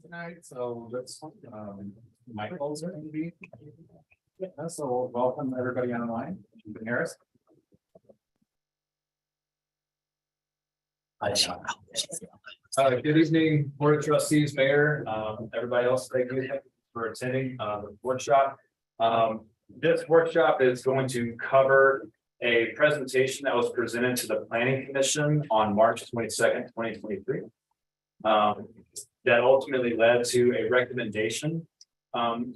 tonight, so let's, Michael's going to be. Yeah, so welcome everybody online. Ethan Harris. Good evening, Board of Trustees, Mayor, everybody else. Thank you for attending the workshop. This workshop is going to cover a presentation that was presented to the Planning Commission on March 22nd, 2023. That ultimately led to a recommendation in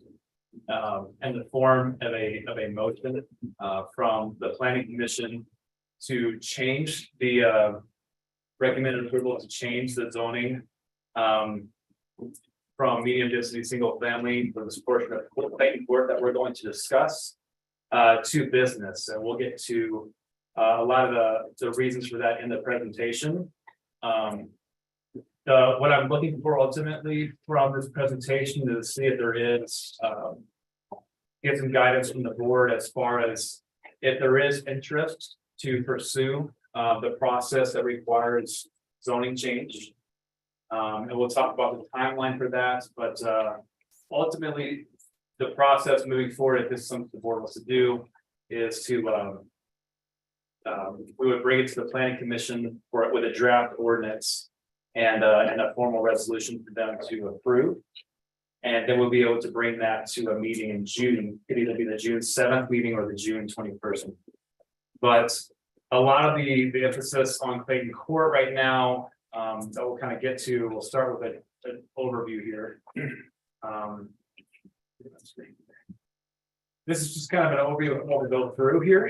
the form of a motion from the Planning Commission to change the recommended approval to change the zoning from medium density single family for this portion of Clayton Court that we're going to discuss to business, and we'll get to a lot of the reasons for that in the presentation. What I'm looking for ultimately from this presentation is to see if there is get some guidance from the board as far as if there is interest to pursue the process that requires zoning change. And we'll talk about the timeline for that, but ultimately the process moving forward, if this is something the board wants to do, is to we would bring it to the Planning Commission with a draft ordinance and a formal resolution for them to approve. And then we'll be able to bring that to a meeting in June. It could either be the June 7th meeting or the June 21st. But a lot of the emphasis on Clayton Court right now that we'll kind of get to, we'll start with an overview here. This is just kind of an overview of what we'll go through here.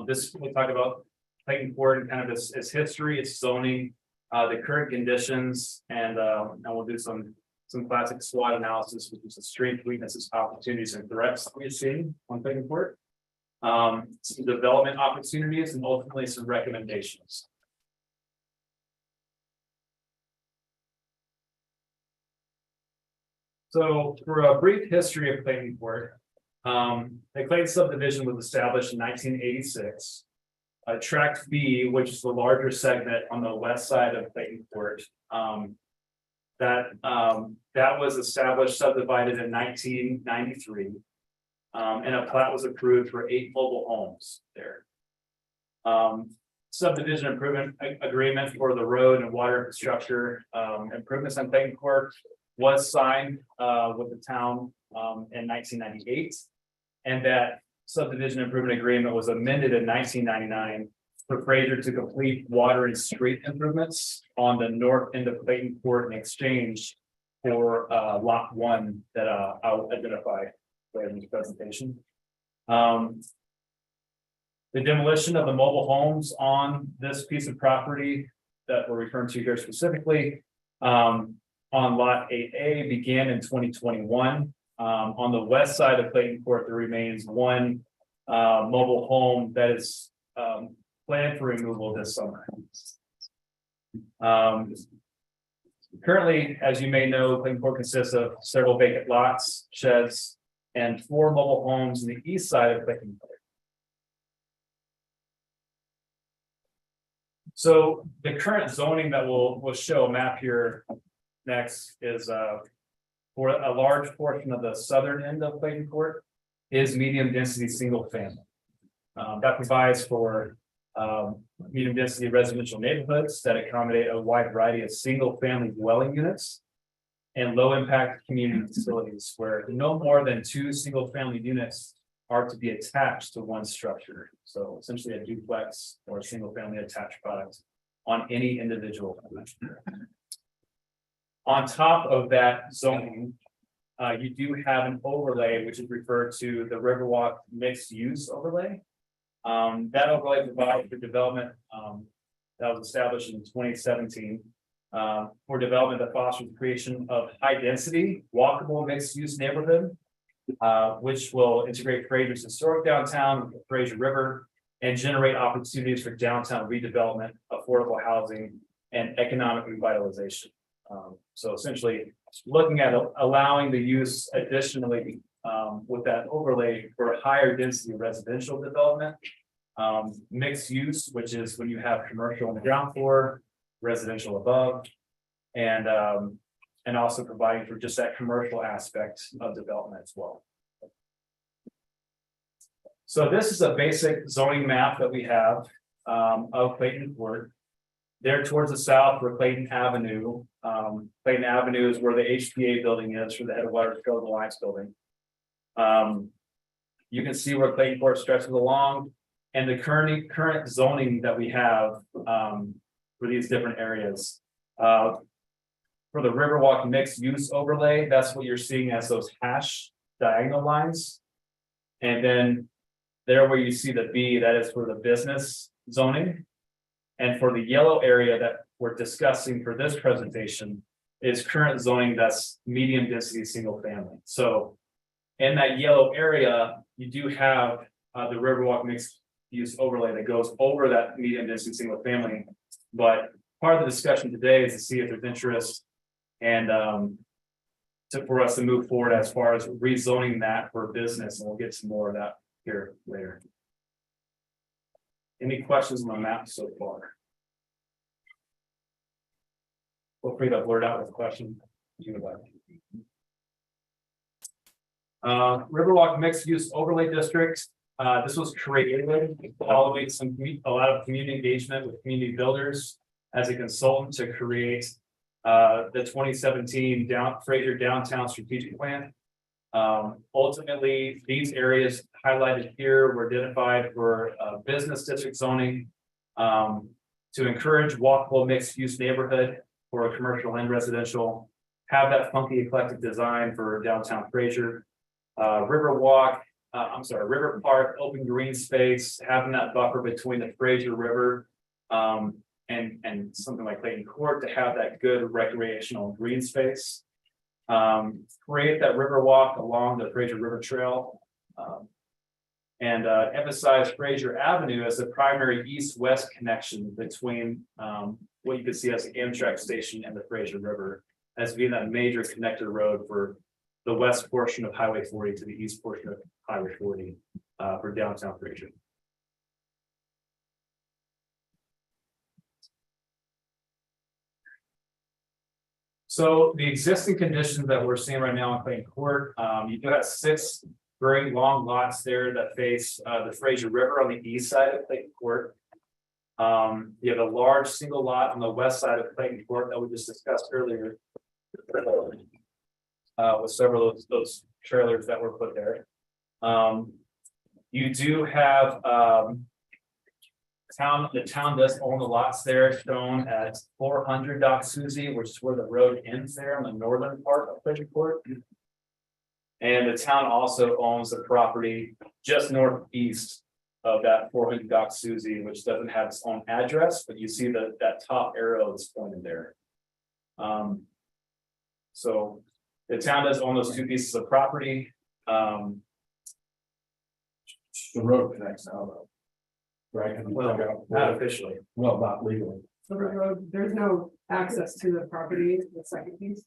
This we'll talk about Clayton Court and kind of its history, its zoning, the current conditions, and we'll do some classic SWOT analysis, which is the strengths, weaknesses, opportunities, and threats that we've seen on Clayton Court. Some development opportunities, and ultimately some recommendations. So for a brief history of Clayton Court, the Clayton subdivision was established in 1986. Tract B, which is the larger segment on the west side of Clayton Court, that was established, subdivided in 1993. And a plat was approved for 8 mobile homes there. Subdivision improvement agreement for the road and water infrastructure improvements on Clayton Court was signed with the town in 1998, and that subdivision improvement agreement was amended in 1999 for Fraser to complete water and street improvements on the north end of Clayton Court in exchange for lot 1 that I'll identify in this presentation. The demolition of the mobile homes on this piece of property that we're referring to here specifically on lot 8A began in 2021. On the west side of Clayton Court, there remains 1 mobile home that is planned for removal this summer. Currently, as you may know, Clayton Court consists of several vacant lots, sheds, and 4 mobile homes in the east side of Clayton Court. So the current zoning that we'll show a map here next is for a large portion of the southern end of Clayton Court is medium density single family. That provides for medium density residential neighborhoods that accommodate a wide variety of single family dwelling units and low impact community facilities where no more than 2 single family units are to be attached to one structure. So essentially a duplex or a single family attached product on any individual. On top of that zoning, you do have an overlay, which is referred to the Riverwalk mixed use overlay. That overlay provides for development that was established in 2017 for development that fosters the creation of high density, walkable mixed use neighborhood, which will integrate Fraser's historic downtown, the Fraser River, and generate opportunities for downtown redevelopment, affordable housing, and economic revitalization. So essentially looking at allowing the use additionally with that overlay for higher density residential development, mixed use, which is when you have commercial on the ground floor, residential above, and and also providing for just that commercial aspect of development as well. So this is a basic zoning map that we have of Clayton Court. There towards the south for Clayton Avenue. Clayton Avenue is where the HPA building is for the Headwaters Trail Alliance building. You can see where Clayton Court stretches along, and the current zoning that we have for these different areas. For the Riverwalk mixed use overlay, that's what you're seeing as those hash diagonal lines. And then there where you see the B, that is for the business zoning. And for the yellow area that we're discussing for this presentation is current zoning that's medium density single family. So in that yellow area, you do have the Riverwalk mixed use overlay that goes over that medium density single family. But part of the discussion today is to see if there's interest and for us to move forward as far as rezoning that for business, and we'll get some more of that here later. Any questions on the map so far? Feel free to blurt out with a question if you would like. Riverwalk mixed use overlay district. This was created following a lot of community engagement with community builders as a consultant to create the 2017 Fraser Downtown Strategic Plan. Ultimately, these areas highlighted here were identified for business district zoning to encourage walkable mixed use neighborhood for a commercial and residential, have that funky eclectic design for downtown Fraser, River Park, open green space, having that buffer between the Fraser River and something like Clayton Court to have that good recreational green space. Create that river walk along the Fraser River Trail, and emphasize Fraser Avenue as the primary east-west connection between what you could see as the Amtrak station and the Fraser River as being that major connector road for the west portion of Highway 40 to the east portion of Highway 40 for downtown Fraser. So the existing conditions that we're seeing right now on Clayton Court, you do have 6 very long lots there that face the Fraser River on the east side of Clayton Court. You have a large single lot on the west side of Clayton Court that we just discussed earlier with several of those trailers that were put there. You do have the town does own the lots there shown at 400 Dock Susie, which is where the road ends there on the northern part of Fraser Court. And the town also owns the property just northeast of that 400 Dock Susie, which doesn't have its own address, but you see that top arrow that's pointed there. So the town does own those 2 pieces of property. The road connects now, though. Right. Well, not officially. Well, not legally. So the road, there's no access to the property, the second piece.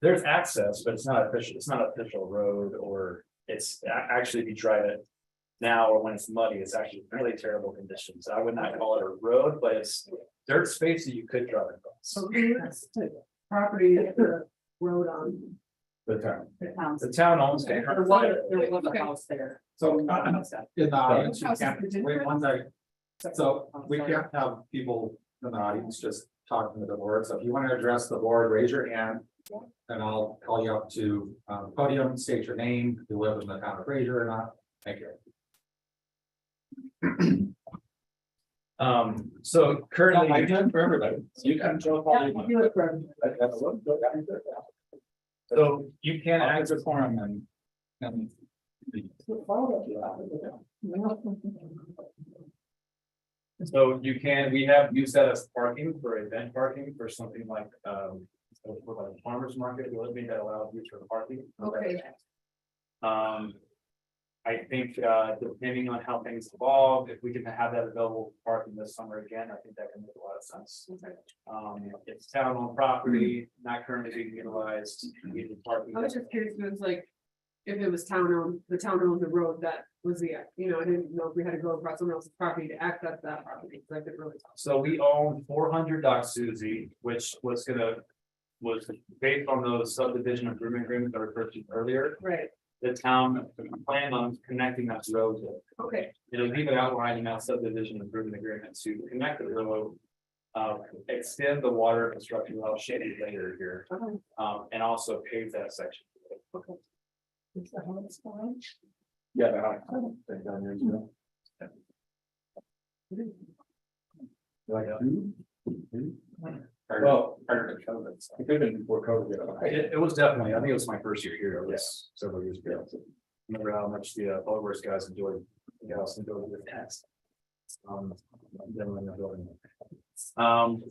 There's access, but it's not official. It's not an official road, or it's actually, if you drive it now or when it's muddy, it's actually really terrible conditions. I would not call it a road, but it's dirt space that you could drive across. So who's the property that the road on? The town. The town owns it. There was a house there. So in the audience, you can't, wait one second. So we Sorry. can't have people in the audience just talking to the board. So if you want to address the board, raise your hand. And I'll call you up to podium, state your name, if you live in the town of Fraser or not. Thank you. So currently, I did for everybody. So you can show all you want. You look for- so you can Access access. forum and So you can, we have used that as parking for event parking for something like for like a farmer's market, we would make that allowed use for parking. Okay. I think depending on how things evolve, if we can have that available for parking this summer again, I think that can make a lot of sense. It's town owned property, not currently being utilized. We need parking. I was just curious, if it was like, if it was town owned, the town owned the road that was the, I didn't know if we had to go across someone else's property to access that property, because I didn't really. So we own 400 Dock Suzie, which was based on those subdivision improvement agreements that I referred to earlier. Right, The town planned on connecting that road. okay, It'll even outline in that subdivision improvement agreement to connect the road. Extend the water infrastructure without shading later here, okay. and also pave that section. Is that how it's going? Yeah. I don't think down there, you Well, Prior to COVID. it could have been before COVID. It was definitely, I think it was my first year here, it was several years ago. Remember how much the public works guys enjoyed, the tax. Them in the building.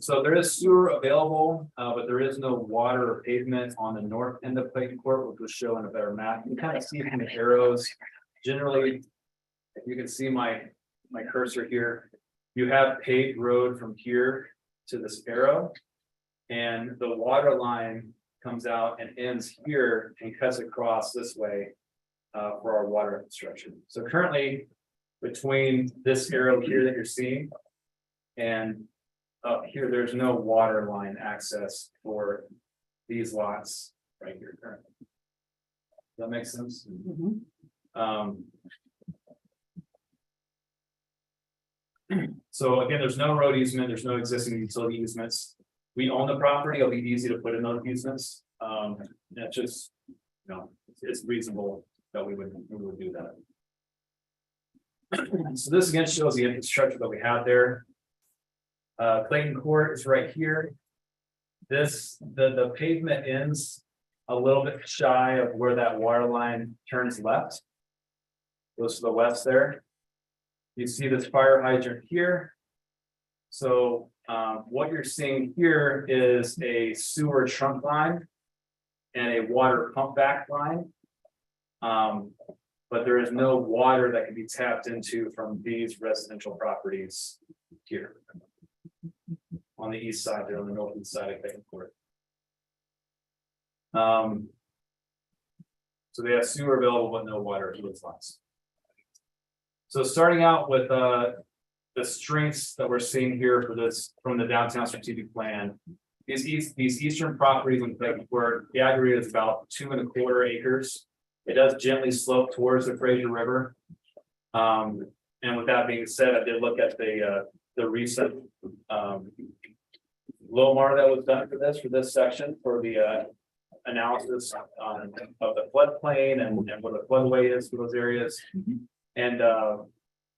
So there is sewer available, but there is no water or pavement on the north end of Clayton Court, which was shown in a better map. You can kind of see from the arrows, generally, if you can see my cursor here, you have paved road from here to this arrow. And the water line comes out and ends here and cuts across this way for our water infrastructure. So currently, between this arrow here that you're seeing and up here, there's no water line access for these lots right here currently. Does that make sense? So again, there's no road easement, there's no existing utility easements. We own the property, it'll be easy to put in those easements. That's just, it's reasonable that we would do that. So this again shows the infrastructure that we have there. Clayton Court is right here. The pavement ends a little bit shy of where that water line turns left. Goes to the west there. You see this fire hydrant here. So what you're seeing here is a sewer trunk line and a water pump back line. But there is no water that can be tapped into from these residential properties here. On the east side, there on the northeast side of Clayton Court. So they have sewer available, but no water to those lots. So starting out with the strengths that we're seeing here for this from the downtown strategic plan, these eastern properties in Clayton Court, the aggregate is about 2¼ acres. It does gently slope towards the Fraser River. And with that being said, I did look at the recent LOMAR that was done for this section for the analysis of the floodplain and what the floodway is for those areas. And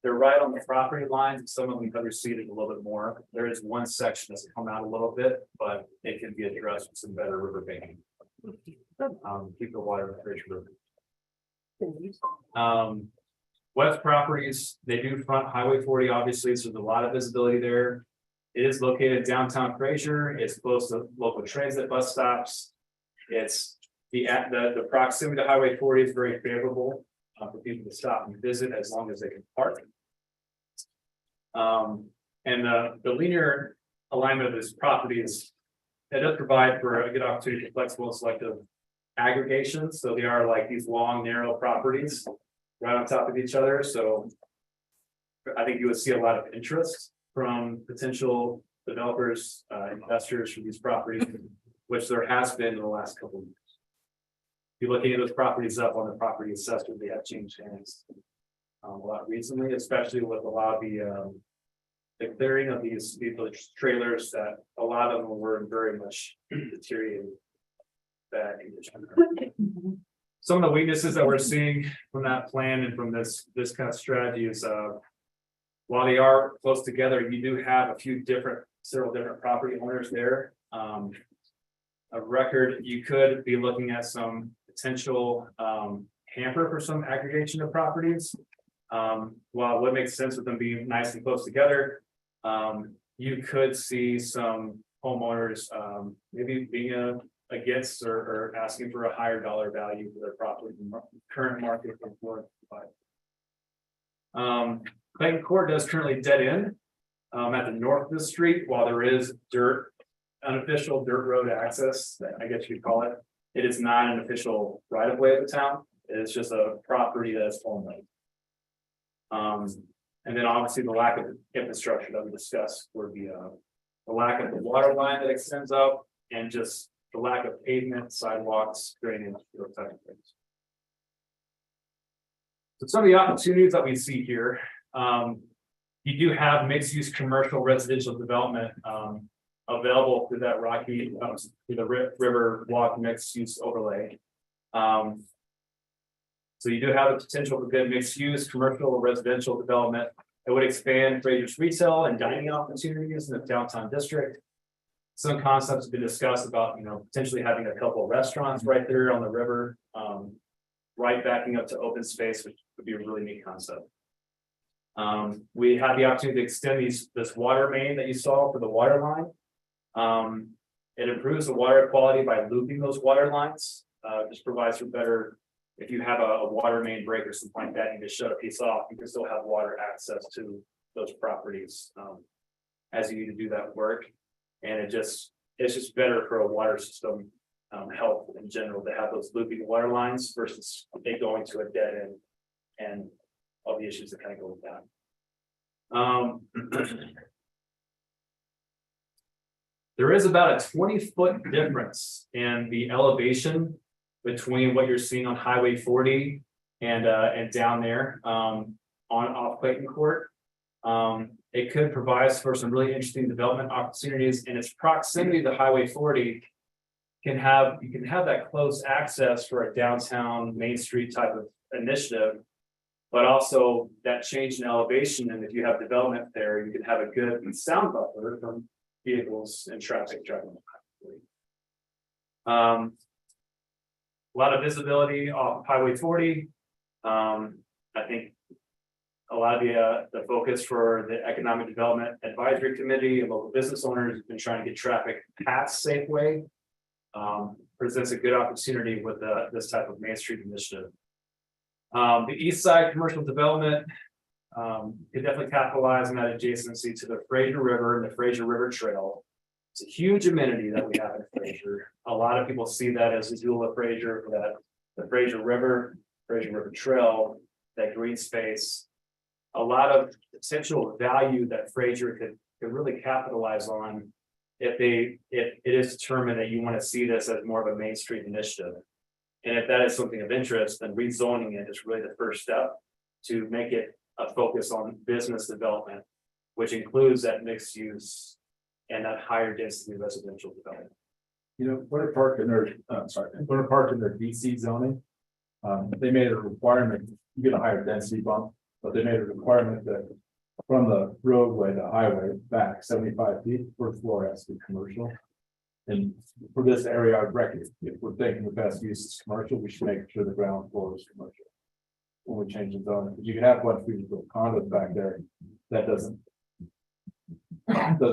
they're right on the property lines, and some of them have receded a little bit more. There is one section that's come out a little bit, but it can be addressed with some better river banking. Keep the water in the Fraser River. West properties, they do front Highway 40, obviously, so there's a lot of visibility there. It is located downtown Fraser. It's close to local transit bus stops. It's the proximity to Highway 40 is very favorable for people to stop and visit as long as they can park. And the linear alignment of this property is, it does provide for a good opportunity for flexible and selective aggregation. So they are like these long, narrow properties right on top of each other. So I think you would see a lot of interest from potential developers, investors for these properties, which there has been in the last couple of years. If you're looking at those properties up on the property assessor, they have changed hands a lot recently, especially with a lot of the clearing of these trailers that a lot of them were very much deteriorated bad condition. Some of the weaknesses that we're seeing from that plan and from this kind of strategy is while they are close together, you do have several different property owners there. A record, you could be looking at some potential hamper for some aggregation of properties. While it would make sense with them being nice and close together, you could see some homeowners maybe being against or asking for a higher dollar value for their property in current market. Clayton Court does currently dead end at the north of the street, while there is unofficial dirt road access, I guess you'd call it. It is not an official right of way of the town. It's just a property that's owned. And then obviously the lack of infrastructure that we discussed would be the lack of the water line that extends up and just the lack of pavement, sidewalks, drainage, those type of things. So some of the opportunities that we see here, you do have mixed use commercial residential development available through that Rocky, through the River Walk mixed use overlay. So you do have the potential for good mixed use commercial or residential development. It would expand Fraser's retail and dining opportunities in the downtown district. Some concepts have been discussed about, potentially having a couple of restaurants right there on the river, right backing up to open space, which would be a really neat concept. We had the opportunity to extend this water main that you saw for the water line. It improves the water quality by looping those water lines. Just provides for better, if you have a water main break or something like that, you just shut a piece off, you can still have water access to those properties as you need to do that work. And it's just better for a water system health in general to have those looping water lines versus they going to a dead end and all the issues that kind of go with that. There is about a 20-foot difference in the elevation between what you're seeing on Highway 40 and down there off Clayton Court. It could provide for some really interesting development opportunities, and its proximity to Highway 40 you can have that close access for a downtown Main Street type of initiative, but also that change in elevation. And if you have development there, you can have a good sound buffer from vehicles and traffic driving. A lot of visibility off Highway 40. I think a lot of the focus for the Economic Development Advisory Committee and local business owners have been trying to get traffic past Safeway. Presents a good opportunity with this type of Main Street initiative. The East Side commercial development could definitely capitalize on that adjacency to the Fraser River and the Fraser River Trail. It's a huge amenity that we have in Fraser. A lot of people see that as the jewel of Fraser, that the Fraser River Trail, that green space. A lot of potential value that Fraser could really capitalize on if it is determined that you want to see this as more of a Main Street initiative. And if that is something of interest, then rezoning it is really the first step to make it a focus on business development, which includes that mixed use and that higher density residential development. Winter Park in their DC zoning, they made a requirement, you get a higher density bump, but they made a requirement that from the roadway to highway back 75 feet, first floor has to be commercial. And for this area, I would recommend, if we're thinking the best use is commercial, we should make sure the ground floor is commercial when we change the zone. Because you can have one beautiful condos back there that doesn't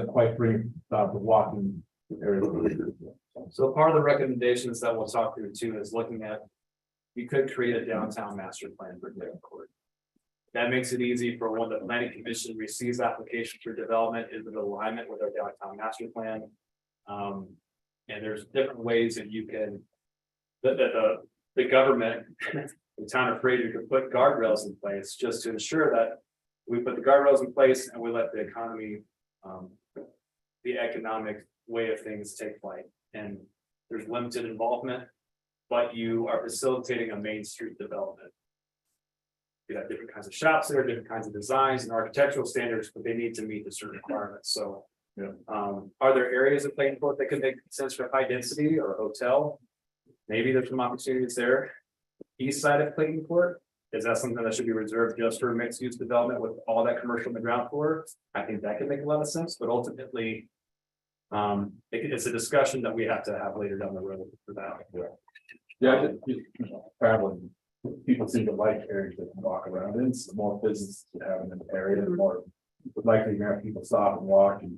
quite bring the walking area. So part of the recommendations that we'll talk through too is looking at, you could create a downtown master plan for Clayton Court. That makes it easy for when the planning commission receives application for development is in alignment with our downtown master plan. And there's different ways that you can, the government, the town of Fraser could put guardrails in place just to ensure that we put the guardrails in place and we let the economy, the economic way of things take flight. And there's limited involvement, but you are facilitating a Main Street development. You have different kinds of shops there, different kinds of designs and architectural standards, but they need to meet the certain requirements. So, are there areas of Clayton Court that could make sense for high density or a hotel? Maybe there's some opportunities there. East side of Clayton Court, is that something that should be reserved just for mixed use development with all that commercial on the ground floor? I think that could make a lot of sense, but ultimately, it's a discussion that we have to have later down the road for that. Traveling. People seem to like areas that can walk around in. So the more business you have in an area, the more likely you're gonna have people stop and walk. And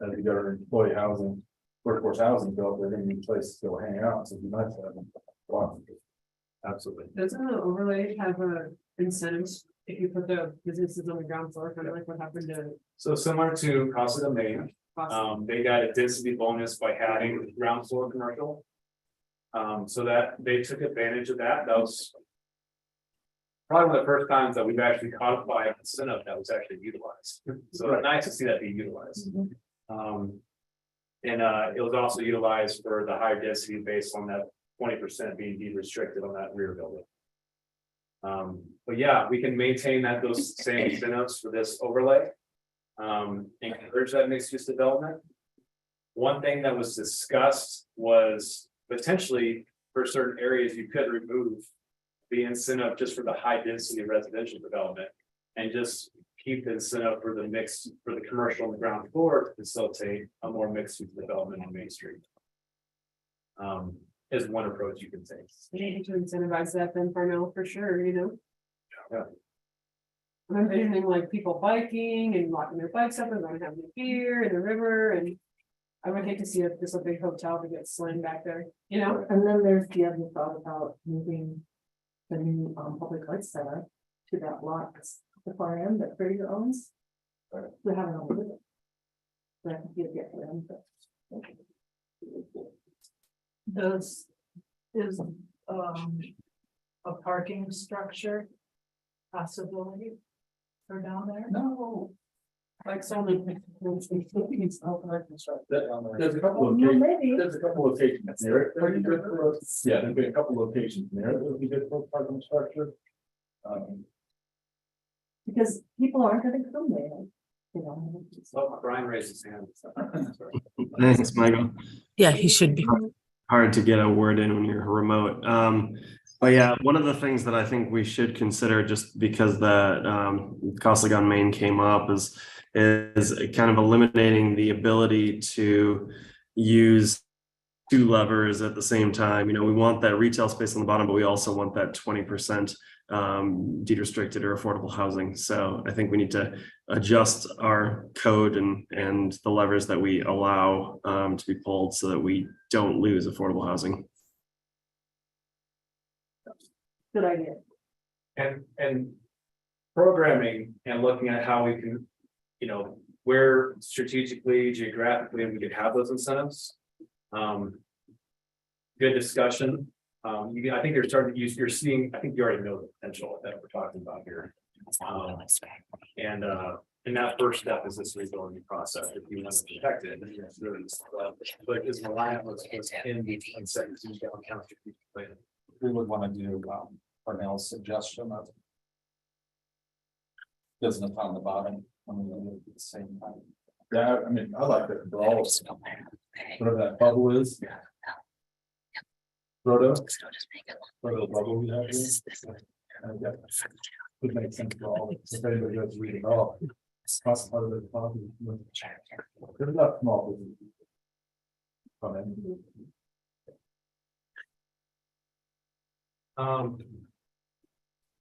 as you go to employee housing, workforce housing built, they're gonna need places to go hang out. So it'd be nice to have them walk. Absolutely. Doesn't the overlay have incentives if you put the businesses on the ground floor, kind of like what happened to? So similar to Casa de Mayo, they got a density bonus by having ground floor commercial. So that they took advantage of that. That was probably one of the first times that we've actually codified a incentive that was actually utilized. So it's nice to see that being utilized. And it was also utilized for the higher density based on that 20% being deed restricted on that rear building. But yeah, we can maintain those same incentives for this overlay. And encourage that mixed use development. One thing that was discussed was potentially for certain areas, you could remove the incentive just for the high density residential development. And just keep the incentive for the commercial on the ground floor to facilitate a more mixed use development on Main Street. Is one approach you can take. We need to incentivize that then for now, for sure, you know? Yeah. I'm envisioning like people biking and locking their bikes up and going to have a beer in the river, and I would hate to see a big hotel that gets slammed back there, you know? And then there's the other thought about moving the new public arts center to that lot that's the far end that Fraser owns. We haven't owned it. That could be a get for them, but. Is a parking structure possibility for down there? No. Like so There's a couple Well, of maybe. there's a couple of locations there. Yeah, there'd be a couple of locations there that would be good for parking structure. Because people aren't gonna come there, you know. So Brian raised his hand. Thanks, Michael. Yeah, he should be. Hard to get a word in when you're remote. But yeah, one of the things that I think we should consider, just because the Costigan Main came up, is kind of eliminating the ability to use two levers at the same time. You know, we want that retail space on the bottom, but we also want that 20% deed restricted or affordable housing. So I think we need to adjust our code and the levers that we allow to be pulled so that we don't lose affordable housing. Good idea. And programming and looking at how we can, you know, where strategically, geographically, we could have those incentives. Good discussion. I think you're seeing, I think you already know the potential that we're talking about here. And that first step is this rezoning process. If you want to protect it, but is Reliant was in the second downtown strategic plan. We would want to do Cornell's suggestion of business on the bottom. I mean, at the same time. Yeah, I mean, I like that. All of them. Whatever that bubble is. Proto. Whatever the bubble we have here. Would make sense for all. If anybody goes read it all. That's part of the problem. There's enough small business.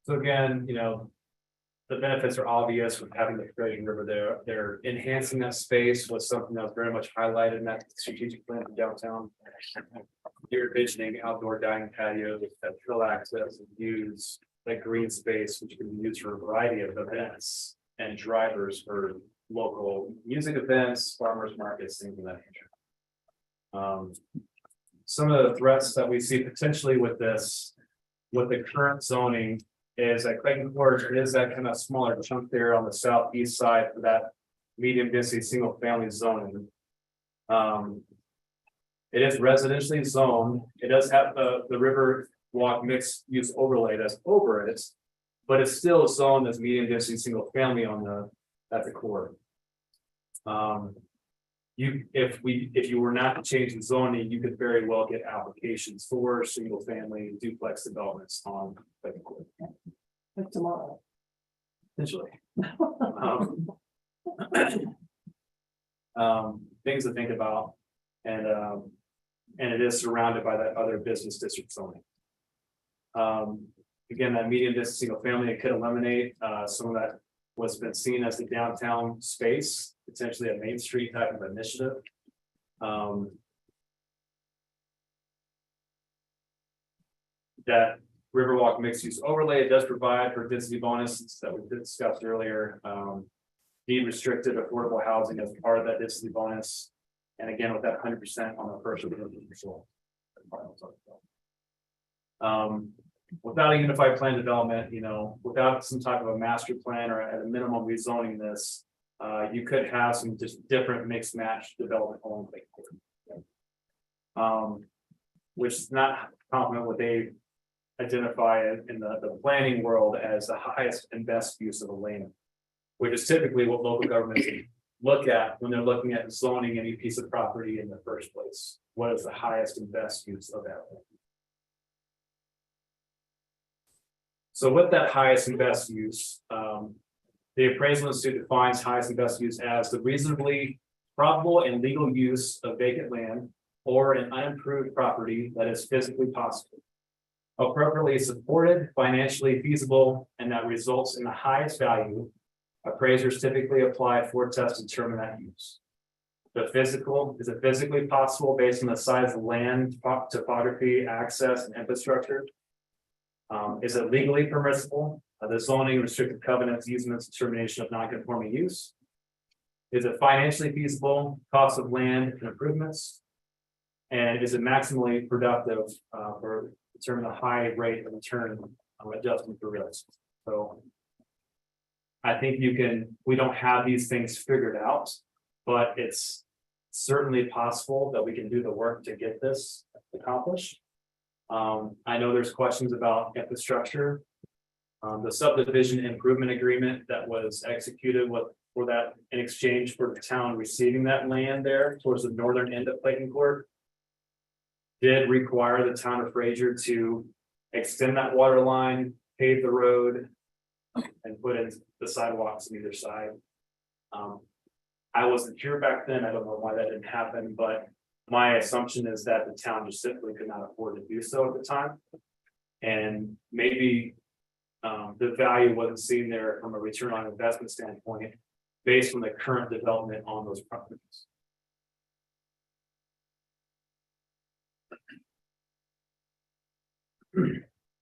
So again, you know, the benefits are obvious with having the Fraser River there. They're enhancing that space was something that was very much highlighted in that strategic plan for downtown. You're envisioning outdoor dining patios that fill access and use that green space, which can be used for a variety of events and drivers for local music events, farmers markets, things of that nature. Some of the threats that we see potentially with this, with the current zoning, is that Clayton Court is that kind of smaller chunk there on the southeast side for that medium density single family zoning. It is residentially zoned. It does have the river walk mixed use overlay that's over it, but it's still zoned as medium density single family at the core. If you were not to change the zoning, you could very well get applications for single family duplex developments on Clayton Court. Like tomorrow. Potentially. Things to think about, and it is surrounded by that other business district zoning. Again, that medium distance single family, it could eliminate some of that what's been seen as the downtown space, potentially a Main Street type of initiative. That Riverwalk mixed use overlay, it does provide for density bonuses that we discussed earlier. Deed restricted affordable housing as part of that density bonus. And again, with that 100% on the first. without a unified plan development, you know, without some type of a master plan or at a minimum rezoning this. You could have some just different mixed match development only. Which is not complement what they identify in the planning world as the highest and best use of a land. Which is typically what local governments look at when they're looking at zoning any piece of property in the first place. What is the highest and best use of that land? So with that highest and best use, the appraisal institute defines highest and best use as the reasonably probable and legal use of vacant land or an unimproved property that is physically possible, appropriately supported, financially feasible, and that results in the highest value. Appraisers typically apply for tests to determine that use. Is it physically possible based on the size of the land, topography, access, and infrastructure? Is it legally permissible? The zoning, restricted covenants, easements, determination of non-conforming use. Is it financially feasible? Cost of land and improvements. And is it maximally productive for determine a high rate of return adjustment for risk? So I think we don't have these things figured out, but it's certainly possible that we can do the work to get this accomplished. I know there's questions about infrastructure. The subdivision improvement agreement that was executed for that in exchange for the town receiving that land there towards the northern end of Clayton Court did require the town of Fraser to extend that water line, pave the road, and put in the sidewalks on either side. I wasn't here back then. I don't know why that didn't happen, but my assumption is that the town just simply could not afford to do so at the time. And maybe the value wasn't seen there from a return on investment standpoint based on the current development on those properties.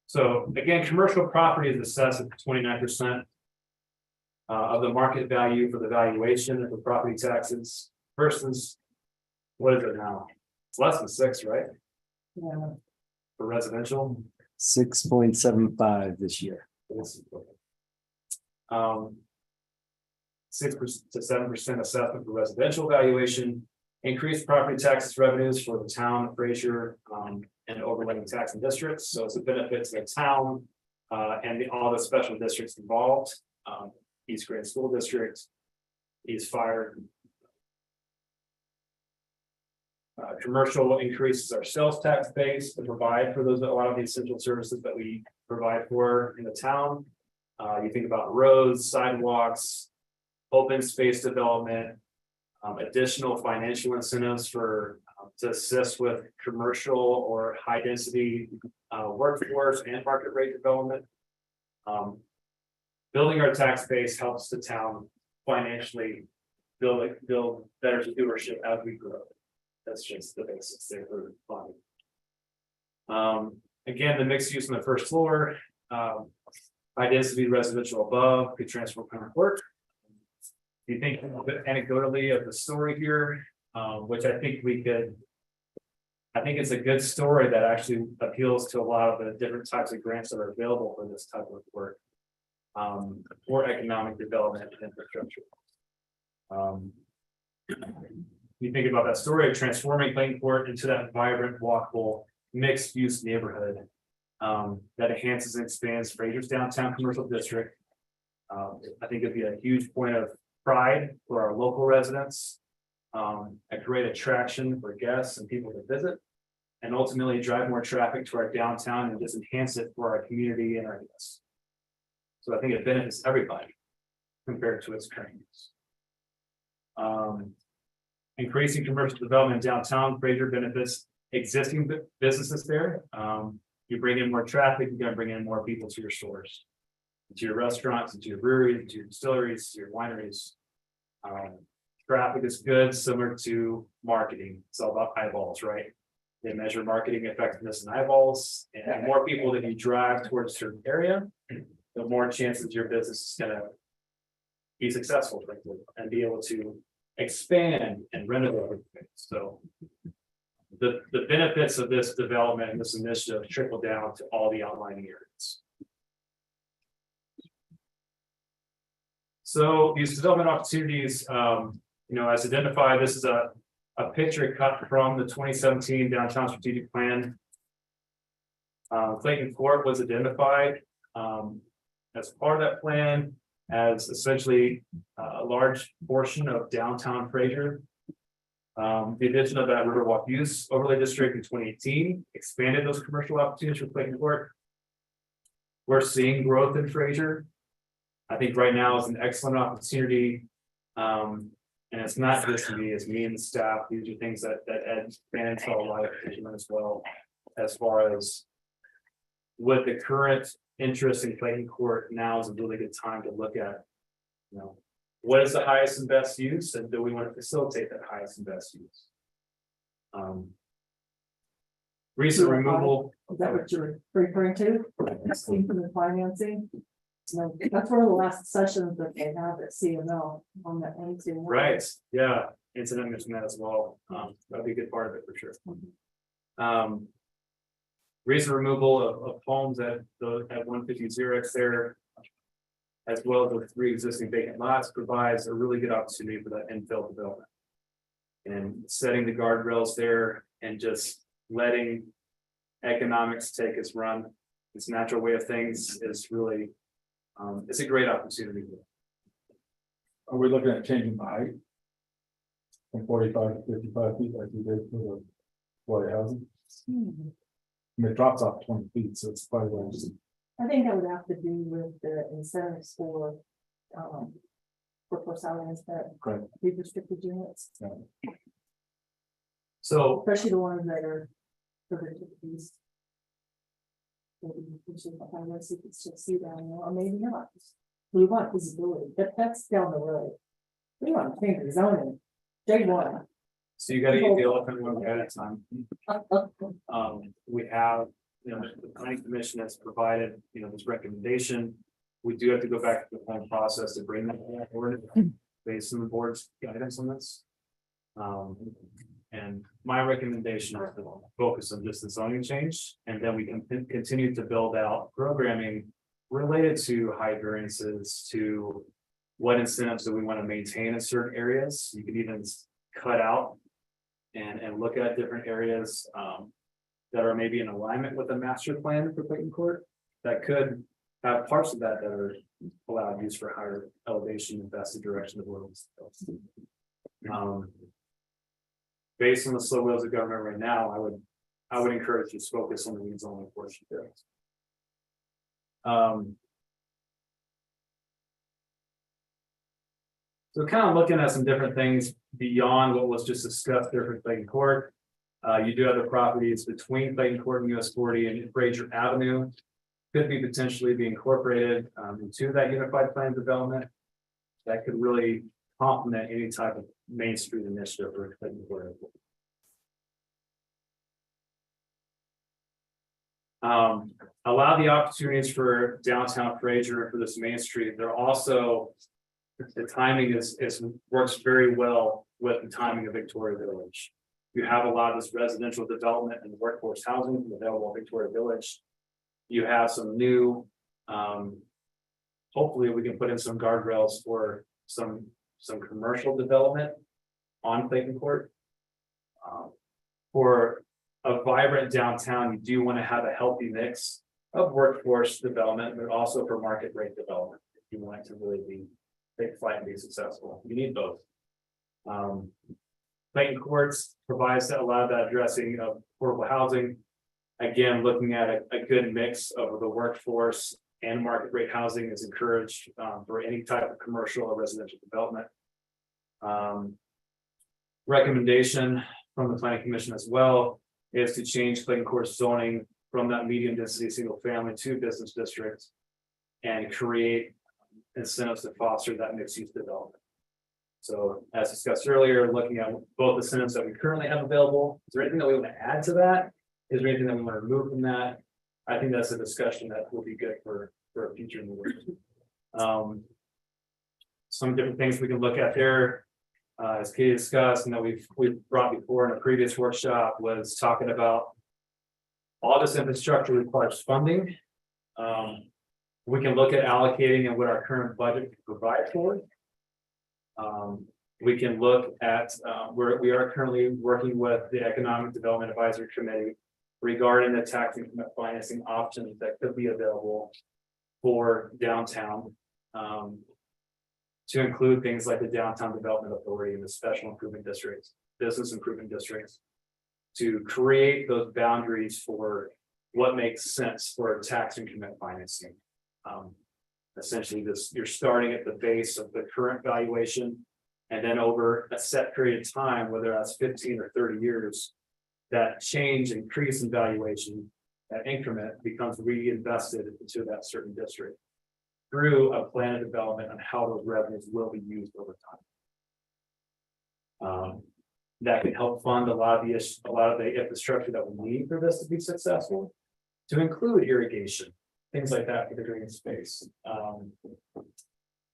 So again, commercial property is assessed at 29% of the market value for the valuation of the property taxes versus what is it now? It's less than 6, right? Yeah. For residential. 6.75 this year. 6% to 7% assessment for residential valuation, increased property taxes revenues for the town of Fraser and overlaying taxing districts. So it's a benefit to the town and all the special districts involved. East Grand School District, East Fire. Commercial increases our sales tax base to provide for a lot of the essential services that we provide for in the town. You think about roads, sidewalks, open space development, additional financial incentives for to assist with commercial or high density workforce and market rate development. Building our tax base helps the town financially build better stewardship as we grow. That's just the basics there for funding. Again, the mixed use on the first floor, high density residential above could transform current work. If you think a bit anecdotally of the story here, which I think it's a good story that actually appeals to a lot of the different types of grants that are available for this type of work. For economic development and infrastructure. You think about that story of transforming Clayton Court into that vibrant, walkable, mixed-use neighborhood that enhances and expands Fraser's downtown commercial district. I think it'd be a huge point of pride for our local residents, a great attraction for guests and people to visit, and ultimately drive more traffic to our downtown and just enhance it for our community and our guests. So I think it benefits everybody compared to its current use. Increasing commercial development downtown, Fraser benefits existing businesses there. You bring in more traffic, you're gonna bring in more people to your stores, to your restaurants, to your breweries, to your distilleries, to your wineries. Traffic is good, similar to marketing. It's all about eyeballs, right? They measure marketing effectiveness in eyeballs, and the more people that you drive towards a certain area, the more chances your business is gonna be successful, frankly, and be able to expand and renovate. So the benefits of this development and this initiative trickle down to all the outlying areas. So these development opportunities, as identified, this is a picture cut from the 2017 downtown strategic plan. Clayton Court was identified as part of that plan as essentially a large portion of downtown Fraser. The addition of that Riverwalk Use Overlay District in 2018 expanded those commercial opportunities for Clayton Court. We're seeing growth in Fraser. I think right now is an excellent opportunity. And it's not just me, it's me and the staff. These are things that Ed Bannon saw a lot of attention on as well, as far as with the current interest in Clayton Court, now is a really good time to look at, what is the highest and best use, and do we want to facilitate that highest and best use? Recent removal. Is that what you're referring to? Speaking from the financing? No, that's one of the last sessions that they have at CML on that anything. Right, yeah, incident mentioned that as well. That'd be a good part of it for sure. Recent removal of homes at 150 Xerox there, as well as the 3 existing vacant lots, provides a really good opportunity for that infill development. And setting the guardrails there and just letting economics take its run, its natural way of things is really, it's a great opportunity. Are we looking at changing the height? From 45 to 55 feet like we did for the White housing? I mean, it drops off 20 feet, so it's quite a lot. I think that would have to do with the incentives for salaries that Correct. be restricted units, So especially the ones that are further to the east. Maybe we should find out if it's just see down there, or maybe not. We want visibility, that's down the road. We want to change the zoning. J1. So you gotta get the elephant one at a time. We have, the planning commission has provided, this recommendation. We do have to go back to the plan process to bring that forward based on the board's guidance on this. And my recommendation is to focus on just the zoning change, and then we can continue to build out programming related to high variances, to what incentives do we want to maintain in certain areas. You could even cut out and look at different areas that are maybe in alignment with the master plan for Clayton Court that could have parts of that that are allowed use for higher elevation and best direction of roads. Based on the slow wheels of government right now, I would encourage you to focus on the needs only portion there. So kind of looking at some different things beyond what was just discussed there for Clayton Court. You do have the properties between Clayton Court and US 40 and Fraser Avenue. Could be potentially be incorporated into that unified plan development. That could really complement any type of Main Street initiative for Clayton Court. Allow the opportunities for downtown Fraser for this Main Street. They're also, the timing is works very well with the timing of Victoria Village. You have a lot of this residential development and workforce housing available in Victoria Village. You have some new, hopefully we can put in some guardrails for some commercial development on Clayton Court. For a vibrant downtown, you do want to have a healthy mix of workforce development, but also for market rate development. If you want it to really take flight and be successful, you need both. Clayton Courts provides a lot of that addressing of affordable housing. Again, looking at a good mix of the workforce and market rate housing is encouraged for any type of commercial or residential development. Recommendation from the planning commission as well is to change Clayton Court's zoning from that medium density single family to business district and create incentives to foster that mixed use development. So as discussed earlier, looking at both the incentives that we currently have available, is there anything that we want to add to that? Is there anything that we want to remove from that? I think that's a discussion that will be good for a future meeting. Some different things we can look at there. as Katie discussed, and that we've brought before in a previous workshop, was talking about all this infrastructure requires funding. We can look at allocating and what our current budget can provide for it. We can look at, we are currently working with the Economic Development Advisory Committee regarding the tax increment financing options that could be available for downtown. To include things like the Downtown Development Authority and the Special Improvement Districts, Business Improvement Districts, to create those boundaries for what makes sense for tax increment financing. Essentially, you're starting at the base of the current valuation, and then over a set period of time, whether that's 15 or 30 years, that increase in valuation, that increment becomes reinvested into that certain district through a plan of development on how those revenues will be used over time. That can help fund a lot of the infrastructure that we need for this to be successful, to include irrigation, things like that for the green space.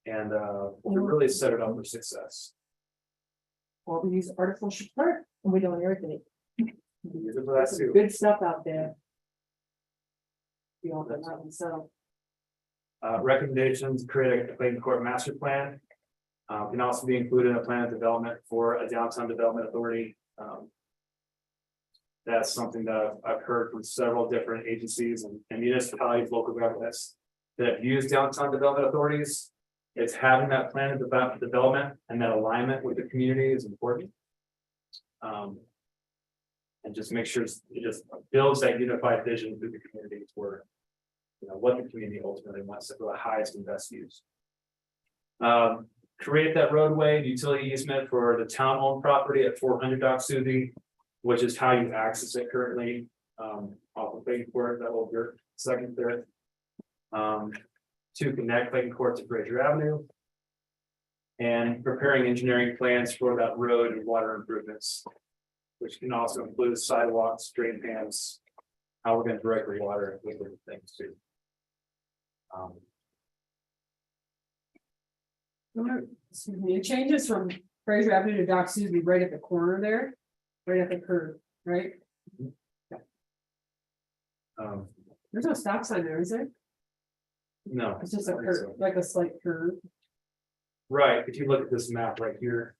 We really set it up for success. Or we use artificial turf and we don't irrigate. Use it for that too. Good stuff out there. You all know that one, so. Recommendations, create a Clayton Court master plan. Can also be included in a plan of development for a downtown development authority. That's something that I've heard from several different agencies and municipalities, local governments that have used downtown development authorities. It's having that plan of development and that alignment with the community is important. And just make sure it just builds that unified vision through the community for what the community ultimately wants for the highest and best use. Create that roadway utility easement for the town-owned property at 400 Dock Suzie, which is how you access it currently, off of Clayton Court, that little dirt second there. To connect Clayton Court to Fraser Avenue. And preparing engineering plans for that road and water improvements, which can also include sidewalks, drain pans, how we're going to direct the water and different things too. Excuse me, it changes from Fraser Avenue to Dock Suzie right at the corner there, right at the curve, right? There's no stop sign there, is there? No. It's just a I think curve, so. like a slight curve. Right, if you look at this map right here,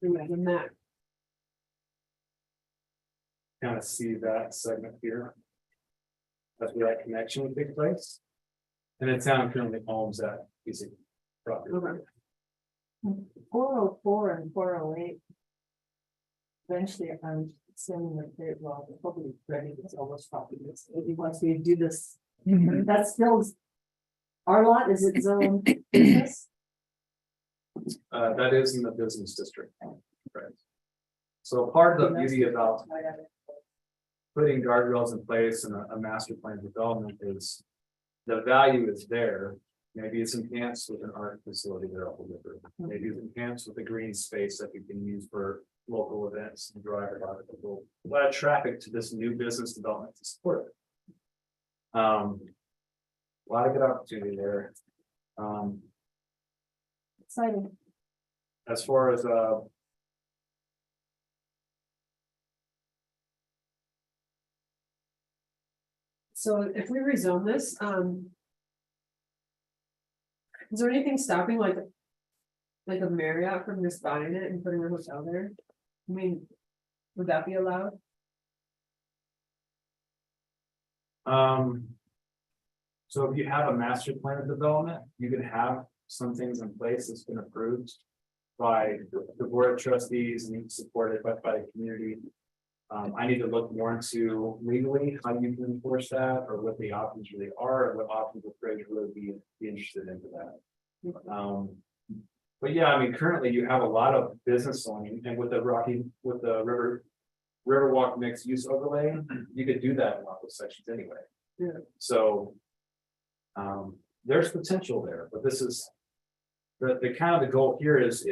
Imagine that. kind of see that segment here. That's where that connection would take place. And the town currently owns that piece of property. Okay. 404 and 408. Eventually, I'm assuming that they're, well, they're probably ready to sell those properties. Maybe once we do this, that's still our lot, is it zone business? That is in the business district. Right. So part of the beauty about putting guardrails in place and a master plan development is the value is there. Maybe it's enhanced with an art facility there up the river. Maybe it's enhanced with a green space that we can use for local events and drive a lot of traffic to this new business development to support it. A lot of good opportunity there. Exciting. As far as So if we rezone this, is there anything stopping like a Marriott from just buying it and putting a hotel there? I mean, would that be allowed? So if you have a master plan of development, you can have some things in place that's been approved by the board of trustees and supported by the community. I need to look more into legally how you can enforce that, or what the options really are, and what options would Fraser really be interested into that. But yeah, I mean, currently you have a lot of business zoning, and with the Riverwalk mixed use overlay, you could do that in a lot of sections anyway. Yeah. So there's potential there, but this is the kind of the goal here is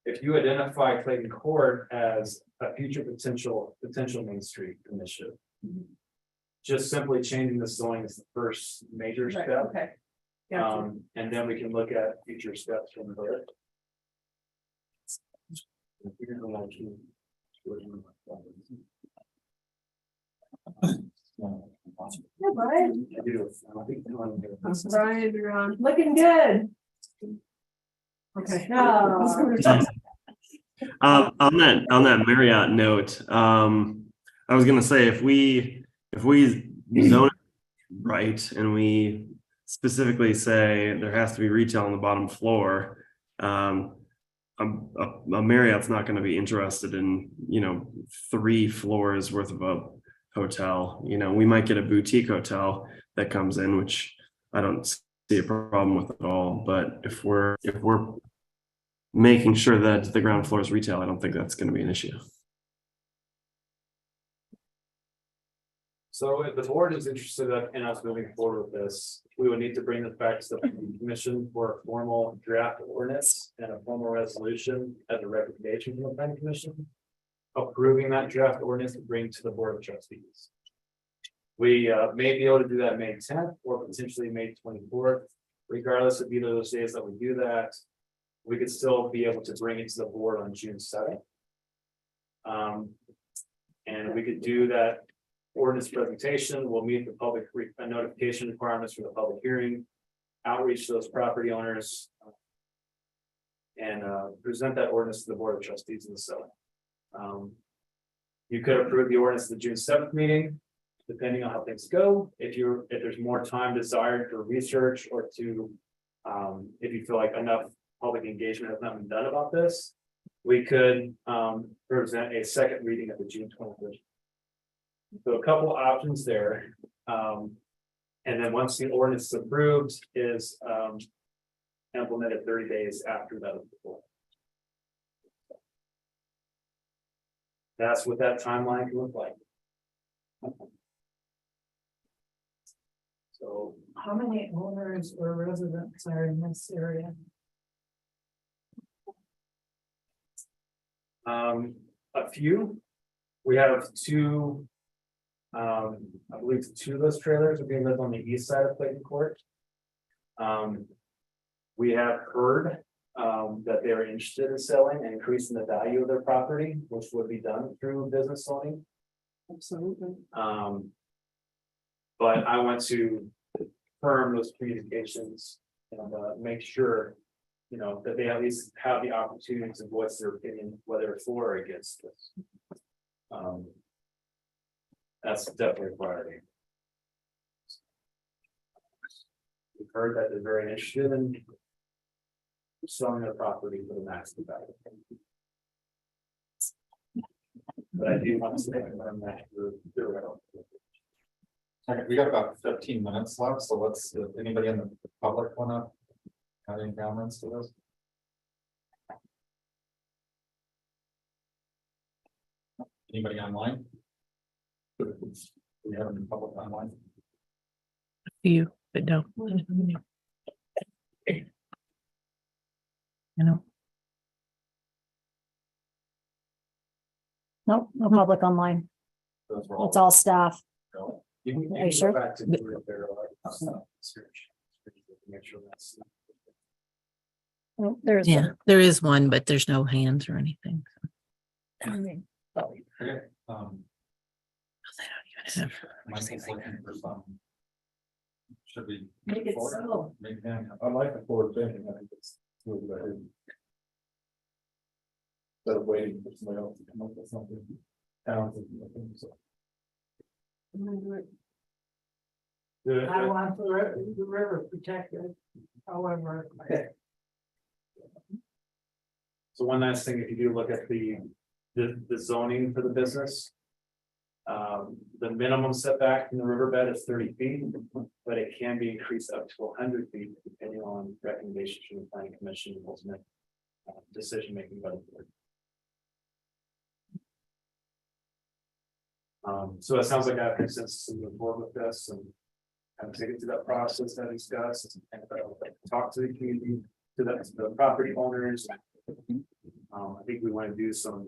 if you identify Clayton Court as a future potential Main Street initiative, just simply changing the zoning is the first major Right, step. okay. Gotcha. And then we can look at future steps from there. Yeah, Brian, Brian, you're on. looking good. Okay. No. On that Marriott note, I was gonna say, if we zone it right, and we specifically say there has to be retail on the bottom floor, a Marriott's not gonna be interested in, 3 floors worth of a hotel. We might get a boutique hotel that comes in, which I don't see a problem with at all. But if we're making sure that the ground floor is retail, I don't think that's gonna be an issue. So if the board is interested in us moving forward with this, we would need to bring this back to the commission for a formal draft ordinance and a formal resolution as a recommendation from the planning commission. Approving that draft ordinance to bring to the board of trustees. We may be able to do that May 10th or potentially May 24th. Regardless of either of those days that we do that, we could still be able to bring it to the board on June 7th. And we could do that ordinance presentation. We'll meet the public notification requirements for the public hearing, outreach to those property owners, and present that ordinance to the board of trustees in the 7th. You could approve the ordinance at the June 7th meeting, depending on how things go. If there's more time desired for research or to, if you feel like enough public engagement has not been done about this, we could present a second reading at the June 23rd. So a couple options there. And then once the ordinance is approved, is implemented 30 days after that. That's what that timeline can look like. So How many owners or residents are in this area? a few. We have 2. I believe 2 of those trailers are being lived on the east side of Clayton Court. We have heard that they're interested in selling and increasing the value of their property, which would be done through business zoning. Absolutely. But I want to confirm those communications and make sure, that they at least have the opportunity to voice their opinion, whether for or against this. That's definitely a priority. We've heard that they're very interested in selling their property for the maximum value. But I do want to say that they're Okay, we got about 15 minutes left, so let's, anybody in the public wanna have any comments to this? Anybody online? We have any public online? You, but no. Nope, no public online. Those were all- It's all staff. No. You can Are you go sure? back to their search. Make sure that's. Oh, there's. Yeah, there is one, but there's no hands or anything. Okay, They don't even have- Mike's looking for some. Should we? Make it forward? so. Maybe then. I like the forward thinking. I think it's really good. Instead of waiting for somebody else to come up with something talented. So. I want the river protected, however. So one last thing, if you do look at the zoning for the business. The minimum setback from the riverbed is 30 feet, but it can be increased up to 100 feet depending on recommendations from the planning commission and ultimate decision making by the board. So it sounds like I have consensus to move forward with this and kind of take it through that process that I discussed and talk to the community, to the property owners. I think we want to do some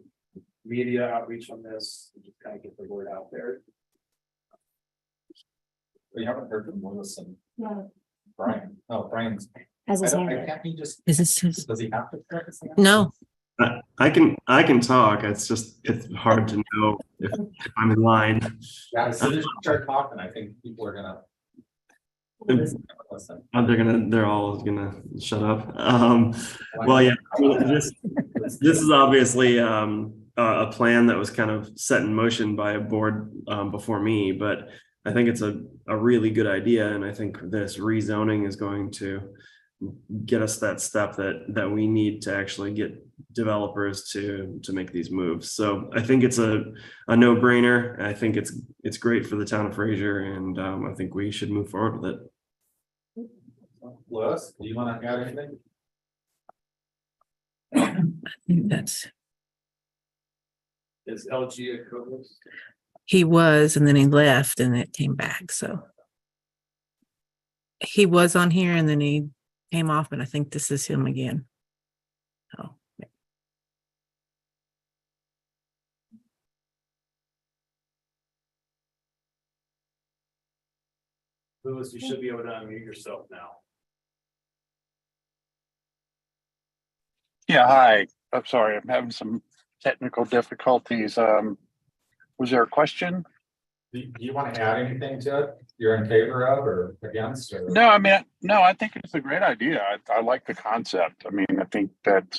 media outreach on this and just kind of get the word out there. We haven't heard from Melissa and Yeah. Brian. Oh, Brian's. As his I hand. can't he just, Is this his? does he have to? No, I can talk. It's hard to know if I'm in line. Yeah, as soon as you start talking, I think people are gonna. Listen. They're all gonna shut up. Well, yeah, this is obviously a plan that was kind of set in motion by a board before me, but I think it's a really good idea, and I think this rezoning is going to get us that step that we need to actually get developers to make these moves. So I think it's a no-brainer. I think it's great for the town of Fraser, and I think we should move forward with it. Louis, do you want to add anything? I think that's, Is LG a co-host? he was, and then he left and it came back, so. He was on here and then he came off, and I think this is him again. Oh, Louis, you should be able to unmute yourself now. Yeah, hi. I'm sorry, I'm having some technical difficulties. Was there a question? Do you want to add anything to it? You're in favor of or against? Or? No, I mean, no, I think it's a great idea. I like the concept. I mean, I think that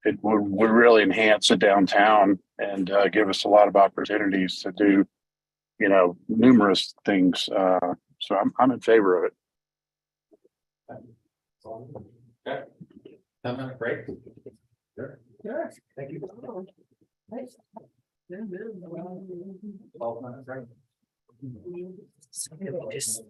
it would really enhance the downtown and give us a lot of opportunities to do, numerous things. So I'm in favor of it. Okay. 10-minute break. Sure. Thank you. Nice. Yeah, man. 12 minutes, right? so just.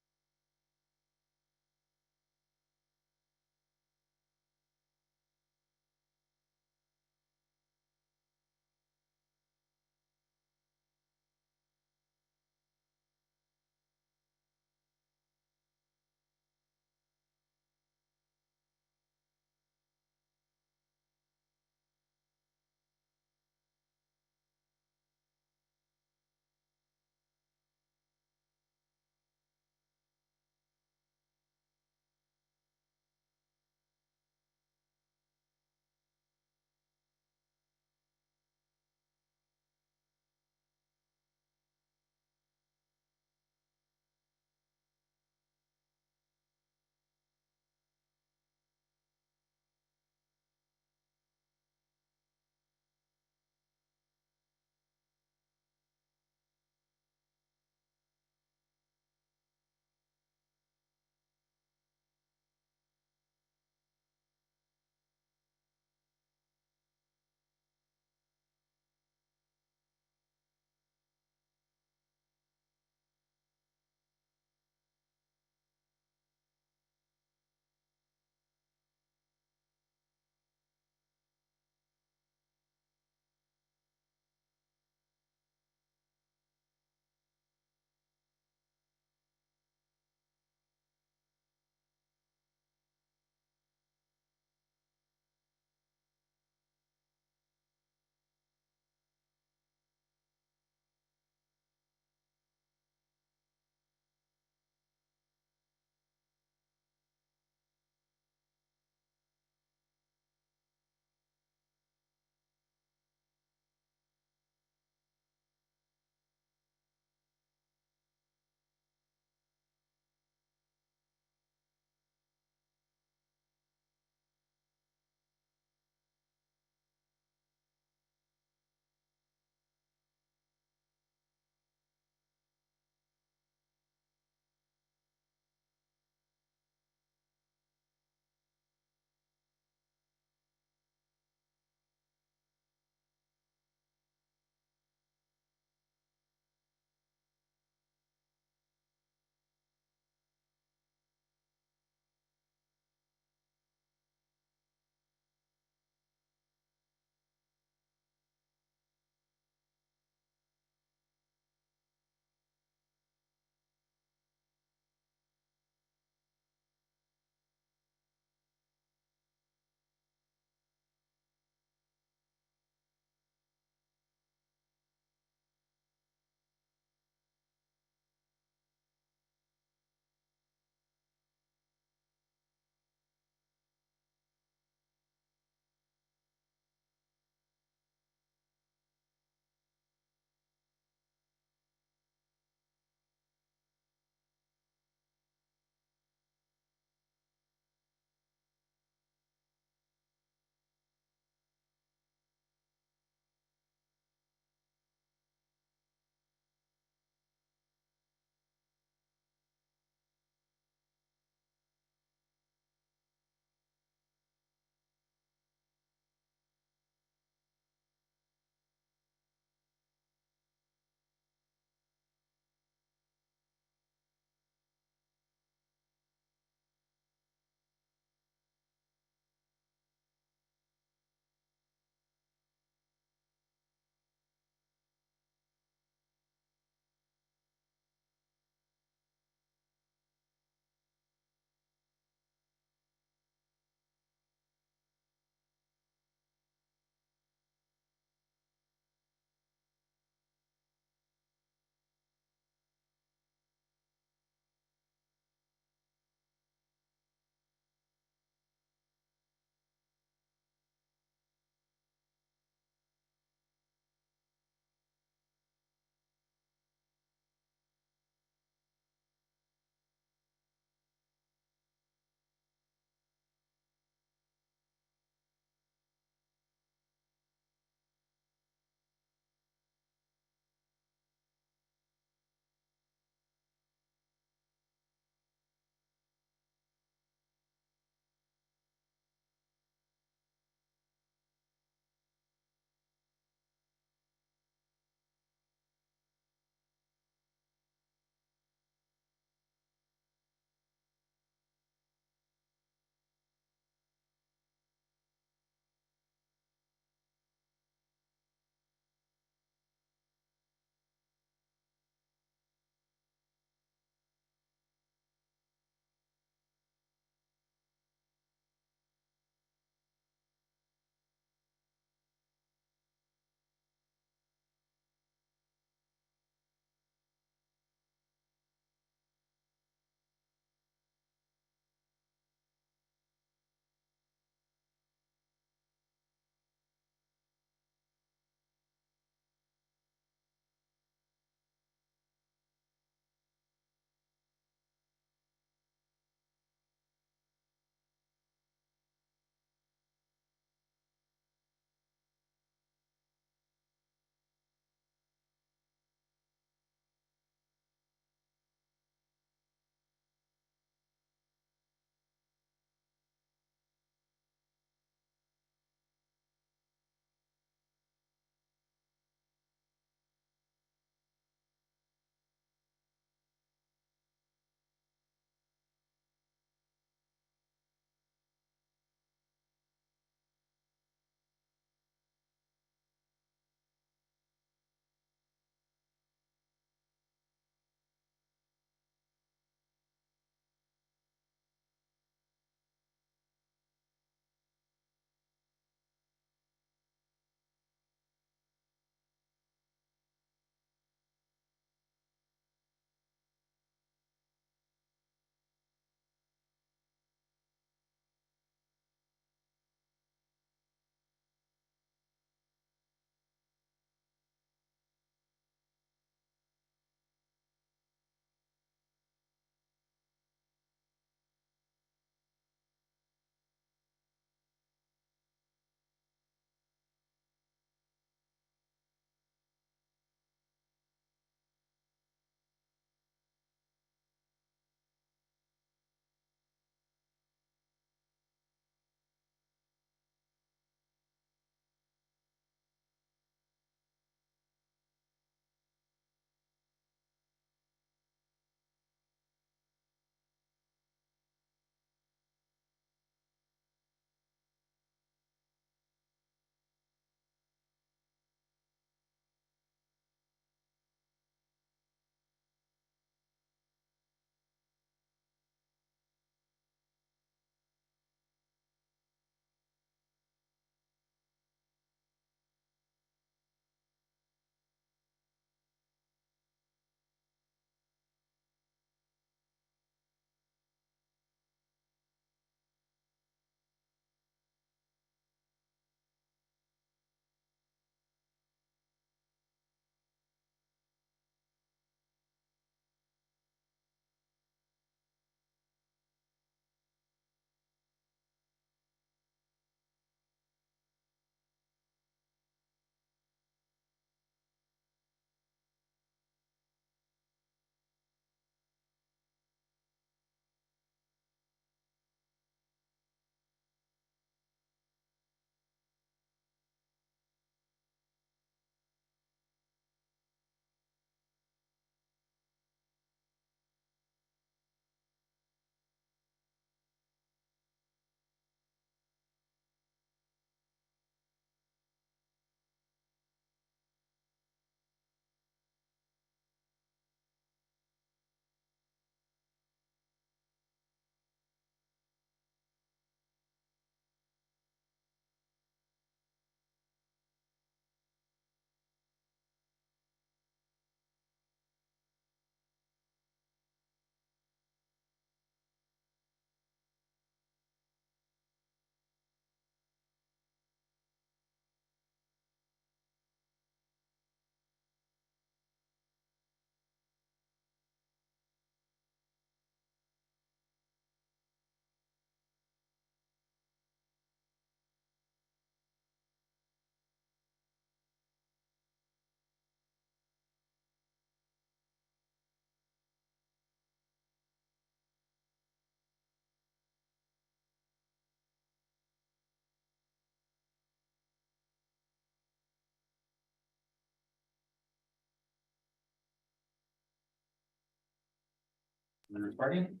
Recording?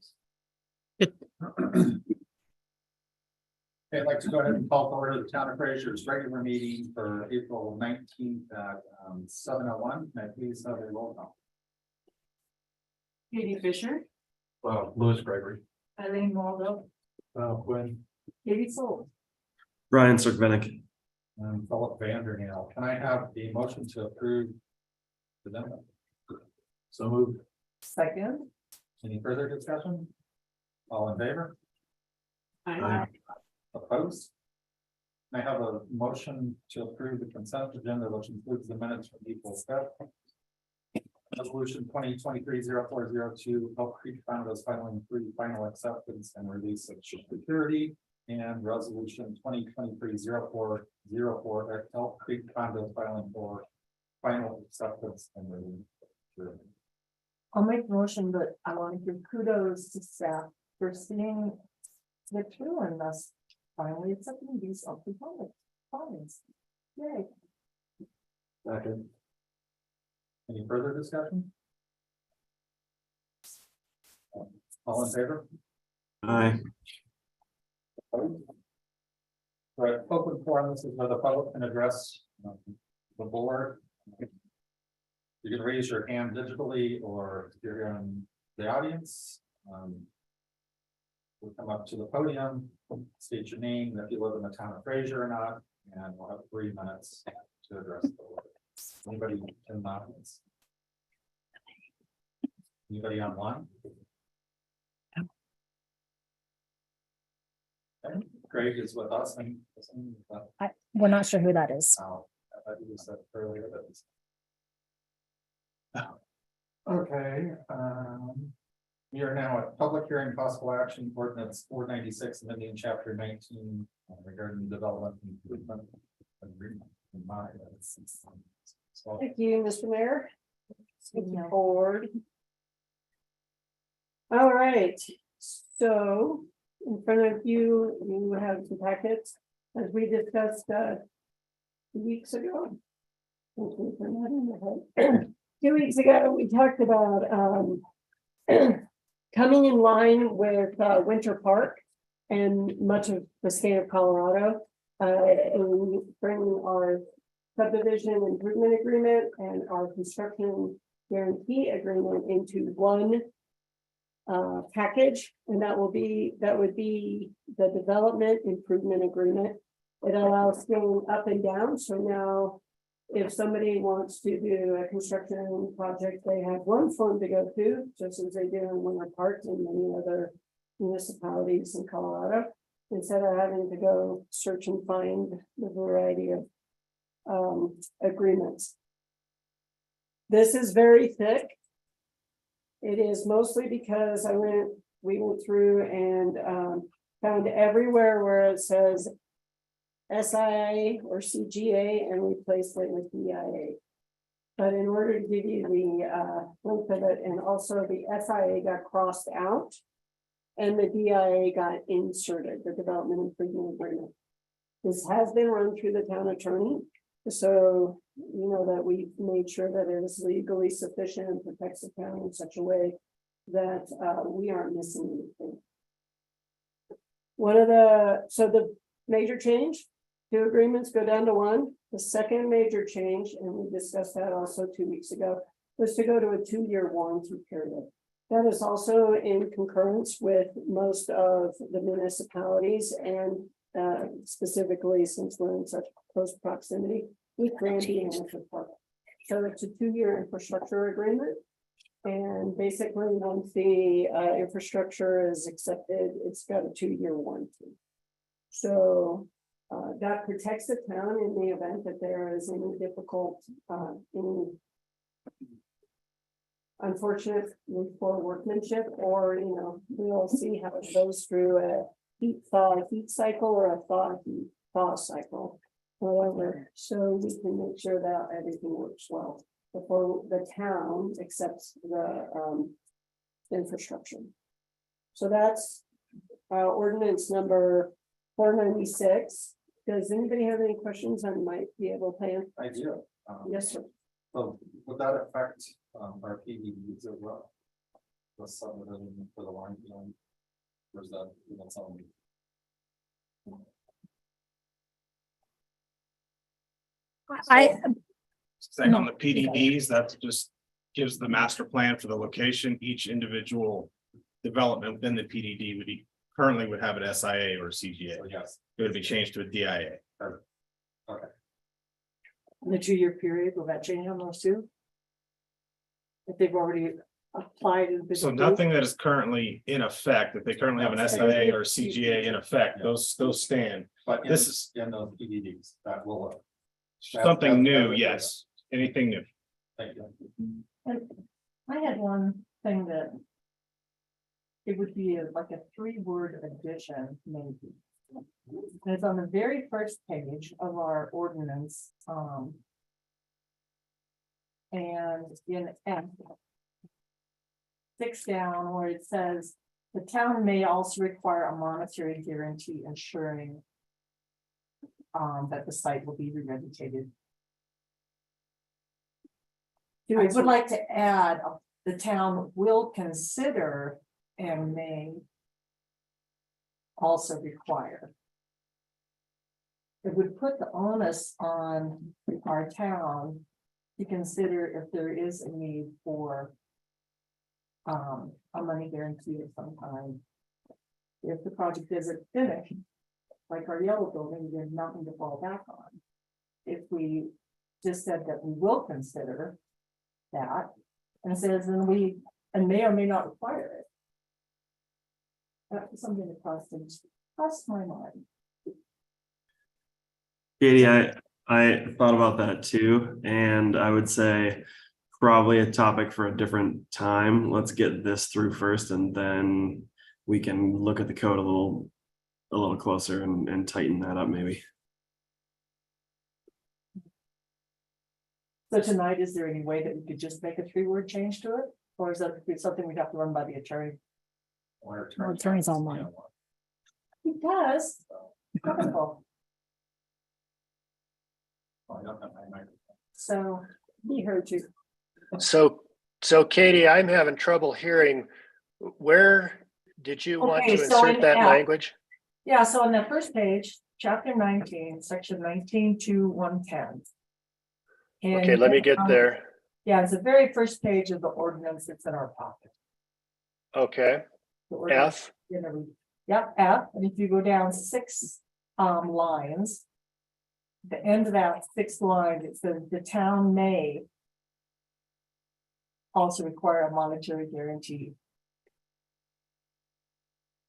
Good. Okay, I'd like to go ahead and call forward the town of Fraser's regular meeting for April 19th at 7:01. May I please have a roll call? Katie Fisher, Louis Gregory. Eileen Waldo. Quinn. Katie Soul. Brian Cirkvenick. And Philip Vanderneel. Can I have the motion to approve the minute? So moved. Second, Any further discussion? All in favor? I Opposed? I have a motion to approve the consent agenda, which includes the minutes from April 5th. Resolution 2023-0402, Elk Creek Condos filing final acceptance and release of security. And resolution 2023-0404, Elk Creek Condos filing for final acceptance and release of security. I'll make the motion, but I want to give kudos to staff for seeing the through and thus finally accepting these up to public fines. Yay. Second. Any further discussion? All in favor? Aye. Right, open forum, this is where the public can address the board. You can raise your hand digitally, or if you're in the audience. We'll come up to the podium, state your name, if you live in the town of Fraser or not, and we'll have 3 minutes to address the board. Anybody in the audience? Anybody online? Okay, Greg is with us, and We're not sure who that is. I thought you said earlier that was. Okay, we are now at public hearing possible action ordinance 496 amending chapter 19 regarding development and improvement agreement. So, Thank you, Mr. Mayor. Thank you, Yeah. board. All right, so in front of you, you have some packets, as we discussed 2 weeks ago. 2 weeks ago, we talked about coming in line with Winter Park and much of the state of Colorado. And bringing our subdivision improvement agreement and our construction guarantee agreement into one package, and that would be the development improvement agreement. It allows going up and down, so now if somebody wants to do a construction project, they have one form to go to, just as they do in Winter Park and many other municipalities in Colorado, instead of having to go search and find the variety of agreements. This is very thick. It is mostly because we went through and found everywhere where it says SIA or CGA and replaced it with DIA. But in order to give you the length of it, and also the SIA got crossed out and the DIA got inserted, the development improvement agreement. This has been run through the town attorney, so you know that we've made sure that it is legally sufficient and protects the town in such a way that we aren't missing anything. So the major change, 2 agreements go down to 1. The second major change, and we discussed that also 2 weeks ago, was to go to a 2-year warranty period. That is also in concurrence with most of the municipalities, and specifically since we're in such close proximity with Granby and Winter Park. So it's a 2-year infrastructure agreement. And basically, once the infrastructure is accepted, it's got a 2-year warranty. So that protects the town in the event that there is any difficult, any unfortunate for workmanship, or we'll see how it goes through a heat cycle or a thaw cycle, however, so we can make sure that everything works well before the town accepts the infrastructure. So that's ordinance number 496. Does anybody have any questions? I might be able to answer. I do. Yes, sir. So would that affect our PDDs as well? the subdivision for the line zone? Or is that something? I, Saying on No. the PDDs, that just gives the master plan for the location, each individual development within the PDD would be, currently would have an SIA or a CGA. So yes, It would be changed to a DIA. In the 2-year period, will that change on those two? If they've already applied. and been So approved? nothing that is currently in effect, if they currently have an SIA or a CGA in effect, those stand. but This is in those PDDs, that will. something new, yes, anything new. Thank you. And I had one thing that. It would be like a 3-word addition, maybe. It's on the very first page of our ordinance, and in F. 6 down where it says, the town may also require a monetary guarantee ensuring. That the site will be revegetated. I would like to add, the town will consider and may. Also require. It would put the onus on our town to consider if there is a need for. A money guarantee of some kind. If the project isn't finished, like our yellow building, there's nothing to fall back on. If we just said that we will consider that, and says then we, and may or may not require it. That's something that crossed my mind. Katie, I thought about that too, and I would say probably a topic for a different time. Let's get this through first, and then we can look at the code a little closer and tighten that up maybe. So tonight, is there any way that we could just make a 3-word change to it? Or is that something we'd have to run by the attorney? attorney's online. He does. Wonderful. So he heard you. So Katie, I'm having trouble hearing. Where did you want Okay, to so insert in that F. language? Yeah, so on that first page, chapter 19, section 19 to 110. Okay, let me get there. Yeah, it's the very first page of the ordinance that's in our pocket. Okay, The ordinance, F, Yep, F, and if you go down 6 lines. The end of that 6th line, it says the town may. Also require a monetary guarantee.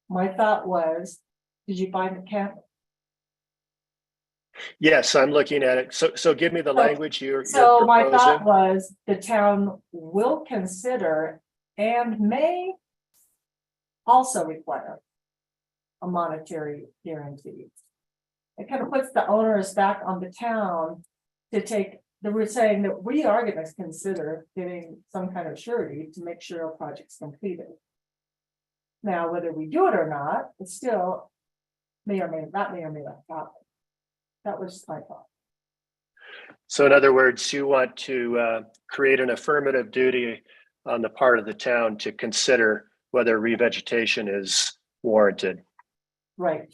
My thought was, did you find the cap? yes, I'm looking at it. So give me the language you're So my thought proposing. was the town will consider and may also require a monetary guarantee. It kind of puts the onus back on the town to take, that we're saying that we are going to consider getting some kind of surety to make sure our project's completed. Now, whether we do it or not, it's still may or may not happen. That was my thought. So in other words, you want to create an affirmative duty on the part of the town to consider whether revegetation is warranted. Right.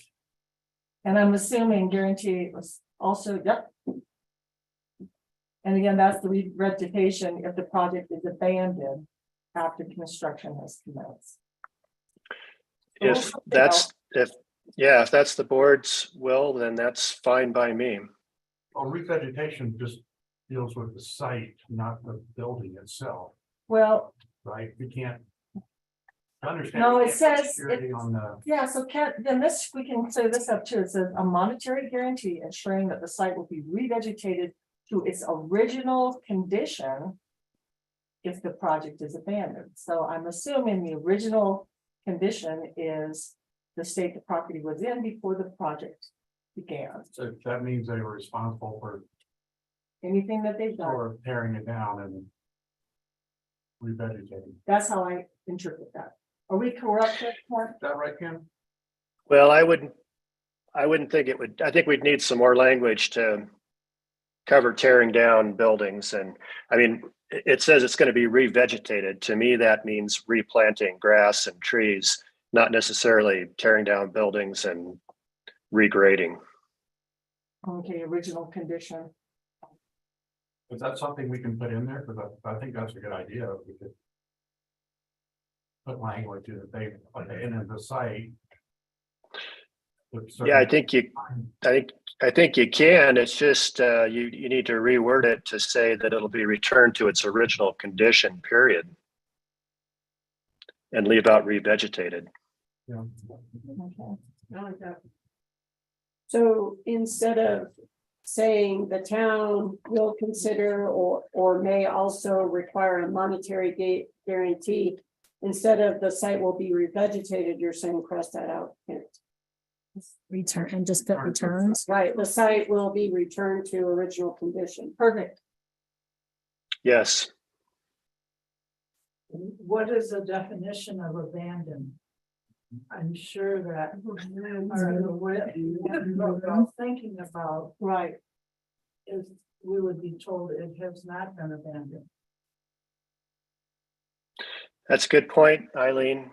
And I'm assuming guarantee was also, yep. And again, that's the revegetation if the project is abandoned after construction has commenced. If that's, if that's the board's will, then that's fine by me. Well, revegetation just deals with the site, not the building itself, Well, right? You can't. Understand. no, you it can't says, security on the. yeah, so then this, we can say this up too. It says a monetary guarantee ensuring that the site will be revegetated to its original condition. If the project is abandoned. So I'm assuming the original condition is the state the property was in before the project began. So that means they were responsible for Anything that they've done, tearing it down and revegetating. that's how I interpret that. Are we correct? Is that right, Ken? Well, I wouldn't think it would, I think we'd need some more language to cover tearing down buildings. And I mean, it says it's going to be revegetated. To me, that means replanting grass and trees, not necessarily tearing down buildings and regrading. Okay, original condition. Is that something we can put in there? Because I think that's a good idea. We could put language in that they, on the end of the site. Yeah, I think you can. It's just you need to reword it to say that it'll be returned to its original condition, period. And leave out revegetated. Okay. I like that. So instead of saying the town will consider or may also require a monetary guarantee, instead of the site will be revegetated, you're saying cross that out. Return and just put returns. Right, the site will be returned to original condition. Perfect. Yes. What is the definition of abandoned? I'm sure that are the way we're thinking about Right. is we would be told it has not been abandoned. That's a good point, Eileen.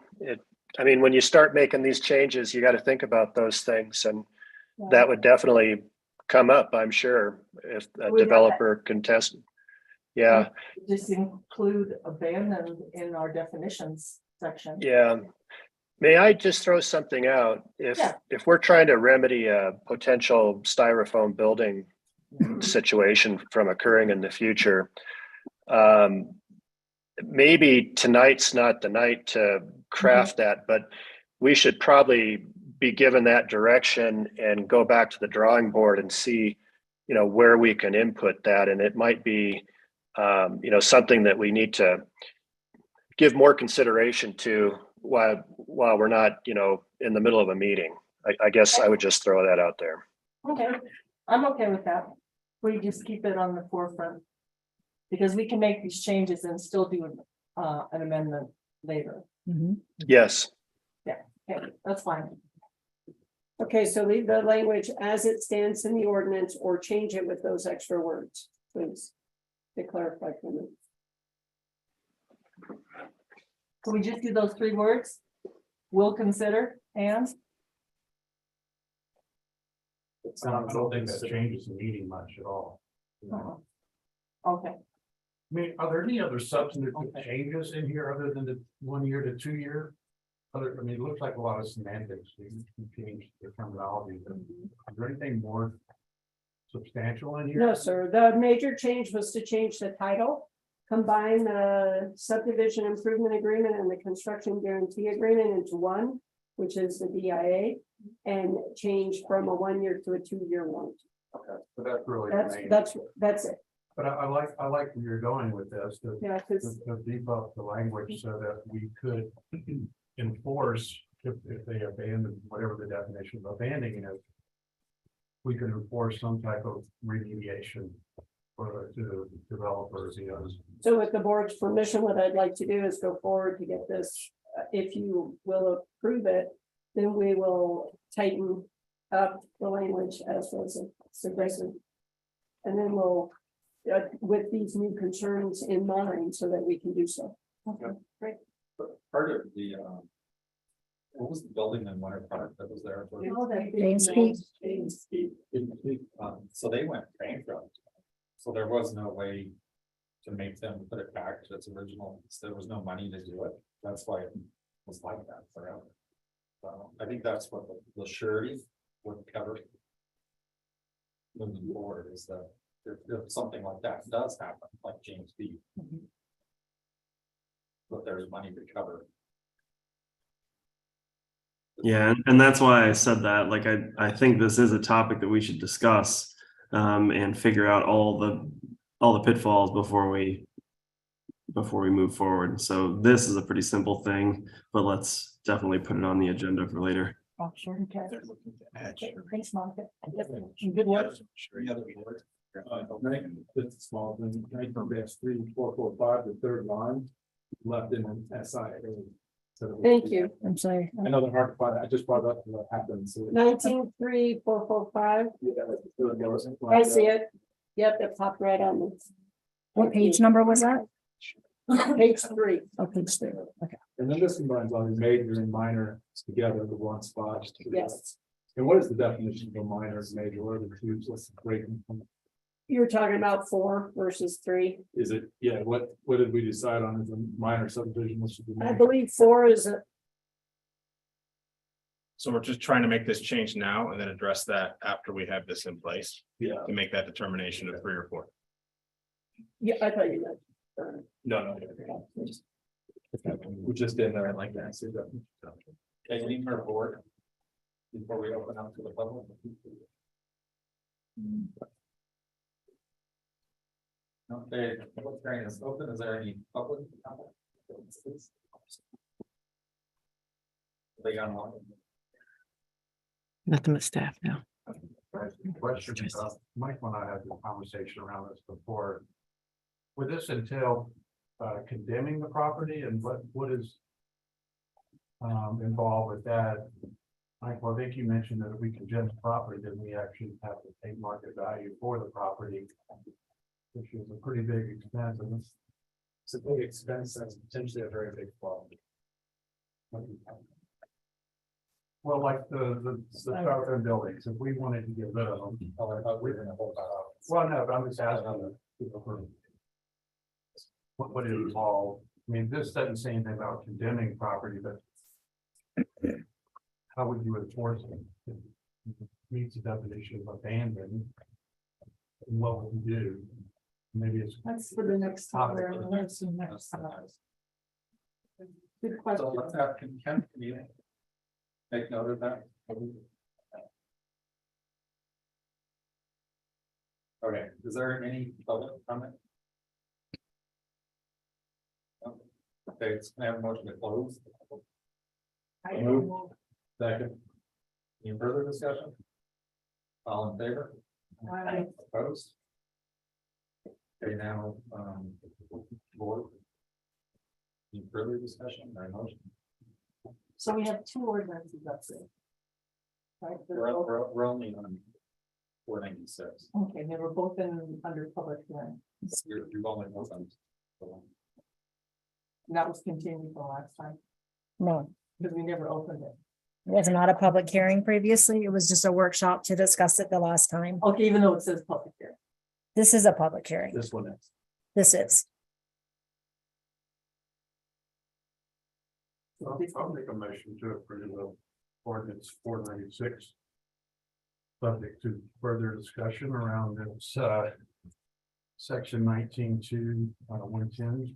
I mean, when you start making these changes, you got to think about those things, and that would definitely come up, I'm sure, if a developer can test. Yeah. Just include abandoned in our definitions section. Yeah. May I just throw something out? If we're trying to remedy a potential styrofoam building situation from occurring in the future, maybe tonight's not the night to craft that, but we should probably be given that direction and go back to the drawing board and see, where we can input that. And it might be, something that we need to give more consideration to while we're not, in the middle of a meeting. I guess I would just throw that out there. Okay, I'm okay with that. We just keep it on the forefront. Because we can make these changes and still do an amendment later. Yes. Yeah, okay, that's fine. Okay, so leave the language as it stands in the ordinance or change it with those extra words, please. To clarify for me. Can we just do those 3 words? Will consider and? I don't think that changes the meaning much at all. Okay. I mean, are there any other substantive changes in here other than the 1 year to 2 year? It looks like a lot of semantics. We can change the terminology. Is there anything more substantial in here? No, sir. The major change was to change the title, combine the subdivision improvement agreement and the construction guarantee agreement into one, which is the DIA, and change from a 1 year to a 2 year warranty. Okay, but that's really That's it. But I like where you're going with this, to beef up the language so that we could enforce if they abandon whatever the definition of abandoning is. We can enforce some type of remediation to the developers. So with the board's permission, what I'd like to do is go forward to get this, if you will approve it, then we will tighten up the language as was suggested. And then we'll, with these new concerns in mind, so that we can do so. Okay, great. Part of the, what was the building in Winter Park that was there? James Peak. So they went bankrupt. So there was no way to make them put it back to its original, there was no money to do it. That's why it was like that forever. So I think that's what the surety would cover. Moving forward is that if something like that does happen, like James B. But there's money to cover. Yeah, and that's why I said that. Like, I think this is a topic that we should discuss and figure out all the pitfalls before we move forward. So this is a pretty simple thing, but let's definitely put it on the agenda for later. Oh, sure. Okay. Thanks, Monica. Good work. It's a small thing. 3445, the third line, left in an SIA. Thank you. I'm sorry. I know they're hard to find. I just brought up what happened. So 193445. yeah, I see it. Yep, it popped right on me. What page number was that? Page 3. Oh, page 3. Okay. And then this combines all the major and minor together in the one spot. Yes. And what is the definition of a minor and major? What are the two? What's the breaking point? You're talking about 4 versus 3. Is it, yeah, what did we decide on as a minor subdivision? What should be I major? believe 4 is a, So we're just trying to make this change now and then address that after we have this in place Yeah, to make that determination of 3 or 4. yeah, I thought you meant. no. We just did there like that. So that- Okay, any more board? Before we open up to the public? Okay, public hearing is open. Is there any public comment? They online. Nothing but staff now. Question, Mike and I had a conversation around this before. Would this entail condemning the property and what is involved with that? Michael, I think you mentioned that if we condemn the property, then we actually have to pay market value for the property, which is a pretty big expense, and it's a big expense, that's potentially a very big problem. Well, like the southern buildings, if we wanted to get rid of them, we're gonna hold that up. Well, no, but I'm just asking, you know, for what would it involve? I mean, this doesn't say anything about condemning property, but how would you enforce it? If it meets the definition of abandoned. And what would you do? Maybe it's. That's for the next time. That's the next time. Good question. So let's have Ken, can you make note of that? Okay, is there any public comment? No? Okay, it's gonna have a motion to close. I Move. move. Second. Any further discussion? All in favor? Aye. Opposed? Okay, now, board. Any further discussion or motion? So we have 2 ordinances up there. Right, they're both- We're only on 496. okay, they were both in under public hearing, You've only moved on. and that was continued the last time, No, because we never opened it. it was not a public hearing previously. It was just a workshop to discuss it the last time. Okay, even though it says public hearing. This is a public hearing. This one is. This is. I'll make a motion to approve the ordinance 496. Subject to further discussion around its section 19(2), 110.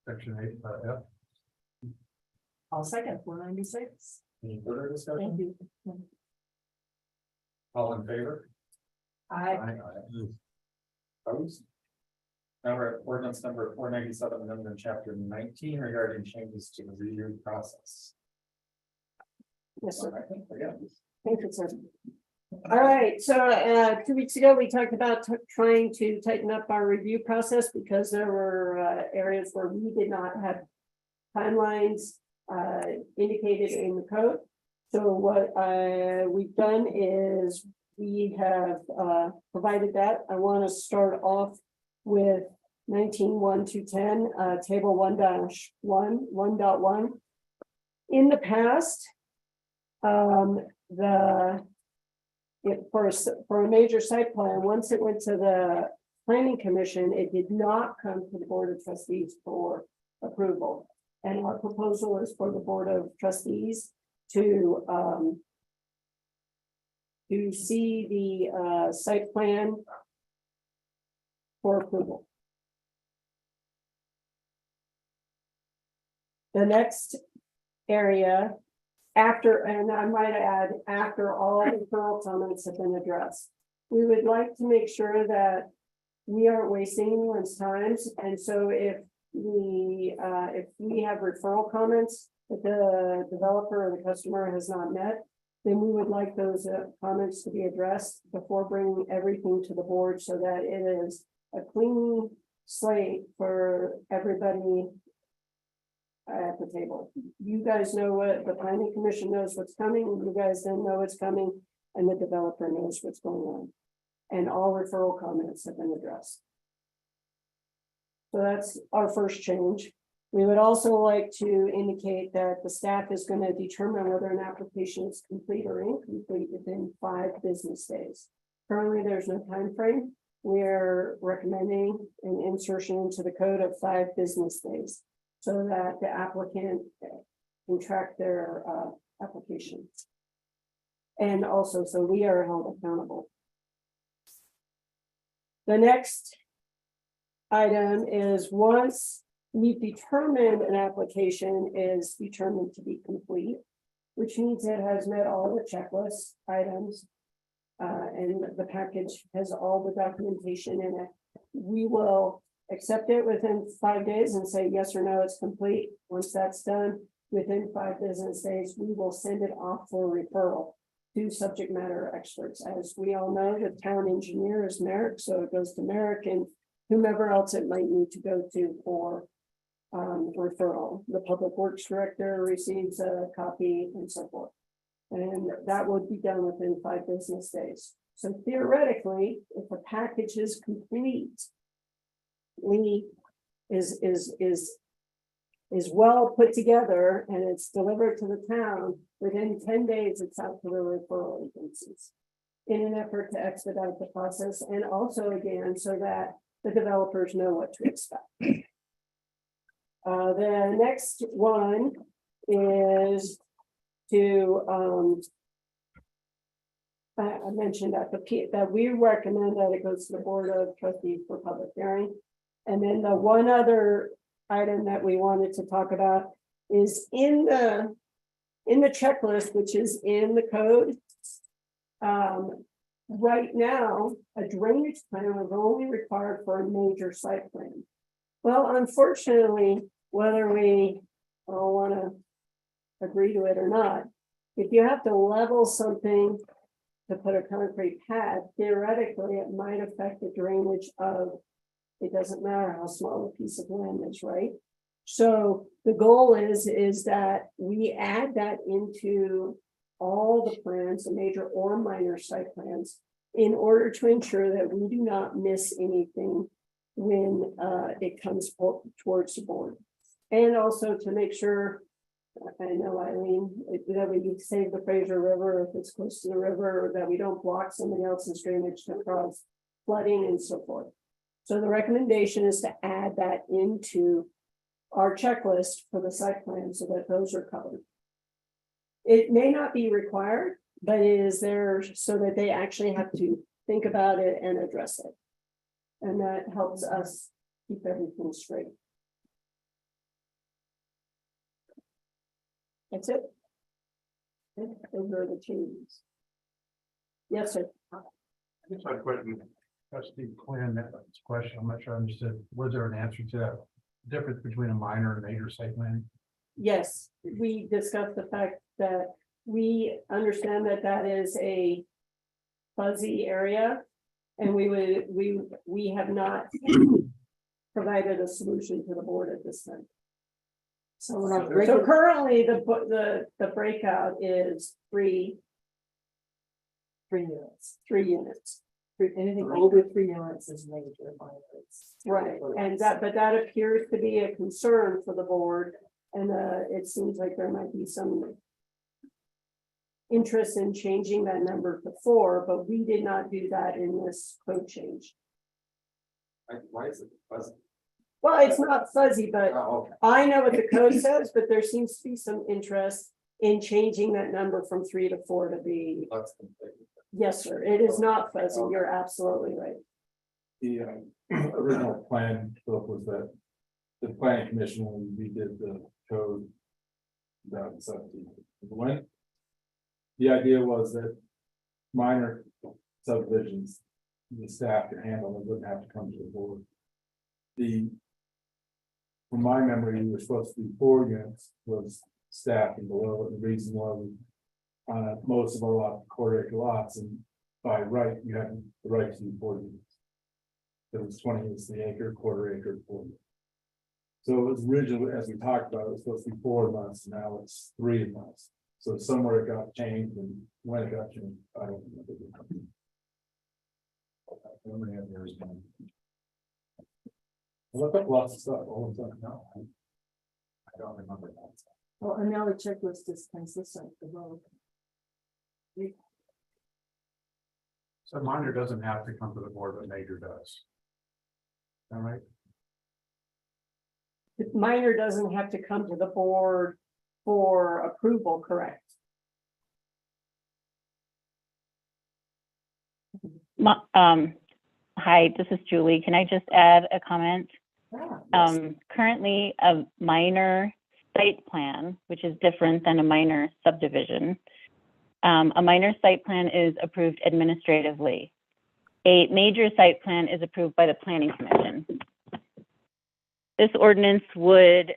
Section 8, F. I'll second 496. Any further discussion? Thank you. All in favor? I, Opposed? Now we're at ordinance number 497, amendment chapter 19 regarding changes to the review process. yes, sir. Yeah. Thank you, sir. All right, so 2 weeks ago, we talked about trying to tighten up our review process because there were areas where we did not have timelines indicated in the code. So what we've done is we have provided that. I want to start off with 19.1 to 10, table 1-1. In the past, for a major site plan, once it went to the planning commission, it did not come to the board of trustees for approval. And our proposal is for the board of trustees to see the site plan for approval. The next area after, and I might add, after all referral comments have been addressed, we would like to make sure that we aren't wasting anyone's times. And so if we have referral comments that the developer or the customer has not met, then we would like those comments to be addressed before bringing everything to the board so that it is a clean slate for everybody at the table. You guys know what the planning commission knows what's coming, you guys then know what's coming, and the developer knows what's going on. And all referral comments have been addressed. So that's our first change. We would also like to indicate that the staff is going to determine whether an application is complete or incomplete within 5 business days. Currently, there's no time frame. We're recommending an insertion into the code of 5 business days so that the applicant can track their application. And also, so we are held accountable. The next item is once we've determined an application is determined to be complete, which means it has met all the checklist items, and the package has all the documentation in it. We will accept it within 5 days and say yes or no, it's complete. Once that's done, within 5 business days, we will send it off for referral to subject matter experts. As we all know, the town engineer is Merrick, so it goes to Merrick and whomever else it might need to go to for referral. The public works director receives a copy and so forth. And that would be done within 5 business days. So theoretically, if a package is complete, is well put together and it's delivered to the town, within 10 days, it's out to the referral agencies in an effort to expedite the process and also again, so that the developers know what to expect. The next one is to, I mentioned that that we recommend that it goes to the Board of Trustees for public hearing. And then the one other item that we wanted to talk about is in the checklist, which is in the code. Right now, a drainage plan is only required for a major site plan. Well, unfortunately, whether we all want to agree to it or not, if you have to level something to put a concrete pad, theoretically, it might affect the drainage of, it doesn't matter how small a piece of land is, right? So the goal is that we add that into all the plans, the major or minor site plans, in order to ensure that we do not miss anything when it comes towards the board. And also to make sure, I know Eileen, that we save the Fraser River if it's close to the river, or that we don't block somebody else's drainage to cause flooding and so forth. So the recommendation is to add that into our checklist for the site plan so that those are covered. It may not be required, but it is there so that they actually have to think about it and address it. And that helps us keep everything straight. That's it. Those are the changes. Yes, sir. I guess my question, Trustee Quinn, that question, I'm not sure I understood. Was there an answer to that difference between a minor and major site plan? Yes, we discussed the fact that we understand that that is a fuzzy area. And we have not provided a solution to the board at this time. So currently the breakout is three units. Anything over 3 units is major. Right, and but that appears to be a concern for the board, and it seems like there might be some interest in changing that number to 4, but we did not do that in this code change. Why is it fuzzy? Well, it's not fuzzy, but Oh, okay. I know what the code says, but there seems to be some interest in changing that number from 3 to 4 to be. That's completely. Yes, sir. It is not fuzzy. You're absolutely right. The original plan was that the planning commission, when we did the code 2017, when the idea was that minor subdivisions, the staff could handle, it wouldn't have to come to the board. From my memory, we were supposed to do 4 units was staff and below, and the reason why we most of our lot, 1/4 acre lots, and by right, you have the right to do 4 units. It was 20 units the acre, 1/4 acre, 4 units. So it was originally, as we talked about, it was supposed to be 4 months, now it's 3 months. So somewhere it got changed, and when it got changed, I don't remember. How many of yours been? Look up lots of stuff all the time. No, I don't remember that. Well, and now the checklist is consistent, the road. So minor doesn't have to come to the board, but major does. All right, The minor doesn't have to come to the board for approval, correct? Hi, this is Julie. Can I just add a comment? Yeah. Currently, a minor site plan, which is different than a minor subdivision. A minor site plan is approved administratively. A major site plan is approved by the Planning Commission. This ordinance would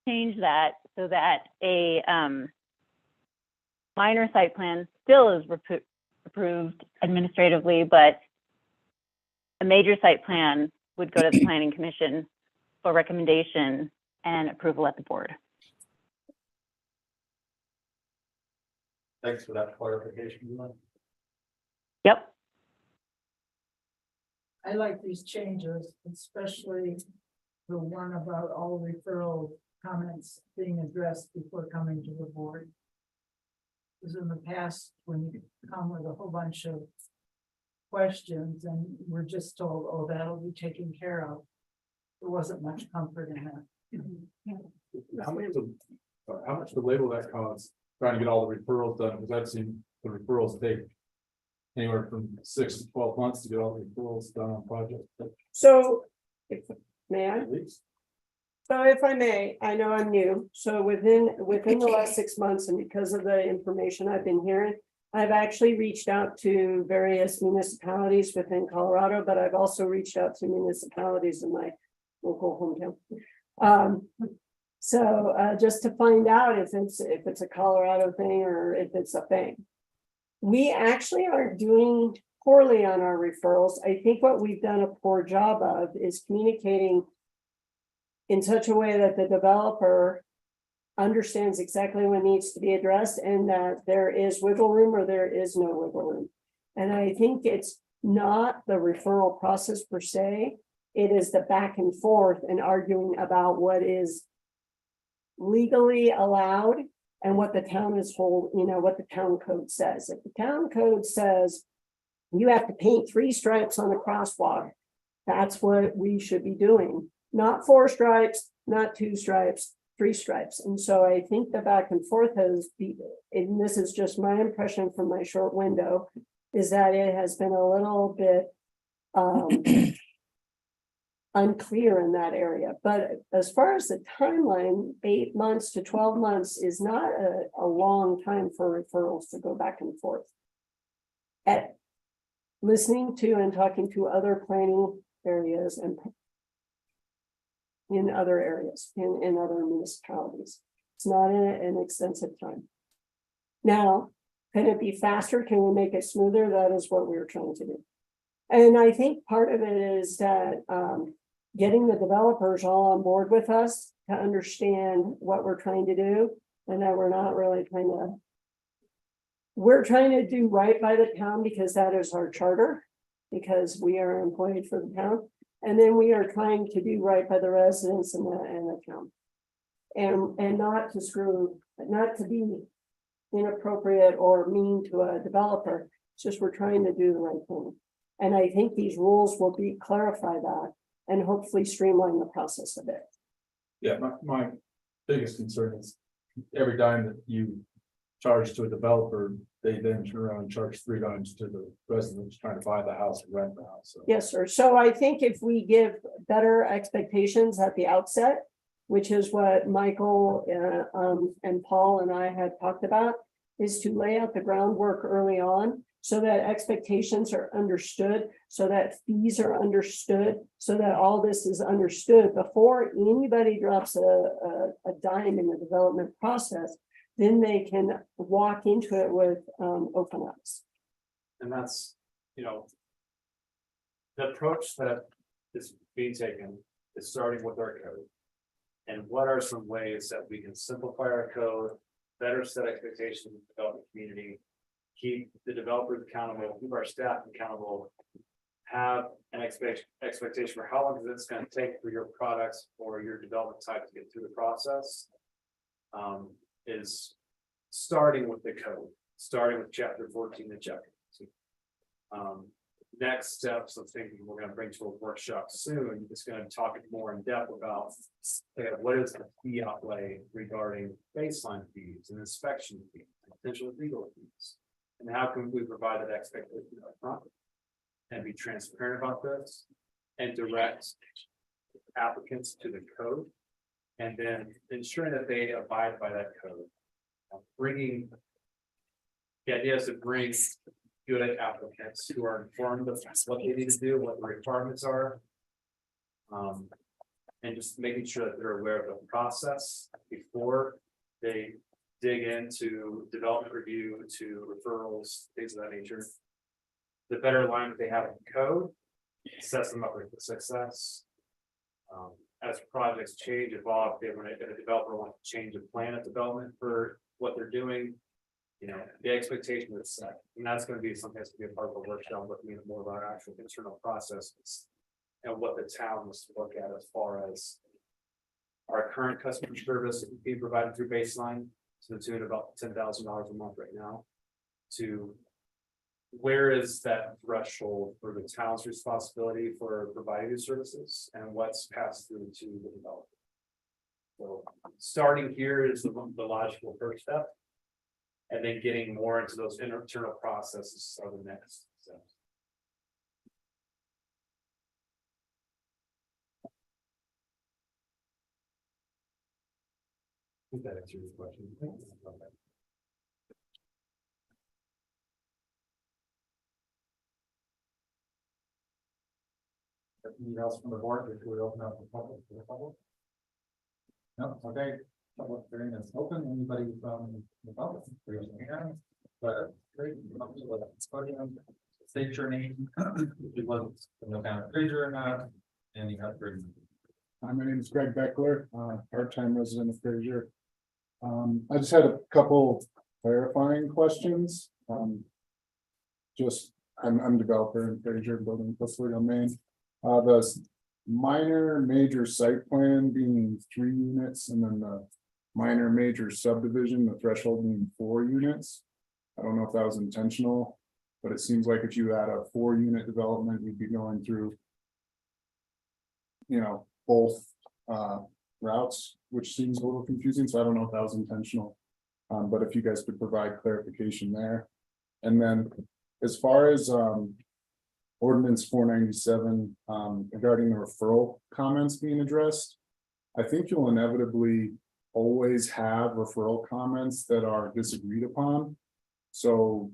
change that so that a minor site plan still is approved administratively, but a major site plan would go to the Planning Commission for recommendation and approval at the board. Thanks for that clarification. Yep. I like these changes, especially the one about all referral comments being addressed before coming to the board. Because in the past, when you come with a whole bunch of questions and we're just told, oh, that'll be taken care of, there wasn't much comfort in that. How much to label that costs, trying to get all the referrals done, because I've seen the referrals take anywhere from 6 to 12 months to get all the referrals done on projects. So, may I? At least. So if I may, I know I'm new, so within the last 6 months and because of the information I've been hearing, I've actually reached out to various municipalities within Colorado, but I've also reached out to municipalities in my local hometown. So just to find out if it's a Colorado thing or if it's a thing. We actually aren't doing poorly on our referrals. I think what we've done a poor job of is communicating in such a way that the developer understands exactly what needs to be addressed and that there is wiggle room or there is no wiggle room. And I think it's not the referral process per se, it is the back and forth and arguing about what is legally allowed and what the town is what the town code says. If the town code says you have to paint 3 stripes on a crosswalk, that's what we should be doing. Not 4 stripes, not 2 stripes, 3 stripes. And so I think the back and forth has been, and this is just my impression from my short window, is that it has been a little bit unclear in that area. But as far as the timeline, 8 months to 12 months is not a long time for referrals to go back and forth. At listening to and talking to other planning areas and in other areas, in other municipalities. It's not an extensive time. Now, can it be faster? Can we make it smoother? That is what we're trying to do. And I think part of it is that getting the developers all on board with us to understand what we're trying to do and that we're not really we're trying to do right by the town because that is our charter, because we are employed for the town. And then we are trying to do right by the residents in the town. And not to be inappropriate or mean to a developer. It's just we're trying to do the right thing. And I think these rules will clarify that and hopefully streamline the process a bit. Yeah, my biggest concern is every dime that you charge to a developer, they then turn around and charge 3 dimes to the residents trying to buy the house and rent the house. So. Yes, sir. So I think if we give better expectations at the outset, which is what Michael and Paul and I had talked about, is to lay out the groundwork early on so that expectations are understood, so that fees are understood, so that all this is understood before anybody drops a dime in the development process. Then they can walk into it with open eyes. And that's, the approach that is being taken is starting with our code. And what are some ways that we can simplify our code, better set expectations with the development community, keep the developers accountable, keep our staff accountable. Have an expectation for how long is it's gonna take for your products or your development type to get through the process. Is starting with the code, starting with chapter 14 and chapter 15. Next steps of thinking we're gonna bring to a workshop soon, is gonna talk more in depth about what is the fee outlay regarding baseline fees and inspection fees, potential legal fees. And how can we provide that expectation up front and be transparent about this and direct applicants to the code, and then ensuring that they abide by that code. Bringing the idea is to bring good applicants who are informed of what they need to do, what the requirements are. And just making sure that they're aware of the process before they dig into development review to referrals, things of that nature. The better alignment they have in code sets them up for success. As projects change, evolve, if a developer wants to change a plan of development for what they're doing, you know, the expectation is set, and that's going to be something that's going to be a part of the workshop, looking at more of our actual internal processes and what the town must look at as far as our current customer service being provided through baseline to the tune of about $10,000 a month right now, to where is that threshold for the town's responsibility for providing these services and what's passed through to the developer. So starting here is the logical first step, and then getting more into those internal processes are the next steps. I think that answers your question. Anything else from the board before we open up the public to the public? No, okay, public hearing is open. Anybody from the public? Raise your hand. But great, state your name. If you want to know down Fraser or not, and you have to. Hi, my name is Greg Beckler, part-time resident of Fraser. I just had a couple clarifying questions. I'm developer in Fraser, building closely on Main. The minor major site plan being 3 units, and then the minor major subdivision, the threshold being 4 units. I don't know if that was intentional, but it seems like if you had a 4-unit development, you'd be going through, you know, both routes, which seems a little confusing. So I don't know if that was intentional. But if you guys could provide clarification there. And then as far as ordinance 497 regarding the referral comments being addressed, I think you'll inevitably always have referral comments that are disagreed upon. So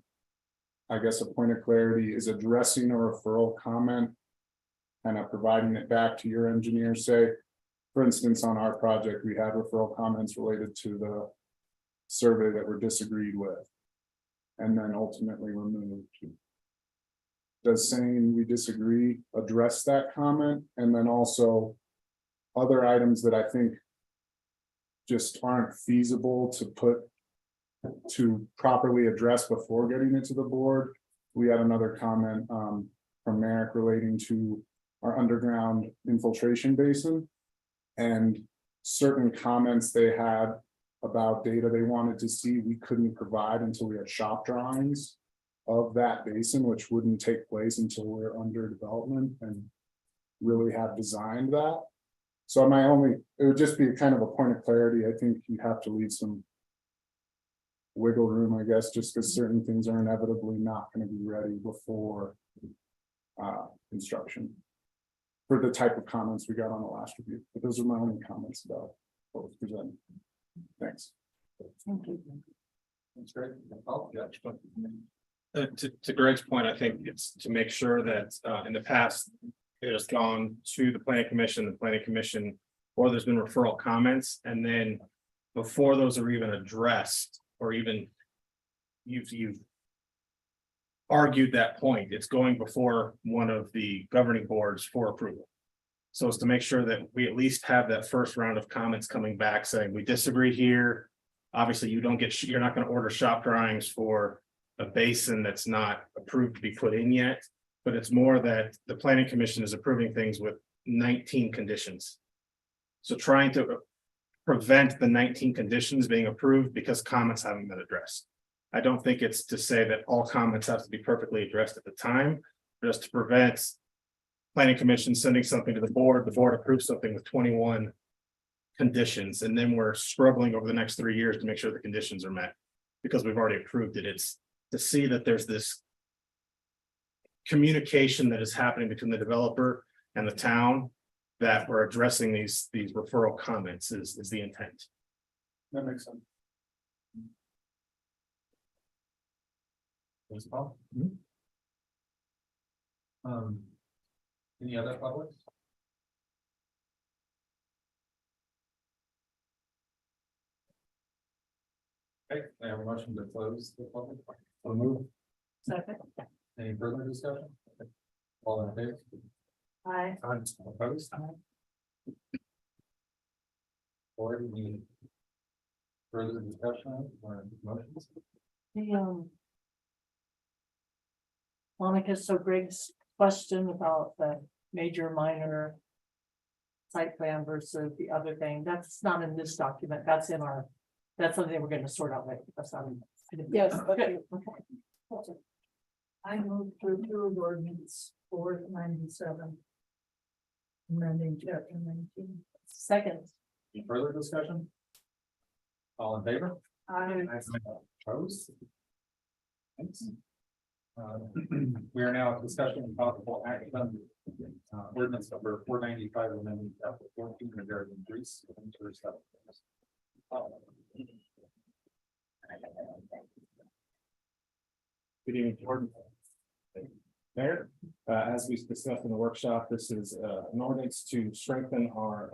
I guess a point of clarity is addressing a referral comment, kind of providing it back to your engineer. Say, for instance, on our project, we had referral comments related to the survey that were disagreed with and then ultimately removed. Does saying we disagree address that comment? And then also other items that I think just aren't feasible to properly address before getting it to the board. We had another comment from Merrick relating to our underground infiltration basin and certain comments they had about data they wanted to see we couldn't provide until we had shop drawings of that basin, which wouldn't take place until we're under development and really have designed that. So it would just be kind of a point of clarity. I think you have to leave some wiggle room, I guess, just because certain things are inevitably not going to be ready before construction for the type of comments we got on the last review. But those are my only comments about what was presented. Thanks. Thank you. That's great. Oh, yeah. To Greg's point, I think it's to make sure that in the past, it has gone to the planning commission, or there's been referral comments, and then before those are even addressed, or even you've argued that point, it's going before one of the governing boards for approval. So it's to make sure that we at least have that first round of comments coming back saying we disagree here. Obviously, you're not going to order shop drawings for a basin that's not approved to be put in yet. But it's more that the planning commission is approving things with 19 conditions. So trying to prevent the 19 conditions being approved because comments haven't been addressed. I don't think it's to say that all comments have to be perfectly addressed at the time, just to prevent planning commission sending something to the board approves something with 21 conditions, and then we're struggling over the next 3 years to make sure the conditions are met because we've already approved it. It's to see that there's this communication that is happening between the developer and the town, that we're addressing these referral comments is the intent. That makes sense. Thanks, Paul. Any other public? Okay, I have a motion to close the public. So move. Second. Any further discussion? All in favor? Aye. Opposed? Or any further discussion or motions? Monica, so Greg's question about the major minor site plan versus the other thing, that's not in this document, that's in our, that's something we're gonna sort out later, that's not. Yes. Okay. I move to approve ordinance 497. Amending chapter 19. Second. Any further discussion? All in favor? Aye. Opposed? Thanks. We are now discussing possible action. Ordinance number 495, amending chapter 14 regarding Greece. Good evening, Jordan. Mayor, as we discussed in the workshop, this is an ordinance to strengthen our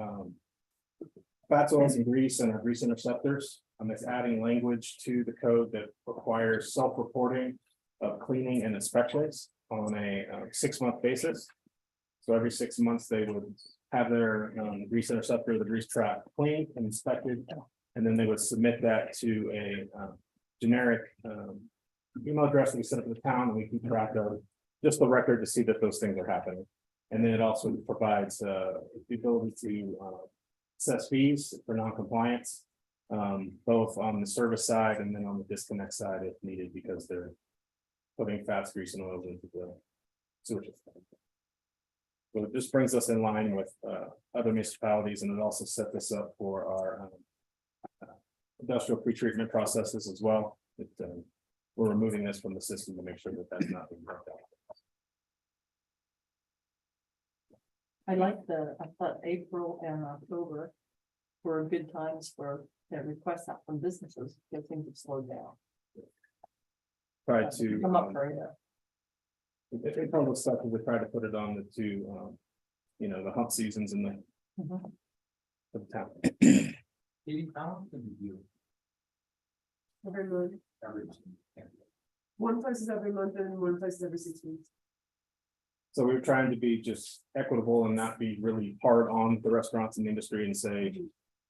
fat oils and grease and our grease interceptors. It's adding language to the code that requires self-reporting of cleaning and inspections on a 6-month basis. So every 6 months, they would have their grease interceptor, the grease trap cleaned and inspected, and then they would submit that to a generic email address that we set up in the town, and we keep track of just the record to see that those things are happening. And then it also provides the ability to assess fees for non-compliance, both on the service side and then on the disconnect side if needed, because they're putting fats, grease, and oils into the sewage system. So it just brings us in line with other municipalities, and it also set this up for our industrial pretreatment processes as well. We're removing this from the system to make sure that that's not being worked out. I thought April and October were good times for the requests out from businesses, because things have slowed down. Try to Come up for it. if it comes with stuff, we try to put it on the two, the hump seasons in the town. 80,000 you. Every month. Every. One place is every month and one place is every 6 weeks. So we're trying to be just equitable and not be really hard on the restaurants and the industry and say,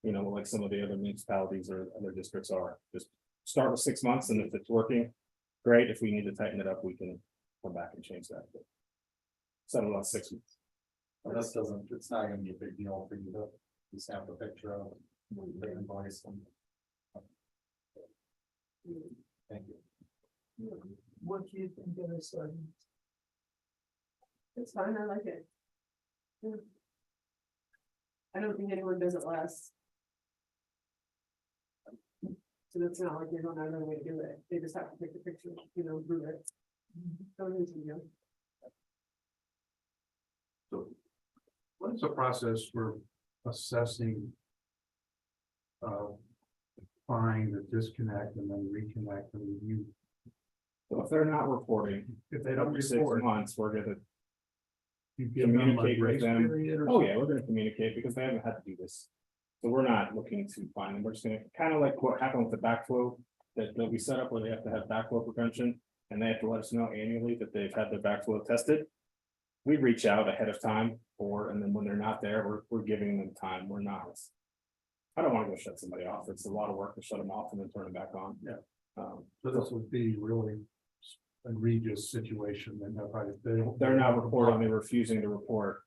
like some of the other municipalities or other districts are. Just start with 6 months, and if it's working, great. If we need to tighten it up, we can come back and change that. But settle on 6 months. Well, it's not gonna be a big deal for you to just have a picture of the invoice. Thank you. What do you think of this ordinance? It's fine, I like it. Yeah. I don't think anyone does it less. So that's not like they don't know another way to do it. They just have to take the picture, prove it. Don't need to, So what is the process for assessing? Find the disconnect and then reconnect and review. So if they're not reporting, If they don't every 6 report, months, we're gonna you give them a communicate with grace them. period or Oh, yeah, we're gonna communicate because they haven't had to do this. So we're not looking to find them. We're just gonna kind of like what happened with the backflow that we set up where they have to have backflow prevention. And they have to let us know annually that they've had their backflow tested. We reach out ahead of time and then when they're not there, we're giving them time. We're not. I don't want to go shut somebody off. It's a lot of work to shut them off and then turn them back on. Yeah. So this would be really egregious situation, then they'll probably, they don't. They're not reporting, they're refusing to report.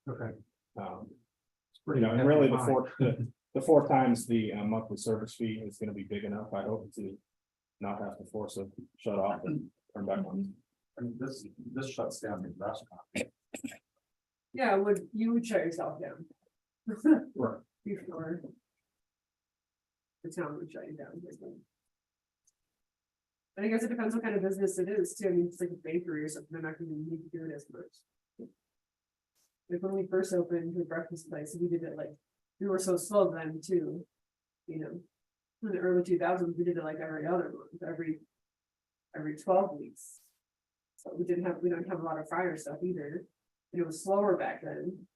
Okay. It's pretty, and really the four times the monthly service fee is gonna be big enough, I hope, to not have to force it, shut off and turn back on. And this shuts down the restaurant. Yeah, you would shut yourself down. Right. Before. The town would shut you down. And I guess it depends what kind of business it is too. I mean, it's like a bakery or something, they're not gonna need to do it as much. Like when we first opened the breakfast place, we did it like, we were so slow then too. You know, in the early 2000s, we did it like every other month, every 12 weeks. So we don't have a lot of fryer stuff either. And it was slower back then.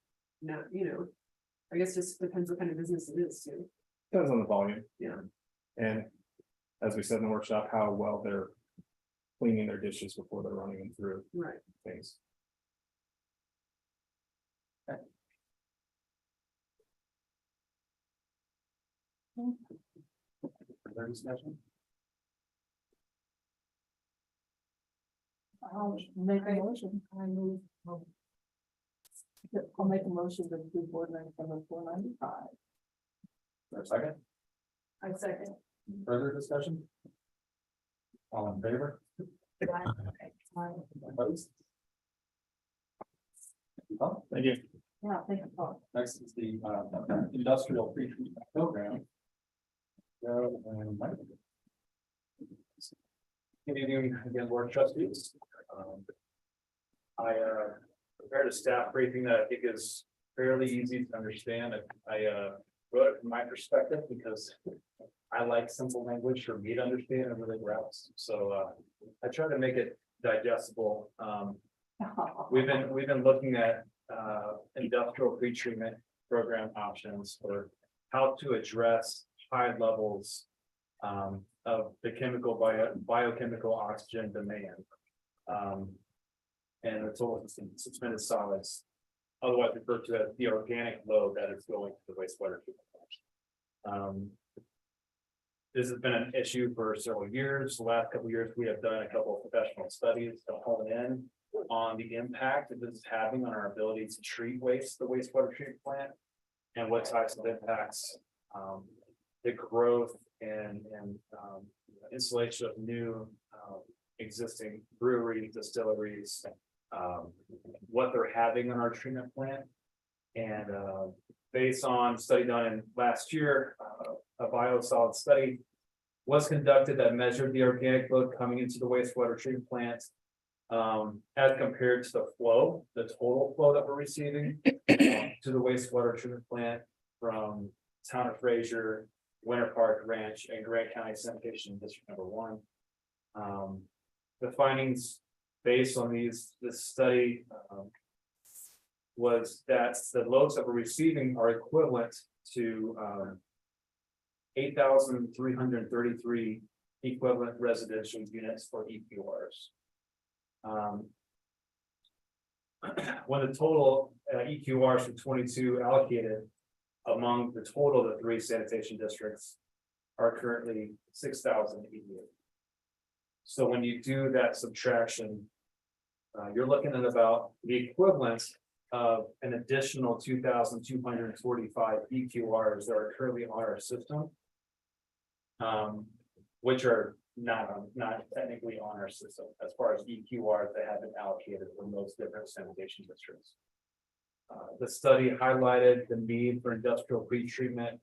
Now, you know, I guess just depends what kind of business it is too. Depends on the volume. Yeah. And as we said in the workshop, how well they're cleaning their dishes before they're running them through Right. things. Further discussion? I'll make a motion. I'll make a motion to do board number 495. For a second, I second. further discussion? All in favor? Opposed? Oh, Thank you. Yeah, thank you, Paul. next is the industrial pre-treatment program. Joe and Mike. Good evening again, board trustees. I prepared a staff briefing that I think is fairly easy to understand. I wrote it from my perspective because I like simple language for me to understand and really grasp. So I try to make it digestible. We've been looking at industrial pretreatment program options for how to address high levels of the biochemical oxygen demand. And the total suspended solids, otherwise referred to as the organic load that is going to the wastewater treatment plant. This has been an issue for several years. The last couple of years, we have done a couple of professional studies to hone in on the impact that this is having on our ability to treat waste, the wastewater treatment plant, and what types of impacts the growth and installation of new existing breweries, distilleries, what they're having on our treatment plant. And based on study done in last year, a biosolid study was conducted that measured the organic load coming into the wastewater treatment plant as compared to the flow, the total flow that we're receiving to the wastewater treatment plant from town of Fraser, Winter Park Ranch, and Grant County Sanitation District Number 1. The findings based on this study was that the loads that we're receiving are equivalent to 8,333 equivalent residential units for EQRs. When the total EQRs for 22 allocated among the total of the 3 sanitation districts are currently 6,088. So when you do that subtraction, you're looking at about the equivalent of an additional 2,245 EQRs that are currently on our system, which are not technically on our system as far as EQRs that have been allocated from those different sanitation districts. The study highlighted the need for industrial pretreatment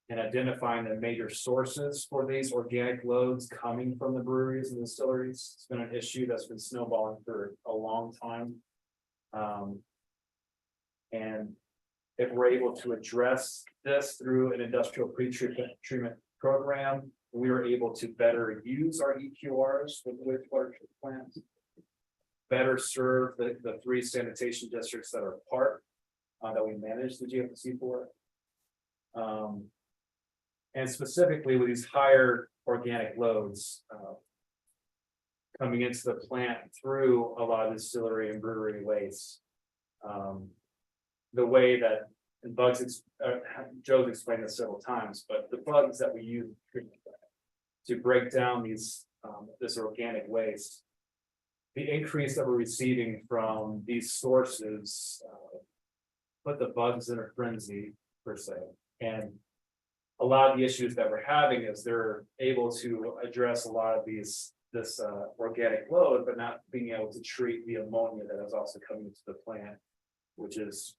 and identifying the major sources for these organic loads coming from the breweries and distilleries. It's been an issue that's been snowballing for a long time. And if we're able to address this through an industrial treatment program, we were able to better use our EQRs with wastewater treatment plants, better serve the 3 sanitation districts that are part that we manage the GFC for. And specifically with these higher organic loads coming into the plant through a lot of distillery and brewery waste. The way that, and Joe's explained this several times, but the bugs that we use to break down these this organic waste. The increase that we're receiving from these sources, put the bugs in a frenzy per se. And a lot of the issues that we're having is they're able to address a lot of this organic load, but not being able to treat the ammonia that is also coming into the plant, which is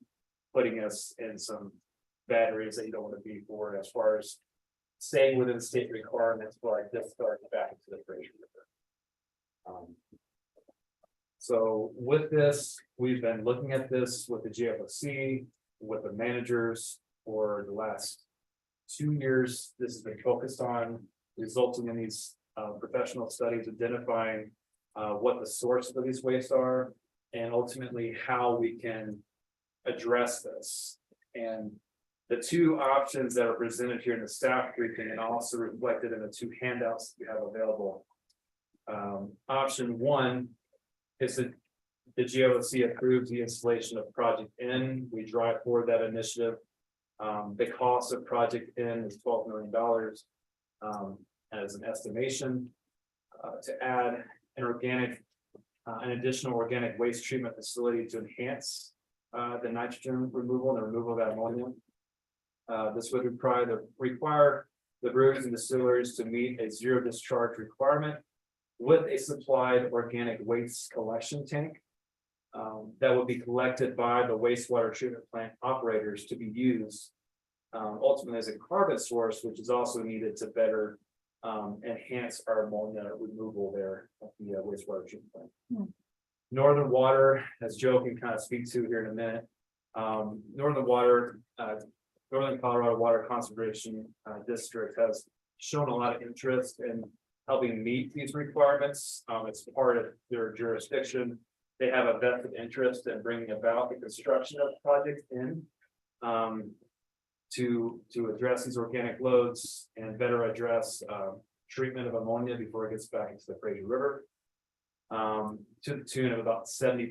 putting us in some bad areas that you don't want to be for as far as staying within state requirements for like discharge back into the Fraser River. So with this, we've been looking at this with the GFOC, with the managers for the last 2 years. This has been focused on, resulting in these professional studies identifying what the source of these wastes are, and ultimately how we can address this. And the 2 options that are presented here in the staff briefing and also reflected in the 2 handouts that we have available. Option 1 is that the GOC approves the installation of Project N. We drive forward that initiative. The cost of Project N is $12 million as an estimation to add an additional organic waste treatment facility to enhance the nitrogen removal and the removal of that ammonia. This would require the breweries and distilleries to meet a zero discharge requirement with a supplied organic waste collection tank that would be collected by the wastewater treatment plant operators to be used ultimately as a carbon source, which is also needed to better enhance our ammonia removal there at the wastewater treatment plant. Northern Water, as Joe can kind of speak to here in a minute, Northern Colorado Water Conservation District has shown a lot of interest in helping meet these requirements. It's part of their jurisdiction. They have a vested interest in bringing about the construction of Project N to address these organic loads and better address treatment of ammonia before it gets back into the Fraser River, to the tune of about 70%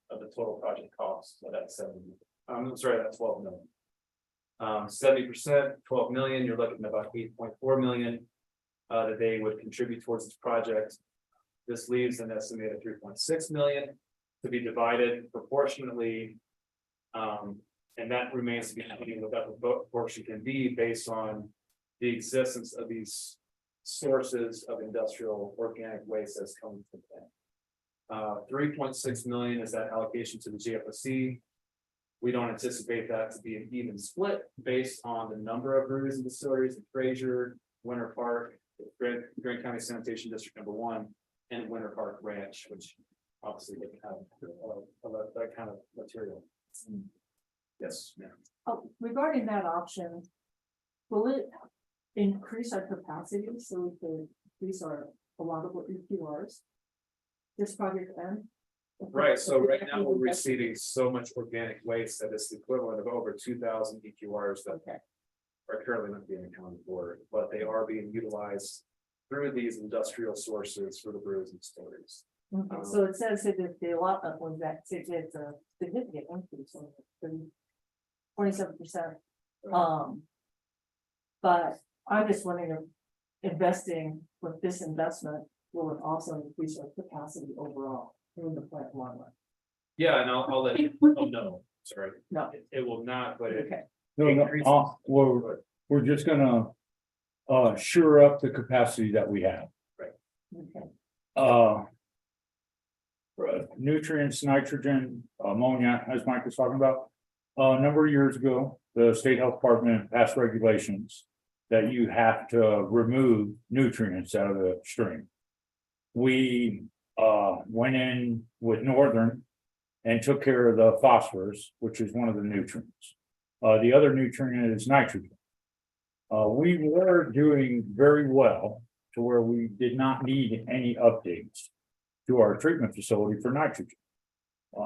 of the total project cost. So that's 12 million. 70%, 12 million, you're looking at about 8.4 million that they would contribute towards this project. This leaves an estimated 3.6 million to be divided proportionately. And that remains to be seen what that proportion can be based on the existence of these sources of industrial organic waste that's coming from that. 3.6 million is that allocation to the GFOC. We don't anticipate that to be an even split based on the number of breweries and distilleries in Fraser, Winter Park, Grant County Sanitation District number 1, and Winter Park Ranch, which obviously they have that kind of material. Yes, ma'am. Regarding that option, will it increase our capacity so we can increase our allowable EQRs? This project then? Right, so right now we're receiving so much organic waste that it's the equivalent of over 2,000 EQRs that are currently not being accounted for, but they are being utilized through these industrial sources for the breweries and distilleries. Okay, so it says that the allotment was that it's a significant increase on 27%. But I'm just wondering if investing with this investment will also increase our capacity overall in the plant long run. Yeah, and I'll let you, oh no, sorry. No. It will not, but it Okay. No, we're just gonna sure up the capacity that we have. Okay. Nutrients, nitrogen, ammonia, as Mike was talking about. A number of years ago, the state health department passed regulations that you have to remove nutrients out of the stream. We went in with Northern and took care of the phosphorus, which is one of the nutrients. The other nutrient is nitrogen. We were doing very well to where we did not need any updates to our treatment facility for nitrogen.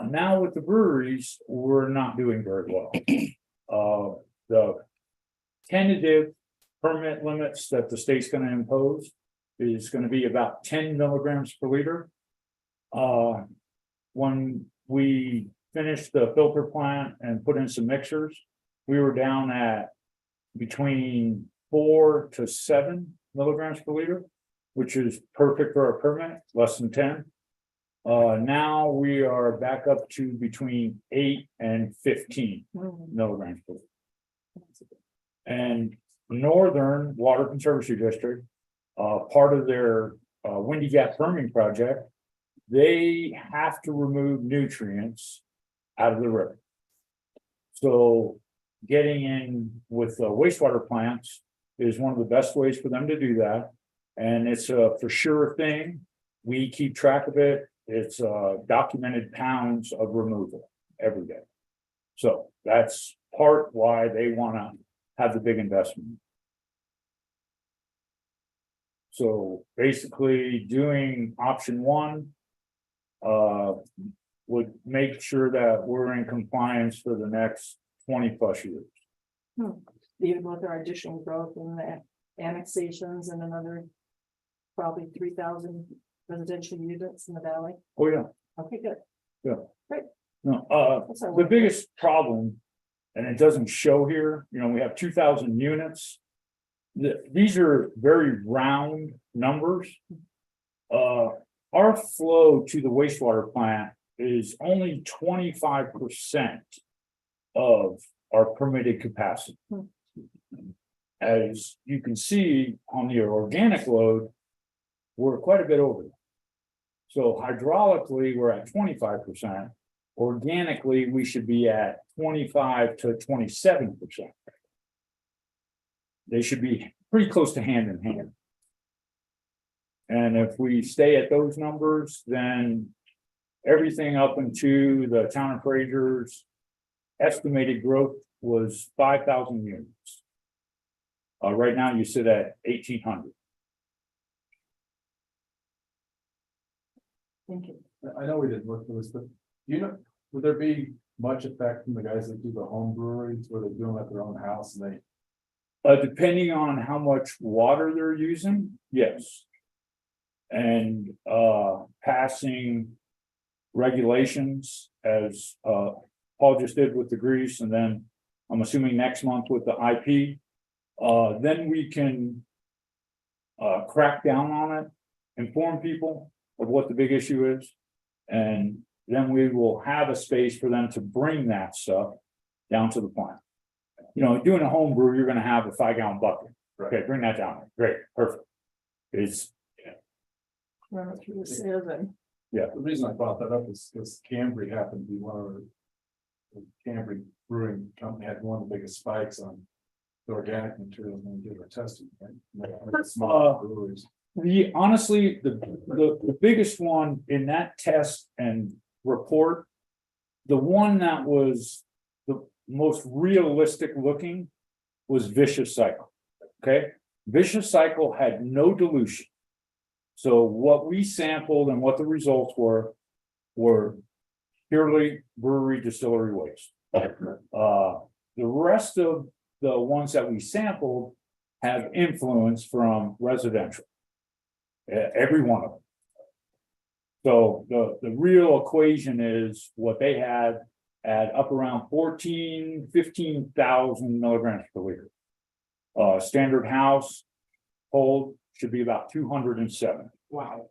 Now with the breweries, we're not doing very well. The tentative permit limits that the state's going to impose is going to be about 10 milligrams per liter. When we finished the filter plant and put in some mixers, we were down at between 4 to 7 milligrams per liter. which is perfect for a permit, less than 10. Now we are back up to between 8 and 15 milligrams per liter. And Northern Water Conservancy District, part of their Windy Gap Perming project, they have to remove nutrients out of the river. So getting in with wastewater plants is one of the best ways for them to do that. And it's a for sure thing. We keep track of it. It's documented pounds of removal every day. So that's part why they want to have the big investment. So basically doing option one would make sure that we're in compliance for the next 20+ years. Even with our additional growth in the annexations and another probably 3,000 residential units in the valley. Oh, yeah. Okay, good. Yeah. Great. No, That's our the work. biggest problem, and it doesn't show here, you know, we have 2,000 units. These are very round numbers. Our flow to the wastewater plant is only 25% of our permitted capacity. As you can see on the organic load, we're quite a bit over that. So hydraulically, we're at 25%. Organically, we should be at 25 to 27%. They should be pretty close to hand in hand. And if we stay at those numbers, then everything up into the town of Fraser's estimated growth was 5,000 units. Right now, you sit at 1,800. Thank you. I know we didn't look for this, but you know, would there be much effect from the guys that do the home breweries where they do them at their own house and they? Depending on how much water they're using, yes. And passing regulations as Paul just did with the grease, and then I'm assuming next month with the IP, then we can crack down on it, inform people of what the big issue is, and then we will have a space for them to bring that stuff down to the plant. You know, doing a home brew, you're going to have a 5-gallon bucket. Okay, bring that down. Great, perfect. It's Run it through the sieve and Yeah, the reason I brought that up is because Cambry happened to be one of the Cambry Brewing Company had one of the biggest spikes on the organic material when we did our testing, right? Small breweries. honestly, the biggest one in that test and report, the one that was the most realistic looking was Vicious Cycle. Okay, Vicious Cycle had no dilution. So what we sampled and what the results were purely brewery distillery waste. The rest of the ones that we sampled have influence from residential. Every one of them. So the real equation is what they had at up around 15,000 milligrams per liter. Standard house hold should be about 207. Wow.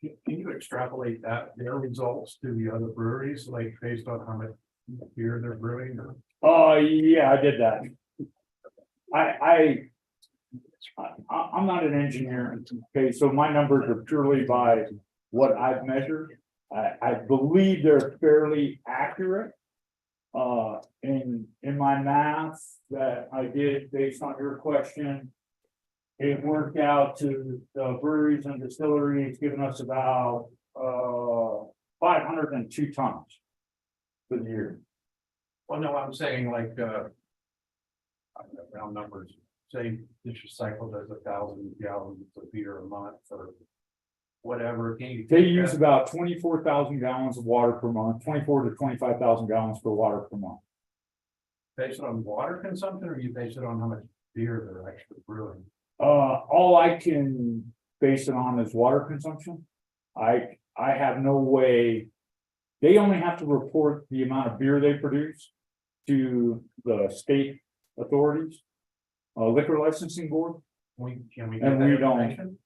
Can you extrapolate their results to the other breweries, like based on how much beer they're brewing? Yeah, I did that. I'm not an engineer, okay, so my numbers are purely by what I've measured. I believe they're fairly accurate. In my math that I did based on your question, it worked out to the breweries and distilleries giving us about 502 tons for the year. Well, no, I'm saying like round numbers. Say Vicious Cycle does 1,000 gallons of beer a month or whatever. They use about 24,000 gallons of water per month, 24 to 25,000 gallons for water per month. Based on water consumption, or you base it on how much beer they're actually brewing? All I can base it on is water consumption. I have no way. They only have to report the amount of beer they produce to the state authorities, liquor licensing board, Can we And get we that don't. information?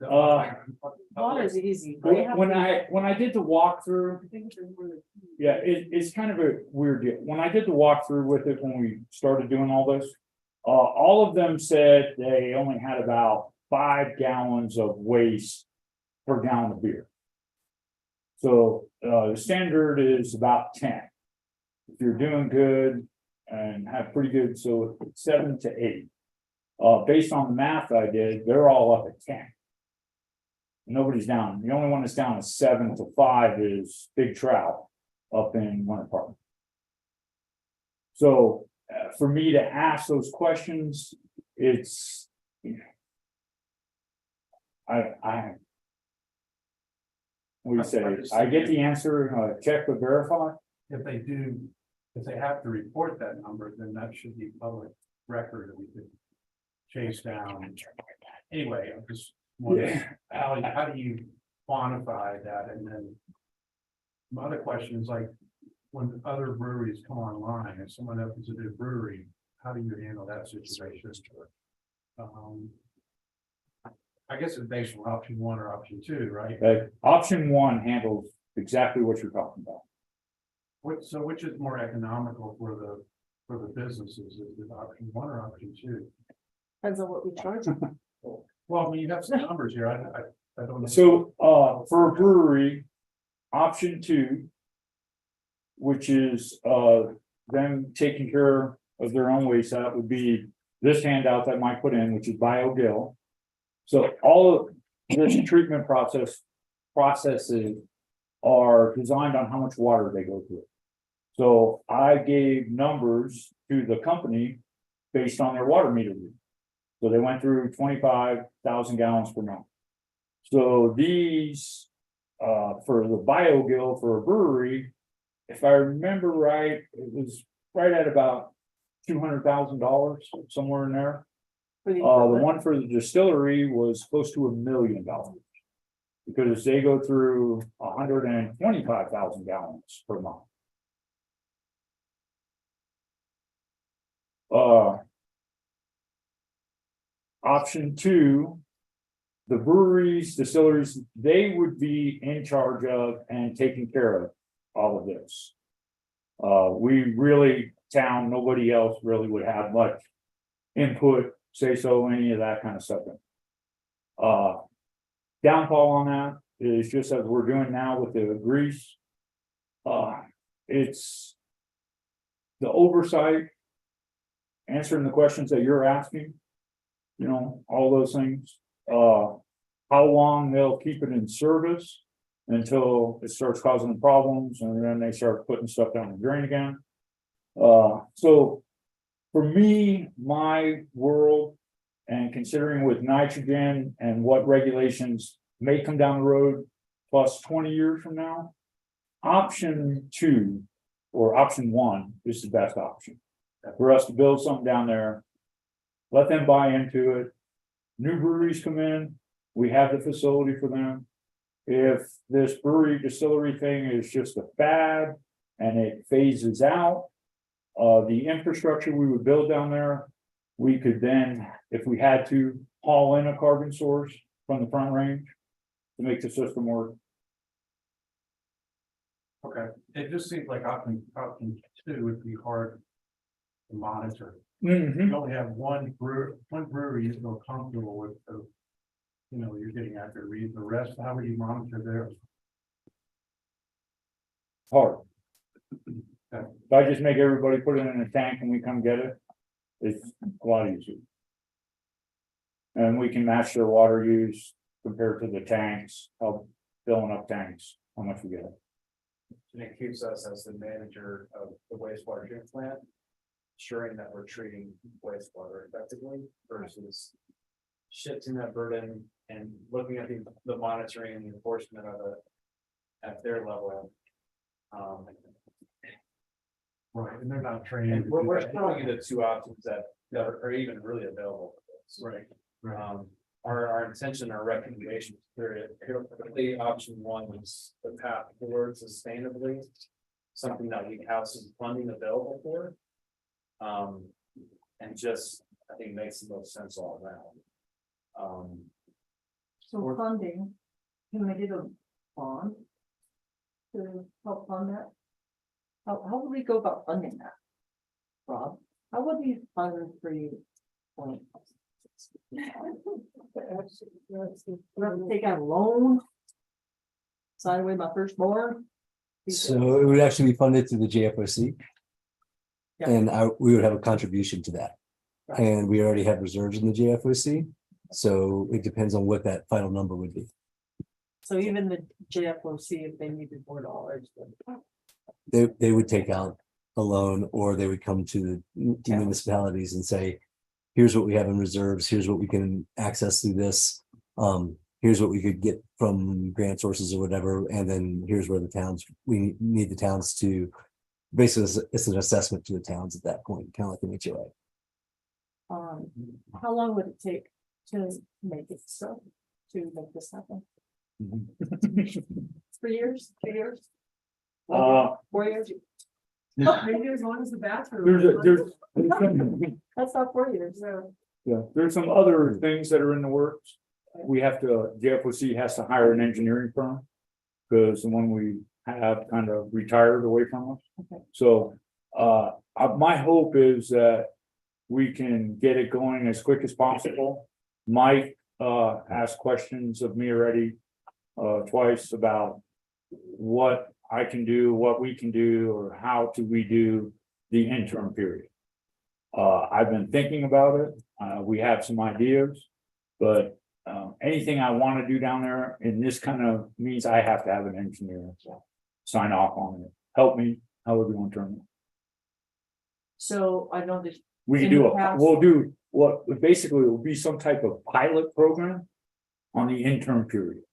Water is easy. When I did the walkthrough, yeah, it's kind of a weird deal. When I did the walkthrough with it, when we started doing all this, all of them said they only had about 5 gallons of waste per gallon of beer. So, the standard is about 10. If you're doing good and have pretty good, so 7 to 8. Based on the math I did, they're all up at 10. Nobody's down. The only one that's down is 7 to 5 is Big Trout up in Winter Park. So for me to ask those questions, it's I what do you say? I get the answer, check but verify. If they do, if they have to report that number, then that should be public record that we could chase down. Anyway, I'm just wondering, how do you quantify that? And then my other question is like, when other breweries come online, if someone opens a new brewery, how do you handle that situation? I guess it's based on option 1 or option 2, right? Option 1 handles exactly what you're talking about. Which is more economical for the businesses? Is it option 1 or option 2? Depends on what we charge them. Well, I mean, you have some numbers here. I don't know. So for a brewery, option 2, which is them taking care of their own waste, that would be this handout that Mike put in, which is BioGill. So all of this treatment processes are designed on how much water they go through. So I gave numbers to the company based on their water meter reading. So they went through 25,000 gallons per month. So these, for the BioGill for a brewery, if I remember right, it was right at about $200,000, somewhere in there. The one for the distillery was close to $1 million. Because they go through 125,000 gallons per month. Option 2, the breweries, distilleries, they would be in charge of and taking care of all of this. We really, town, nobody else really would have much input, say so, any of that kind of stuff. Downfall on that is just as we're doing now with the grease. It's the oversight, answering the questions that you're asking, you know, all those things. How long they'll keep it in service until it starts causing problems, and then they start putting stuff down the drain again. So for me, my world, and considering with nitrogen and what regulations may come down the road plus 20 years from now, option 2 or option 1 is the best option for us to build something down there, let them buy into it. New breweries come in, we have the facility for them. If this brewery distillery thing is just a fad and it phases out, the infrastructure we would build down there, we could then, if we had to, haul in a carbon source from the Front Range to make the system work. Okay, it just seems like option 2 would be hard to monitor. Mm-hmm. You only have one brewery you feel comfortable with, you know, you're getting after read the rest. How would you monitor theirs? Hard. If I just make everybody put it in a tank and we come get it, it's a lot easier. And we can match their water use compared to the tanks, how filling up tanks, how much we get. And it keeps us as the manager of the wastewater treatment plant, ensuring that we're treating wastewater effectively versus shifting that burden and looking at the monitoring and the enforcement of it at their level. Right, and they're not trained. And we're showing you the 2 options that are even really available. Right. Our intention, our recommendation, clearly option 1 is the path towards sustainably, something that we have some funding available for. And just I think makes the most sense all around. So funding, can we get a bond to help fund that? How would we go about funding that? Rob, how would we fund 3 point? Take out a loan? Sign away my firstborn? So it would actually be funded through the JFOC. Yeah. And we would have a contribution to that. Right. And we already have reserves in the JFOC. So it depends on what that final number would be. So even the JFOC, if they needed $4, They would take out a loan, or they would come to the municipalities and say, here's what we have in reserves, here's what we can access through this. Here's what we could get from grant sources or whatever, and then here's where we need the towns to, basically, it's an assessment to the towns at that point, kind of like an HOA. how long would it take to make it so, to make this happen? 3 years, 2 years? 4 years? Maybe as long as the bathroom. That's not 4 years, so. Yeah, there's some other things that are in the works. We have to, JFOC has to hire an engineering firm. Because the one we have kind of retired away from us. Okay. So, my hope is that we can get it going as quick as possible. Mike, asked questions of me already, twice about what I can do, what we can do, or how do we do the interim period. I've been thinking about it. We have some ideas, but anything I want to do down there, and this kind of means I have to have an engineer sign off on it. Help me, however you want to turn it. So I know that. We can in do the a, past- we'll do what basically will be some type of pilot program on the interim period.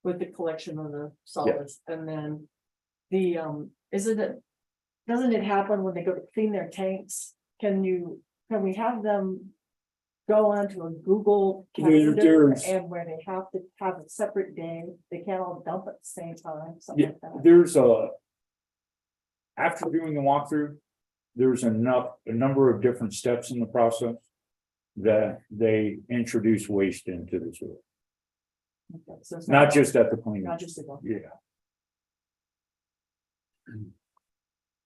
With the collection of the solids, and then the, doesn't it happen when they go to clean their tanks? Can we have them go onto a Google calendar, and where they have to have a separate day, they can't all dump at the same time, something Yeah, like that? there's after doing the walkthrough, there's a number of different steps in the process that they introduce waste into the sewer. Okay, so it's Not just at the cleaning. Not just the one. Yeah.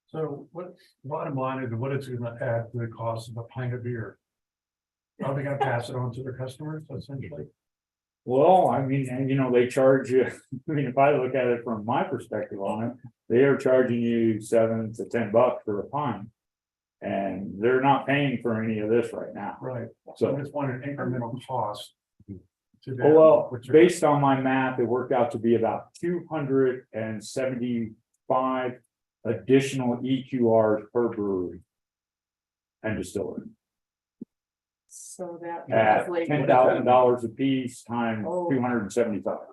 So what, bottom line is, what is it gonna add to the cost of a pint of beer? Are they gonna pass it on to their customers essentially? Well, I mean, and they charge you, I mean, if I look at it from my perspective on it, they are charging you $7 to $10 for a pint. And they're not paying for any of this right now. Right, so So, I just wanted incremental cost. To that, well, which are- based on my math, it worked out to be about 275 additional EQRs per brewery and distillery. So that. At translates- $10,000 a piece times Oh. 275.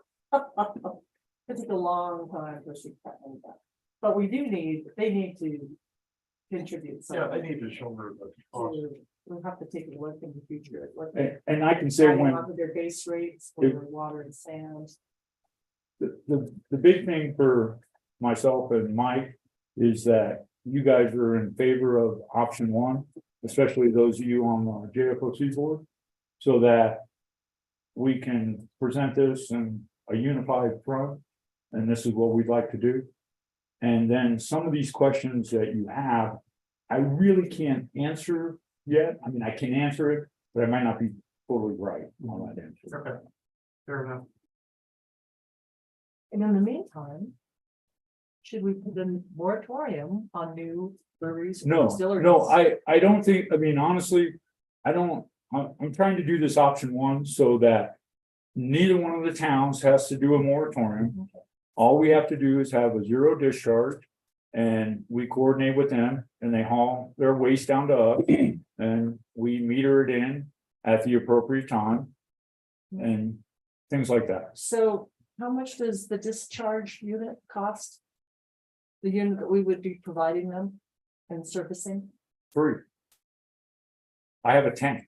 It took a long time for she cut me that, but they need to contribute. Yeah, they need to shoulder the cost. We'll have to take a look in the future at what. And I can say adding when onto their base rates If- for water and sand. the big thing for myself and Mike is that you guys are in favor of option one, especially those of you on the JFOC board, so that we can present this in a unified front, and this is what we'd like to do. And then some of these questions that you have, I really can't answer yet. I mean, I can answer it, but I might not be totally right on that answer. Okay, fair enough. And in the meantime, should we put a moratorium on new breweries? and No, distilleries? I don't think, I mean, honestly, I'm trying to do this option one so that neither one of the towns has to do a moratorium. All we have to do is have a zero discharge, and we coordinate with them, and they haul their waste down to us, and we meter it in at the appropriate time, and things like that. So how much does the discharge unit cost? The unit that we would be providing them and servicing? Free. I have a tank,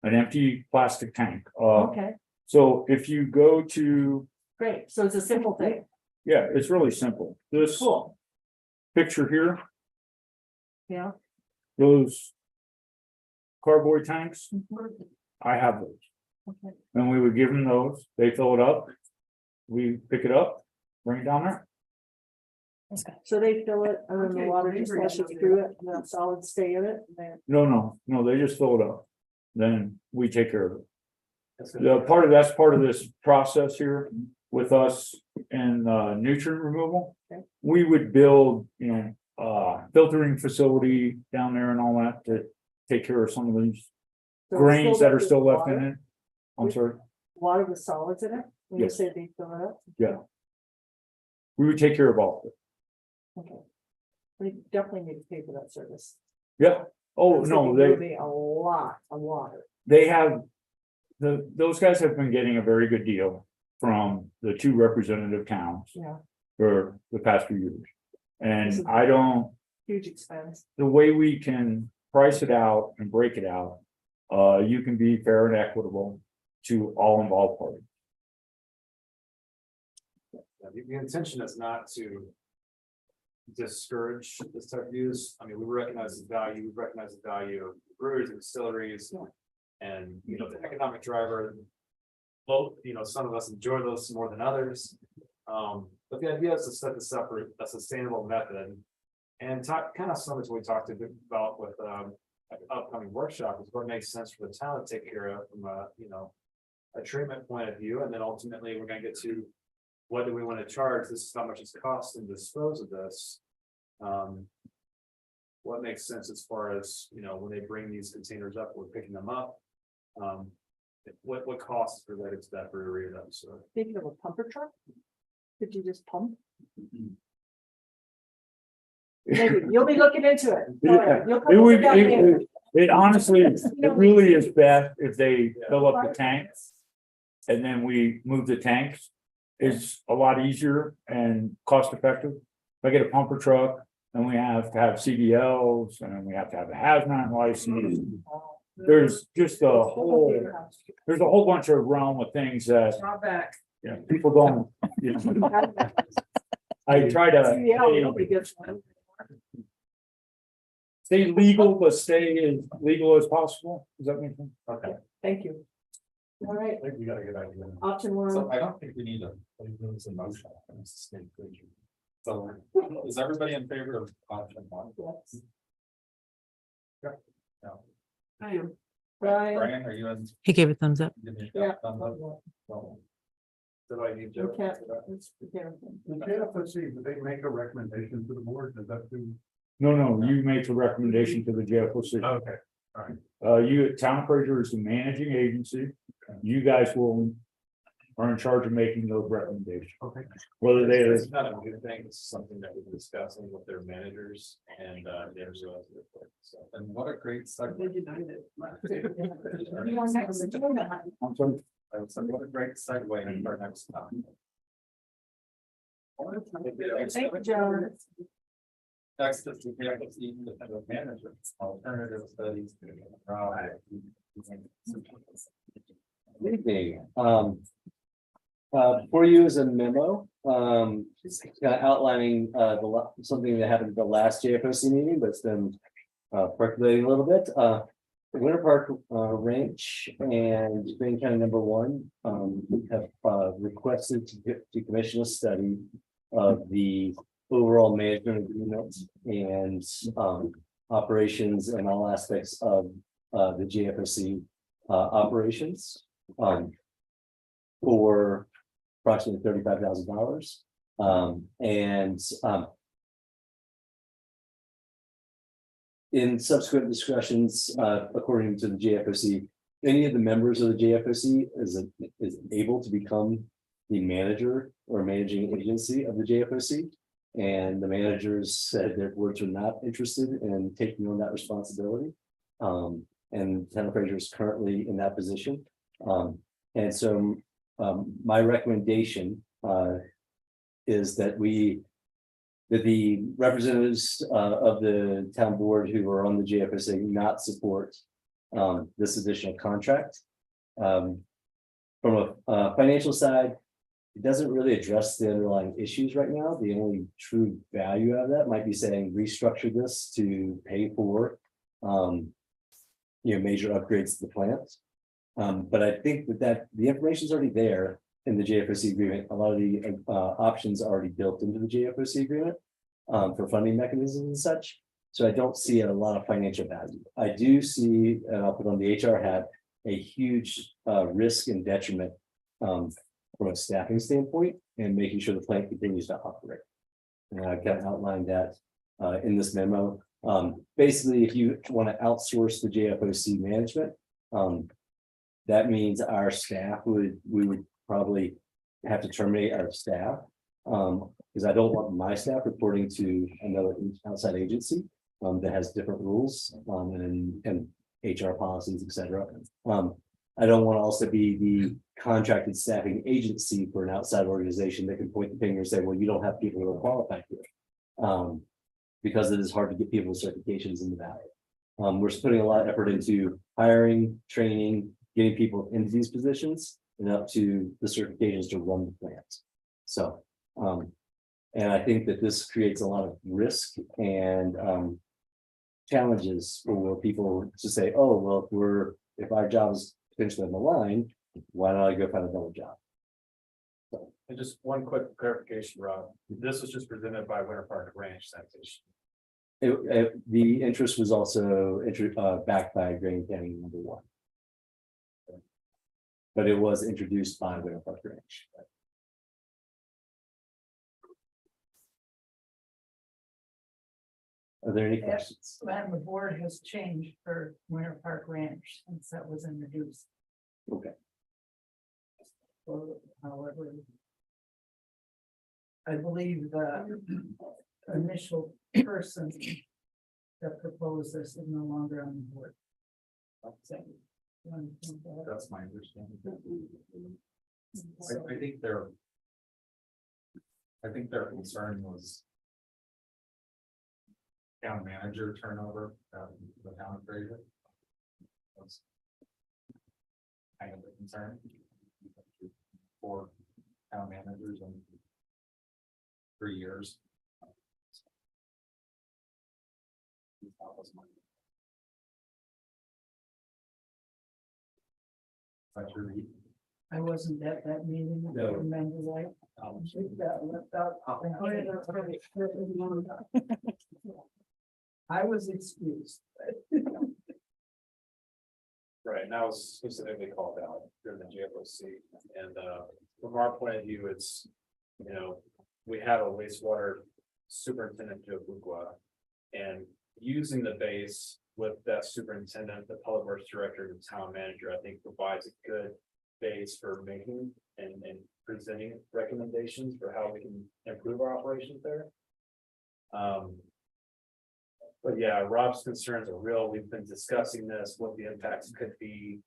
an empty plastic tank. Okay, So if you go to, great. So it's a simple thing. yeah, it's really simple. This Cool. picture here Yeah, goes cardboard tanks. I have those. Okay. And we would give them those, they fill it up. We pick it up, bring it down there. So they fill it, and then the Okay, water they just bring it rushes in. through it, and that solids stay in it, and then. No, they just fill it up. Then we take care of it. That's part of this process here with us and nutrient removal. Okay. We would build, filtering facility down there and all that to take care of some of these So grains that are with still left in water? it. I'm sorry, Water with solids in it, when you Yes. say they fill it up, yeah. We would take care of all of it. okay. We definitely need to pay for that service. Yeah. Oh, That's no, gonna they, be a lot of water. they have, those guys have been getting a very good deal from the two representative towns Yeah, for the past few years. This is- And I don't, huge expense. the way we can price it out and break it out, you can be fair and equitable to all involved parties. The intention is not to discourage this type of use. I mean, we recognize the value of breweries and distilleries. And, the economic driver. Both, some of us enjoy those more than others. But the idea is to set this up for a sustainable method. And talk, kind of similar to what we talked about with an upcoming workshop, is what makes sense for the town to take care of from a treatment point of view. And then ultimately, we're gonna get to what do we want to charge? This is how much it's costing to dispose of this. What makes sense as far as, when they bring these containers up, we're picking them up. What costs related to that brewery of them, so. Speaking of a pumper truck, could you just pump? Maybe, you'll be looking into it. All right, you'll come It would, down there. it honestly, it really is best if they fill up the tanks. And then we move the tanks. It's a lot easier and cost effective. If I get a pumper truck, then we have to have CDLs and we have to have a hazmat license. There's just a whole bunch of realm of things that, Drawback. people don't, I try to Yeah, nobody gets one. stay legal, but stay as legal as possible. Does that make sense? Okay. Thank you. All right, I think we got a good idea. option So one, I don't think we need a motion. So is everybody in favor of option one? yes. Yeah. No. I am. Brian, Brian, are you in? He gave a thumbs up. Give me a yeah. thumbs up. No. Did I need We to? can't, it's, we can't. Let's see, did they make a recommendation to the board? Does that do? No, you make a recommendation to the JFOC. Okay. You, Town Fraser is the managing agency. You guys are in charge of making those recommendations. Okay. Whether they, It's not a new thing, it's something that we've been discussing with their managers and there's so. And what a great segue. They denied it. I'm sorry, What a great segue into our next topic. Thank you, John. Next is the independent manager, alternative studies. Evening. For you is a memo, kind of outlining, something that happened at the last JFOC meeting, but it's been percolating a little bit. Winter Park Ranch and Green County number 1 have requested to commission a study of the overall management agreement and operations and all aspects of the JFOC operations for approximately $35,000. In subsequent discussions, according to the JFOC, any of the members of the JFOC is able to become the manager or managing agency of the JFOC. And the managers said their boards are not interested in taking on that responsibility. And Town of Fraser is currently in that position. And so my recommendation is that the representatives of the town board who are on the JFSA not support this additional contract. From a financial side, it doesn't really address the underlying issues right now. The only true value out of that might be saying restructure this to pay for major upgrades to the plants. But I think with that, the information's already there in the JFOC agreement. A lot of the options are already built into the JFOC agreement for funding mechanisms and such. So I don't see a lot of financial value. I do see, and I'll put on the HR hat, a huge risk and detriment from a staffing standpoint and making sure the plant continues to operate. And I've got outlined that in this memo. Basically, if you want to outsource the JFOC management, that means our staff we would probably have to terminate our staff because I don't want my staff reporting to another outside agency that has different rules and HR policies, etc. I don't want to also be the contracted staffing agency for an outside organization that can point the finger and say, well, you don't have people who are qualified here. Because it is hard to get people certifications in the valley. We're putting a lot of effort into hiring, training, getting people into these positions and up to the certifications to run the plants. So, and I think that this creates a lot of risk and challenges for people to say, oh, well, if our job is potentially on the line, why don't I go find a double job? And just one quick clarification, Rob. This was just presented by Winter Park Ranch Sanitation. The interest was also backed by Grand County #1. But it was introduced by Winter Park Ranch. Are there any questions? And the board has changed for Winter Park Ranch since that was introduced. Okay. So, however, I believe the initial person that proposed this is no longer on the board. That's my understanding. I think their concern was town manager turnover, the town of Fraser. That's kind of the concern for town managers in 3 years. I wasn't at that meeting. I No. remember right. I was excused. Right, and that was specifically called out during the JFOC, and from our point of view, it's, we have a wastewater superintendent, Joe Bukwa, and using the base with that superintendent, the public works director, and the town manager, I think provides a good base for making and presenting recommendations for how we can improve our operations there. But yeah, Rob's concerns are real. We've been discussing this, what the impacts could be.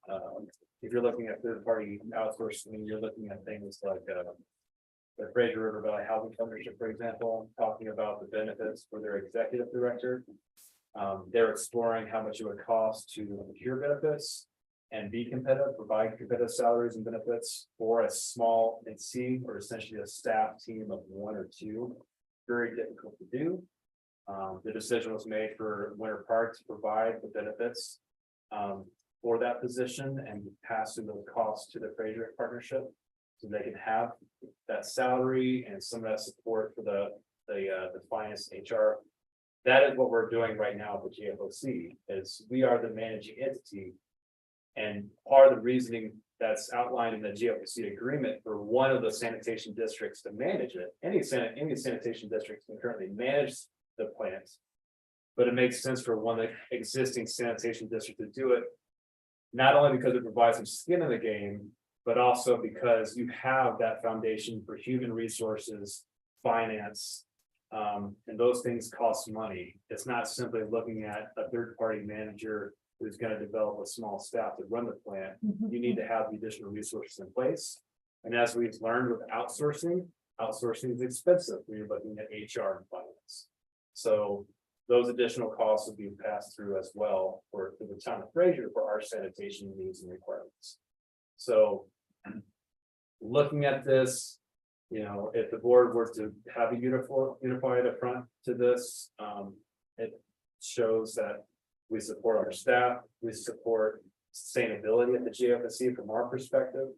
If you're looking at third-party outsourcing, you're looking at things like the Fraser River Valley Housing Partnership, for example, talking about the benefits for their executive director. They're exploring how much it would cost to procure benefits and be competitive, provide competitive salaries and benefits for a small NC or essentially a staff team of 1 or 2. Very difficult to do. The decision was made for Winter Park to provide the benefits for that position and pass through those costs to the Fraser partnership, so they can have that salary and some of that support for the finance HR. That is what we're doing right now with GFOC, is we are the managing entity. And part of the reasoning that's outlined in the GFOC agreement for one of the sanitation districts to manage it, any sanitation districts can currently manage the plants. But it makes sense for one existing sanitation district to do it. Not only because it provides some skin in the game, but also because you have that foundation for human resources, finance, and those things cost money. It's not simply looking at a third-party manager who's going to develop a small staff to run the plant. You need to have the additional resources in place. And as we've learned with outsourcing is expensive when you're looking at HR and finance. So those additional costs will be passed through as well for the town of Fraser for our sanitation needs and requirements. So looking at this, if the board were to have a unified front to this, it shows that We support our staff, we support sustainability at the GFSC from our perspective.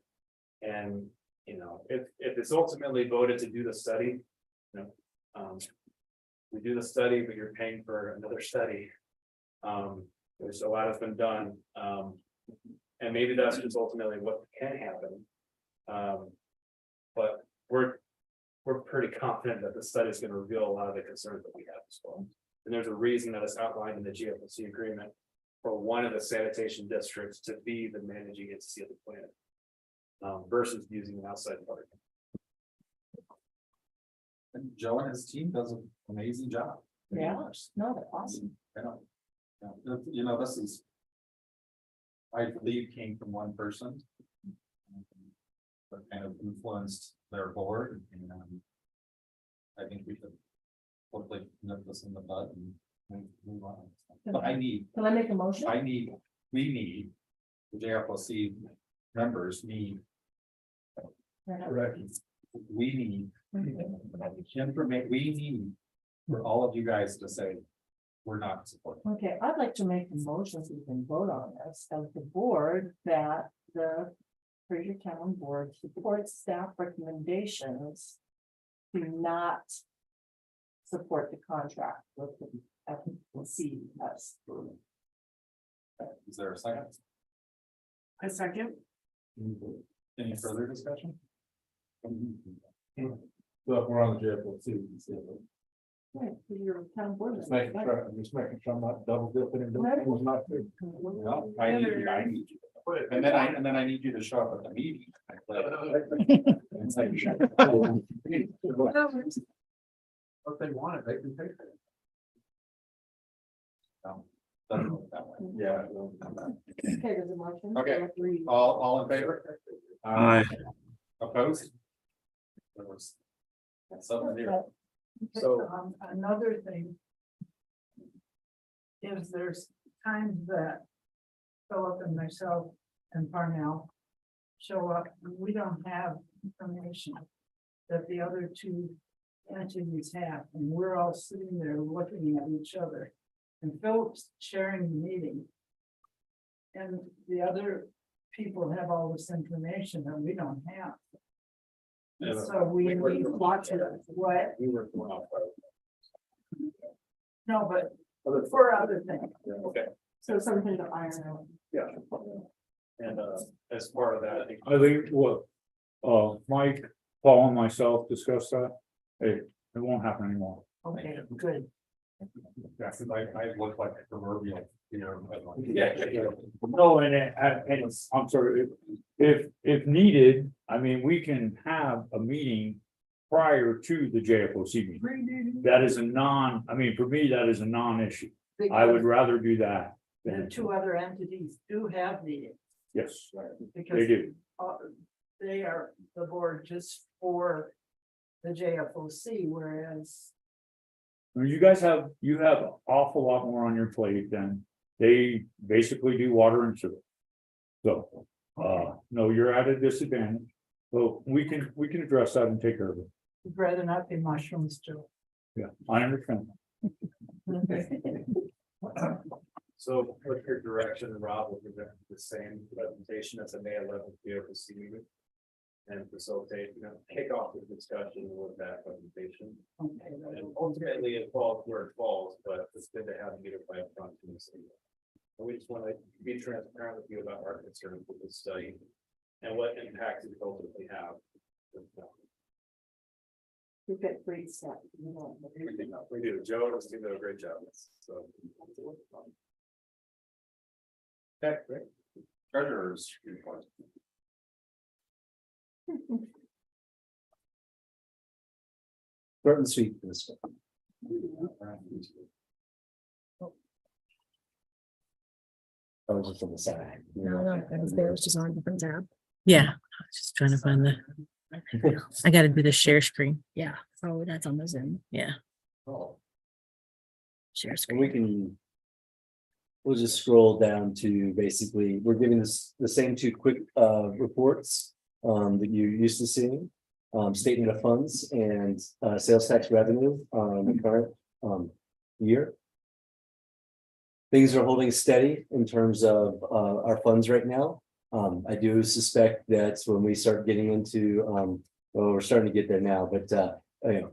And, if it's ultimately voted to do the study, we do the study, but you're paying for another study. There's a lot has been done, and maybe that's just ultimately what can happen. But we're pretty confident that the study is going to reveal a lot of the concerns that we have as well. And there's a reason that it's outlined in the GFSC agreement for one of the sanitation districts to be the managing entity of the plan, versus using an outside partner. And Joe and his team does an amazing job. Yeah, no, that's awesome. I know. This is. I believe came from one person. But kind of influenced their board and. I think we could. Hopefully nip this in the bud and move on. But Can I make a motion? We need, the JFOC members need. Correct. We need. We need for all of you guys to say, we're not supporting. Okay, I'd like to make a motion so we can vote on this as the board that the Fraser Town Board supports staff recommendations to not support the contract with the FCC. Is there a second? A second. Any further discussion? So if we're on the JFOC, Right, you're a town board. just making sure I'm not double dipping and doing things not good. No, I need you. And then I need you to show up at the meeting. It's like, If they want it, they can pay for it. doesn't work that way. Yeah. Okay, there's a motion. Okay. All in favor? Aye. Opposed? There was 7-0. So, another thing. Is there's times that Philip and myself and Parnell show up, and we don't have information that the other two entities have, and we're all sitting there looking at each other. And Philip's chairing the meeting. And the other people have all this information that we don't have. And so we need to watch it, what? We were going off. No, but for other things. Okay, So something to iron out. yeah. And as part of that, I think. I think what, Mike, Paul and myself discussed that, it won't happen anymore. Okay, good. That's like, I look like a proverbial, No, and I'm sorry, if needed, I mean, we can have a meeting prior to the JFOC meeting. That is for me, that is a non-issue. I would rather do that. The two other entities do have meetings. Yes, Because they do. they are the board just for the JFOC, whereas I mean, you have an awful lot more on your plate than they basically do water and sewer. So, no, you're at a disadvantage. So we can address that and take care of it. you'd rather not be mushrooms, Joe. Yeah, I understand. So with your direction, Rob will present the same presentation as a May 11th BOC meeting. And facilitate, kick off the discussion with that presentation. Okay, And ultimately it falls where it falls, but it's good to have you get it right front to the city. And we just want to be transparent with you about our concerns with this study and what impact it ultimately have. We've got great stuff. We do. Joe has done a great job. So. Okay, great. Treasurer's report. Short and sweet for this one. I was just on the side. No, that was there, it was just on a different tab. Yeah, I was just trying to find I gotta do the share screen. Yeah, so that's on the Zoom. Yeah. Share And screen. we can. We'll just scroll down to basically, we're giving this the same two quick reports that you're used to seeing. Statement of funds and sales tax revenue on the current year. things are holding steady in terms of our funds right now. I do suspect that when we start getting into, well, we're starting to get there now, but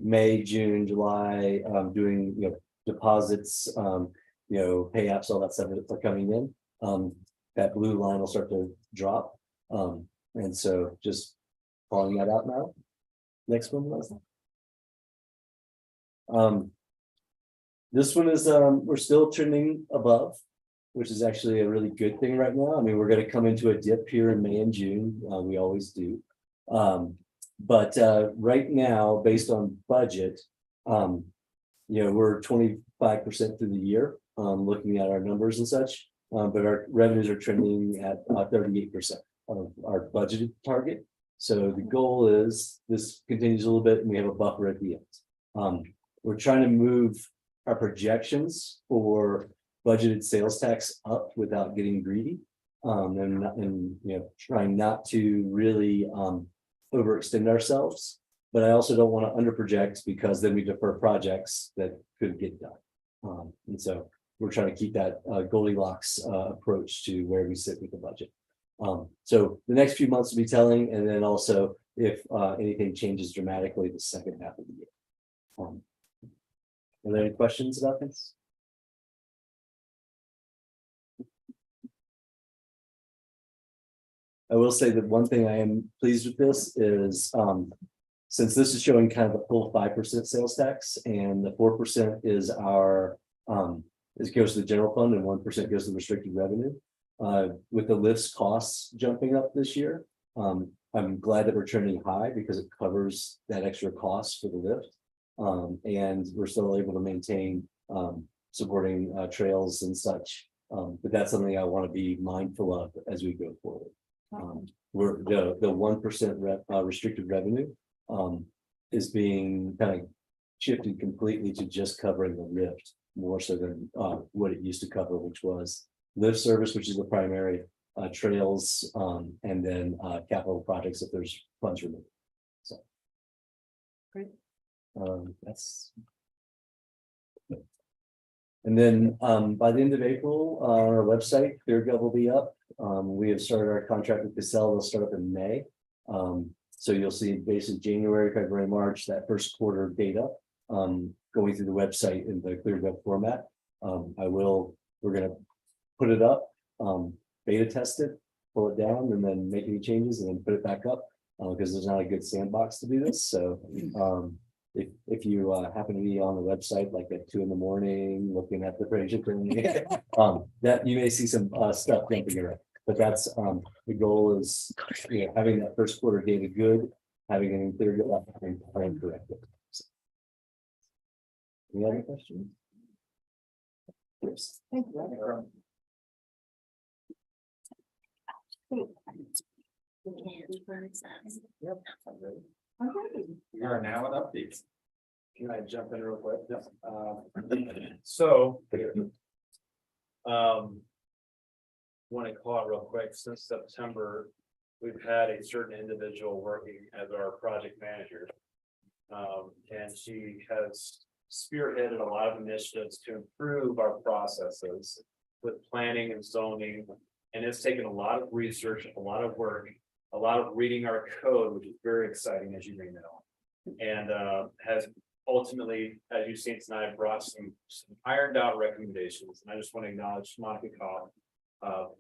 May, June, July, doing, deposits, payouts, all that stuff that are coming in. That blue line will start to drop. And so just calling that out now. Next one, Leslie. This one is, we're still trending above, which is actually a really good thing right now. I mean, we're going to come into a dip here in May and June. We always do. But right now, based on budget, we're 25% through the year, looking at our numbers and such. But our revenues are trending at 38% of our budgeted target. So the goal is this continues a little bit and we have a buffer at the end. We're trying to move our projections for budgeted sales tax up without getting greedy. And trying not to really overextend ourselves. But I also don't want to underproject because then we defer projects that could get done. And so we're trying to keep that Goldilocks approach to where we sit with the budget. So the next few months will be telling, and then also if anything changes dramatically the second half of the year. Are there any questions about this? I will say that one thing I am pleased with this is since this is showing kind of a full 5% sales tax and the 4% is our it goes to the general fund and 1% goes to restricted revenue. With the lifts costs jumping up this year, I'm glad that we're trending high because it covers that extra cost for the lift. And we're still able to maintain supporting trails and such. But that's something I want to be mindful of as we go forward. We're the 1% restricted revenue is being kind of shifted completely to just covering the lift more so than what it used to cover, which was lift service, which is the primary, trails, and then capital projects if there's funds removed. So Great. That's. And then by the end of April, our website, ClearGov will be up. We have started our contract with Cassell. They'll start up in May. So you'll see basically January, February, March, that first quarter data going through the website in the ClearGov format. We're going to put it up, beta test it, pull it down, and then make any changes and then put it back up because there's not a good sandbox to do this. So if you happen to be on the website like at 2 a.m. looking at the Fraser thing, that you may see some stuff jumping around. But that's the goal is having that first quarter data good, having it in ClearGov and plan correctly. So, any other questions? Yes. Thank you. Yep. We are now at updates. Can I jump in real quick? Yes. So. Want to call it real quick, since September, we've had a certain individual working as our project manager. And she has spearheaded a lot of initiatives to improve our processes with planning and zoning. And it's taken a lot of research, a lot of work, a lot of reading our code, which is very exciting, as you may know. And has ultimately, as you've seen tonight, brought some ironed out recommendations. And I just want to acknowledge Monica Cobb,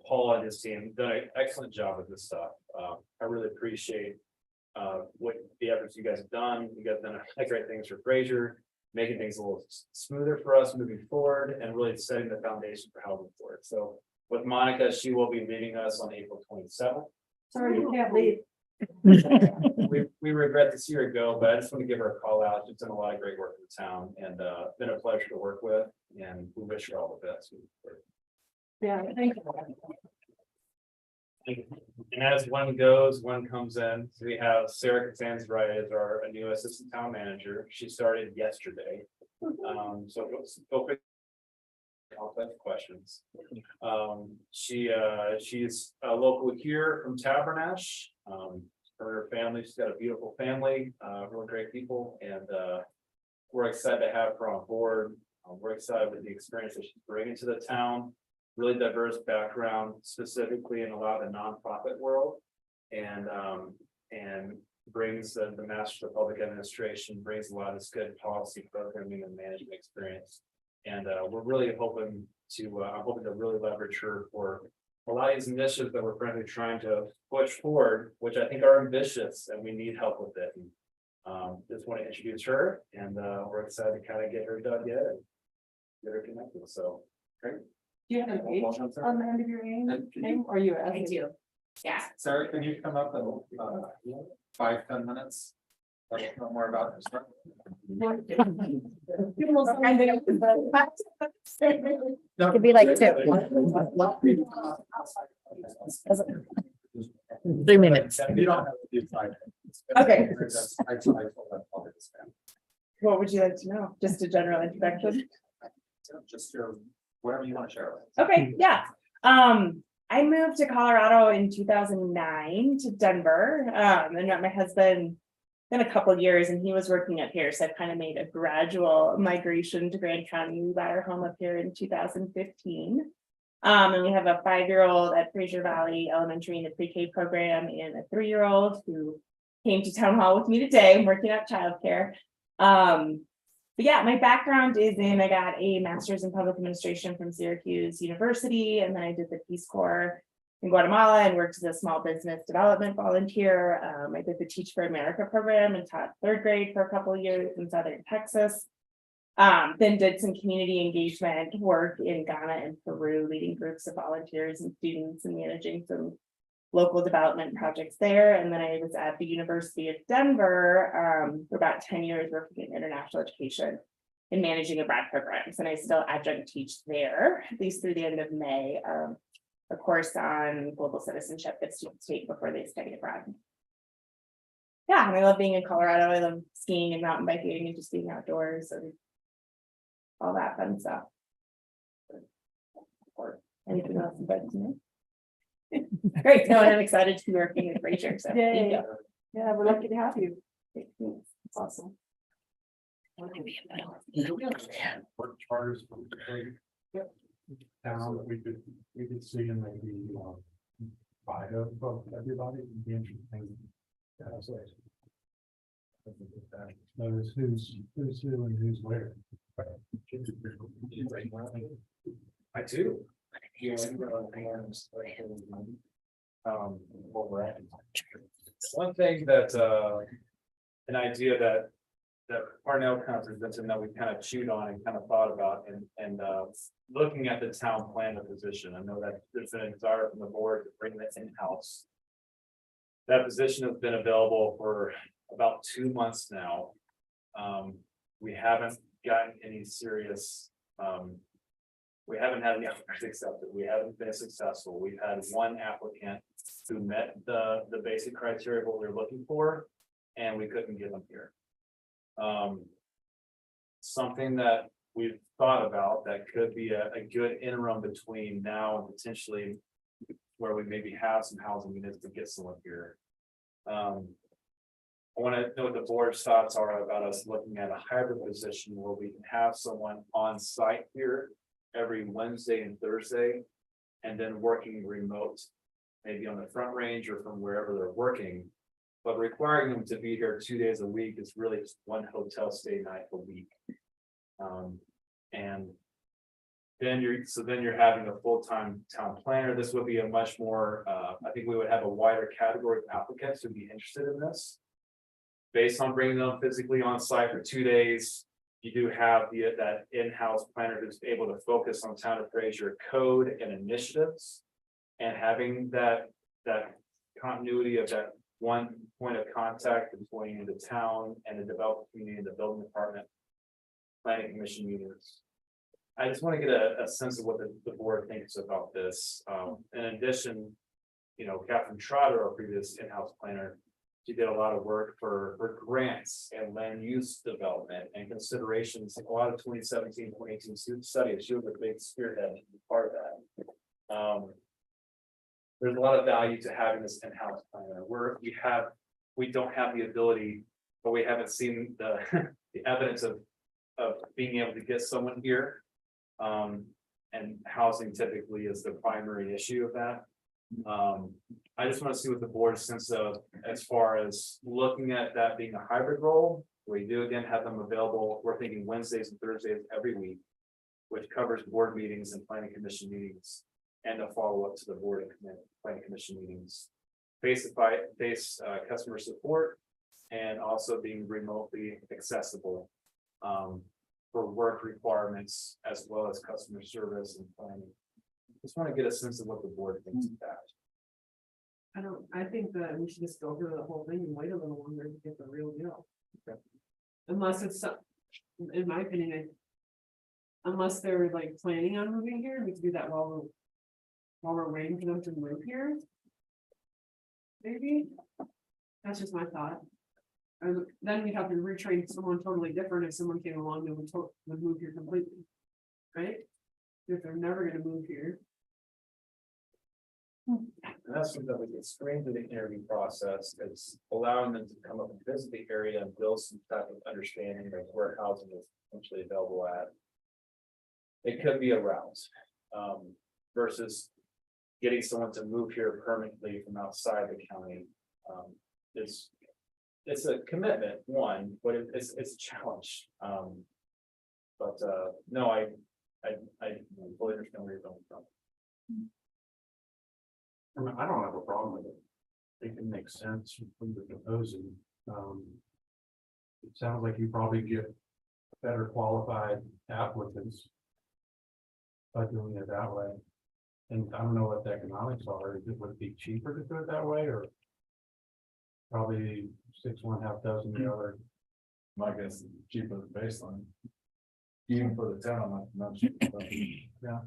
Paul and his team done an excellent job with this stuff. I really appreciate what the efforts you guys have done. You guys have done great things for Fraser, making things a little smoother for us moving forward and really setting the foundation for how we move forward. So with Monica, she will be leaving us on April 27th. Sorry, you can't leave. We regret to see her go, but I just want to give her a call out. She's done a lot of great work in the town and been a pleasure to work with, and we wish her all the best. Yeah, thank you. And as one goes, one comes in. So we have Sarah Catanzari as our new assistant town manager. She started yesterday. So feel free to questions. She's a local here from Tabernash. Her family, she's got a beautiful family, really great people, and we're excited to have her on board. We're excited with the experience that she's bringing to the town, really diverse background, specifically in a lot of the nonprofit world. And brings the Master of Public Administration, brings a lot of this good policy programming and management experience. And we're really hoping to, I'm hoping to really leverage her for a lot of these initiatives that we're frankly trying to push forward, which I think are ambitious and we need help with it. Just want to introduce her and we're excited to kind of get her done yet and get her connected. So, great. Do you have an age on the end of your name? Or you? I do. Yeah. Sarah, can you come up in 5-10 minutes? Let us know more about this. Could be like 2. 3 minutes. You don't have to do 5 minutes. Okay. I told that public spam. What would you like to know? Just a general introduction? Just your, whatever you want to share with us. Okay, yeah. I moved to Colorado in 2009 to Denver. And met my husband in a couple of years, and he was working up here. So I've kind of made a gradual migration to Grand County. We bought our home up here in 2015. And we have a 5-year-old at Fraser Valley Elementary in the pre-K program, and a 3-year-old who came to town hall with me today. I'm working out childcare. But yeah, my background is I got a master's in public administration from Syracuse University, and then I did the Peace Corps in Guatemala and worked as a small business development volunteer. I did the Teach for America program and taught 3rd grade for a couple of years in Southern Texas. Then did some community engagement work in Ghana and Peru, leading groups of volunteers and students and managing some local development projects there. And then I was at the University of Denver for about 10 years working in international education and managing abroad programs. And I still adjunct teach there, at least through the end of May, a course on global citizenship that students take before they study abroad. Yeah, and I love being in Colorado. I love skiing and mountain biking and just being outdoors and all that fun stuff. Or anything else you'd like to know? Great. No, and I'm excited to be working in Fraser. So thank you. Yeah, we're lucky to have you. It's awesome. What charters for the town that we could see and maybe bio of everybody would be interesting. Notice who's who and who's where. I do. One thing that an idea that Parnell kind of presented and that we kind of chewed on and kind of thought about and looking at the town planner position. I know that there's been a desire from the board to bring that in-house. That position has been available for about 2 months now. We haven't gotten any serious we haven't had any offers accepted. We haven't been successful. We've had one applicant who met the basic criteria of what we were looking for, and we couldn't get them here. Something that we've thought about that could be a good interim between now and potentially where we maybe have some housing units to get someone here. I want to know what the board's thoughts are about us looking at a hybrid position where we can have someone on site here every Wednesday and Thursday, and then working remote, maybe on the Front Range or from wherever they're working. But requiring them to be here 2 days a week is really just one hotel stay night a week. And then you're having a full-time town planner. This would be a much more, I think we would have a wider category of applicants who'd be interested in this. Based on bringing them physically on site for 2 days, you do have that in-house planner who's able to focus on town of Fraser code and initiatives, and having that continuity of that one point of contact between the town and the development community, the building department, planning commission meetings. I just want to get a sense of what the board thinks about this. In addition, Catherine Trotter, our previous in-house planner, she did a lot of work for grants and land use development and considerations, a lot of 2017, 2018 studies. She was a big spearhead part of that. There's a lot of value to having this in-house planner. We don't have the ability, but we haven't seen the evidence of of being able to get someone here. And housing typically is the primary issue of that. I just want to see what the board's sense of as far as looking at that being a hybrid role. We do again have them available. We're thinking Wednesdays and Thursdays every week, which covers board meetings and planning commission meetings and a follow-up to the board and planning commission meetings. Face customer support and also being remotely accessible for work requirements as well as customer service and planning. Just want to get a sense of what the board thinks of that. I think that we should just go through the whole thing and wait a little longer to get the real deal. Okay. Unless it's, in my opinion, unless they're like planning on moving here, we can do that while we're waiting for them to move here. Maybe, that's just my thought. And then we'd have to retrain someone totally different if someone came along and would move here completely. Right? If they're never gonna move here. And that's something that we can screen through the interview process, is allowing them to come up and visit the area and build some type of understanding of where housing is potentially available at. It could be a route, versus getting someone to move here permanently from outside the county. It's a commitment, one, but it's a challenge. But no, I fully understand where you're coming from. I mean, I don't have a problem with it. I think it makes sense when you're proposing. It sounds like you probably get better qualified applicants by doing it that way. And I don't know what the economics are. Would it be cheaper to do it that way, or probably 6, 1/2 dozen the other? My guess is cheaper than baseline. Even for the town, not cheap. Yeah.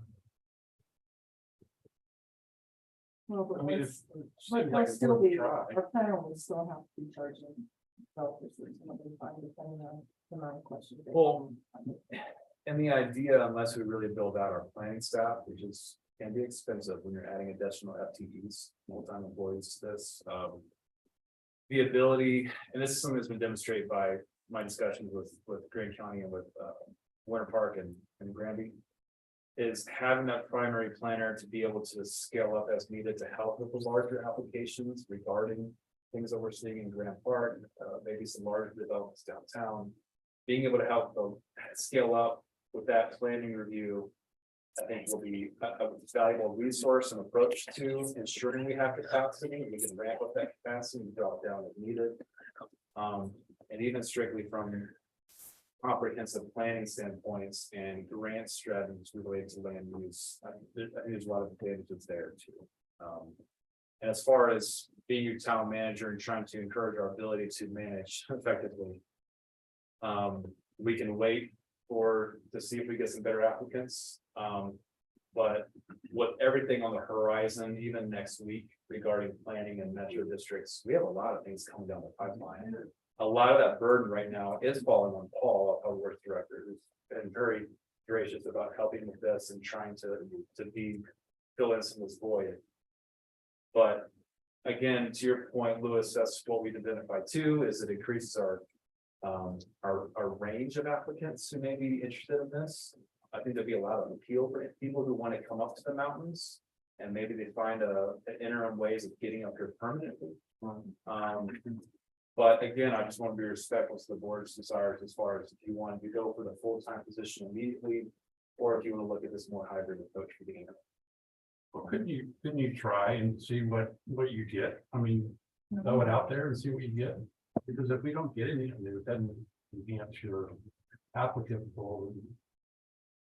Well, but I mean, it's, like but still be, try. our planner will still have to be charging. Developers reasonably fine depending on the amount of questions. Well, and the idea, unless we really build out our planning staff, which can be expensive when you're adding additional FTEs, full-time employees to this. The ability, and this is something that's been demonstrated by my discussions with Green County and with Winter Park and Granby, is having that primary planner to be able to scale up as needed to help with the larger applications regarding things that we're seeing in Grand Park, maybe some larger developments downtown. Being able to help them scale up with that planning review, I think will be a valuable resource and approach to ensuring we have capacity. We can ramp up that capacity and drop down if needed. And even strictly from comprehensive planning standpoints and grant strategies related to land use, I think there's a lot of advantages there too. And as far as being your town manager and trying to encourage our ability to manage effectively, we can wait to see if we get some better applicants. But with everything on the horizon, even next week regarding planning and metro districts, we have a lot of things coming down the pipeline. A lot of that burden right now is falling on Paul, our work director, who's been very gracious about helping with this and trying to fill in some of this void. But again, to your point, Louis, that's what we've identified too, is it increases our range of applicants who may be interested in this. I think there'll be a lot of appeal for people who want to come up to the mountains, and maybe they find an interim ways of getting up here permanently. But again, I just want to be respectful to the board's desires as far as if you want to go for the full-time position immediately, or if you want to look at this more hybrid approach for beginning. Well, couldn't you try and see what you get? I mean, throw it out there and see what you get. Because if we don't get anything, it doesn't enhance your applicant pool.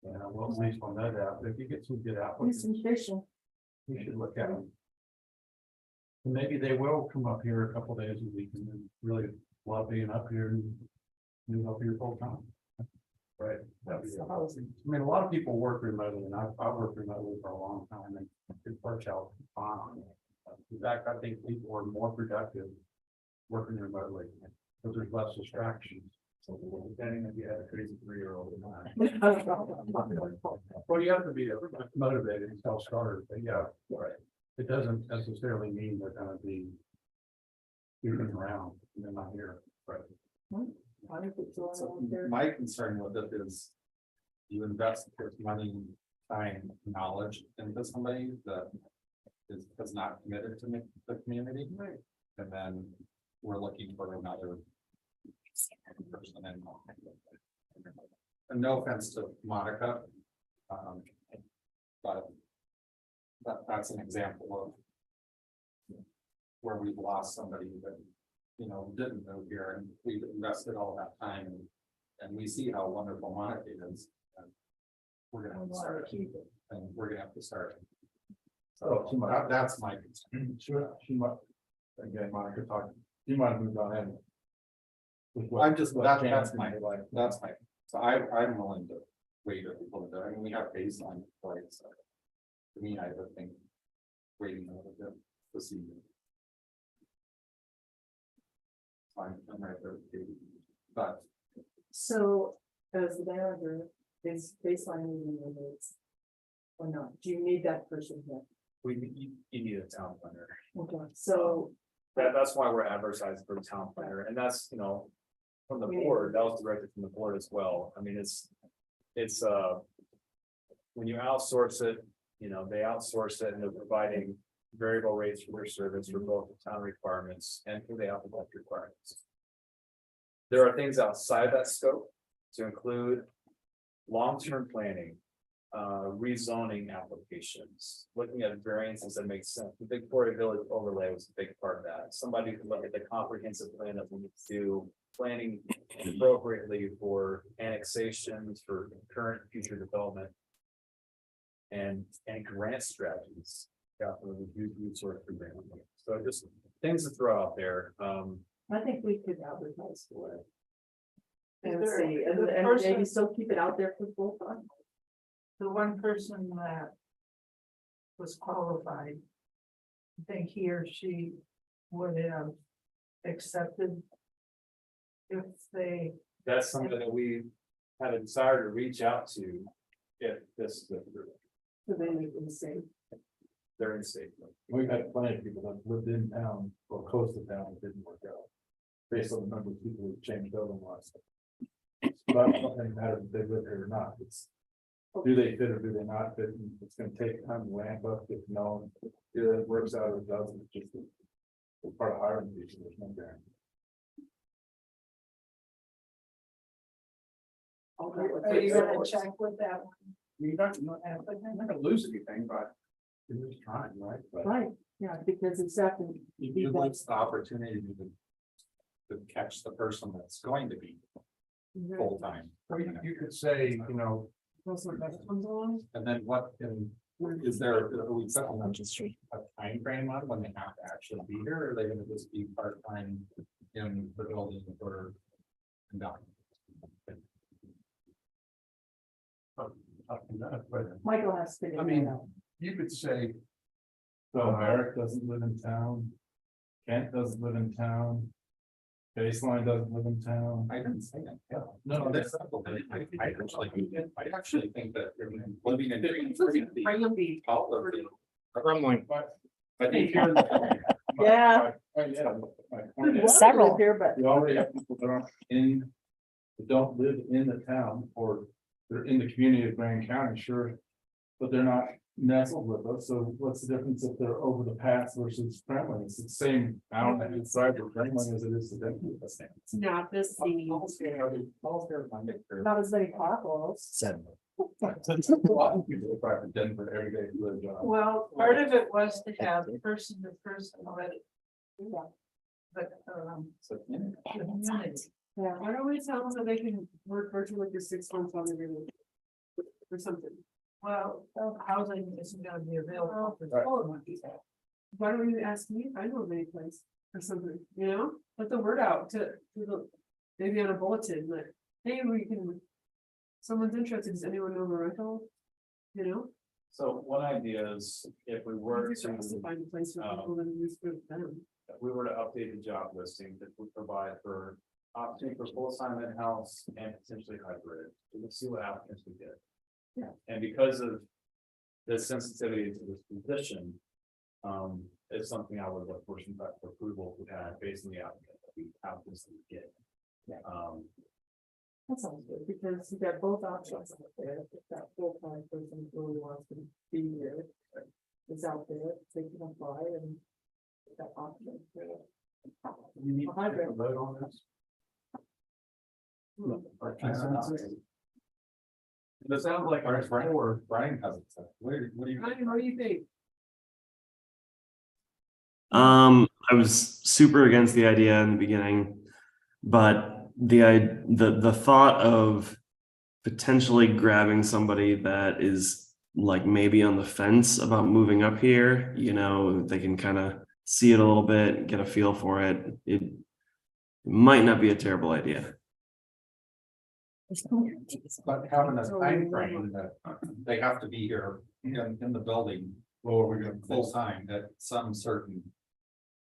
Well, at least on that app, if you get some good applicants, you should look at them. And maybe they will come up here a couple days a week and then really love being up here and move up here full time. Right. I mean, a lot of people work remotely, and I've worked remotely for a long time, and it works out fine. In fact, I think people are more productive working remotely because there's less distractions. So depending if you have a crazy 3-year-old or not. Well, you have to be motivated and self-started, but yeah, right. It doesn't necessarily mean they're going to be moving around and they're not here. Right. My concern with it is you invest your money, time, knowledge into somebody that is not committed to the community. Right. And then we're looking for another person in. And no offense to Monica. But that's an example of where we've lost somebody that, you know, didn't move here and we've invested all that time and we see how wonderful Monica is. And we're gonna have to start it, and we're gonna have to start it. So that's my concern. Sure, she might, again, Monica talked, she might have moved on in. I'm just, that's my, so I'm willing to wait a little bit. I mean, we have baseline points. So to me, I would think waiting a little bit to see. I'm right there with you. But So as the manager, is baseline meeting minutes or not? Do you need that person here? You need a town planner. Okay, so That's why we're advertising for a town planner, and that's, you know, from the board, that was directed from the board as well. I mean, it's when you outsource it, you know, they outsource it and they're providing variable rates for their service for both the town requirements and for the applicant requirements. There are things outside that scope to include long-term planning, rezoning applications, looking at variances that make sense. The Victoria Village overlay was a big part of that. Somebody can look at the comprehensive plan that we need to do, planning appropriately for annexations, for current future development. And grant strategies. Got a huge resource for grant. So just things to throw out there. I think we could advertise for it. Is And there- see, is the and person- maybe still keep it out there for full time. The one person that was qualified, I think he or she would have accepted if they, That's something that we had a desire to reach out to if this is approved. So they make the same. They're in state. We've had plenty of people that lived in town or close to town that didn't work out. Based on the number of people who changed building laws. But it doesn't matter if they live here or not, it's. Do they fit or do they not fit? And it's gonna take time to ramp up, get to know them. Either it works out or it doesn't, it's just. It's part of hiring people, there's no guarantee. are you gonna check with that one? you're not gonna lose anything, but you're just trying, right? But Right, yeah, because it's definitely. you lose the opportunity to catch the person that's going to be full time. Or you could say, you know, And then what can, is there, are we setting a time frame on when they have to actually be here, or are they gonna just be part-time in the building for? Michael has to. I mean, you could say, So Eric doesn't live in town. Kent doesn't live in town. Baseline doesn't live in town. I didn't say that. Yeah. No, That's. I actually think that living in. Grumbling. I think here. Yeah. My point is, Several. Here, but. we already have people that aren't in, that don't live in the town, or they're in the community of Grand County, sure. But they're not nestled with us, so what's the difference if they're over the pass versus Franklin? It's the same amount inside of Franklin as it is to Denver. It's not the same. Not as many potholes. 7. People drive to Denver every day to their job. Well, part of it was to have person to person already. Yeah. But, So, the community. Yeah, why don't we tell them that they can work virtually for 6 months on the remote? Or something. Well, housing isn't gonna be available. for Right. all of these. Why don't you ask me if I know of any place or something, you know, let the word out to the, maybe on a bulletin, like, hey, we can. Someone's interested, does anyone know of a rental? You know? So one idea is if we were Easier for us to to, find a place for people than it is for them. if we were to update the job listing that would provide for opportunity for full-time in-house and potentially hybrid, we'll see what applicants we get. Yeah. And because of the sensitivity to this position, it's something I would look for some type of approval to have based on the applicant that we applicants that we get. That sounds good, because you got both options out there, if that full-time person really wants to be here. Is out there, they can apply and that option. You need to vote on this. It sounds like our friend or Brian hasn't said. What do you? Ryan, what do you think? I was super against the idea in the beginning, but the thought of potentially grabbing somebody that is like maybe on the fence about moving up here, you know, they can kind of see it a little bit, get a feel for it. It might not be a terrible idea. But having a time frame that they have to be here in the building, or we're gonna full time at some certain.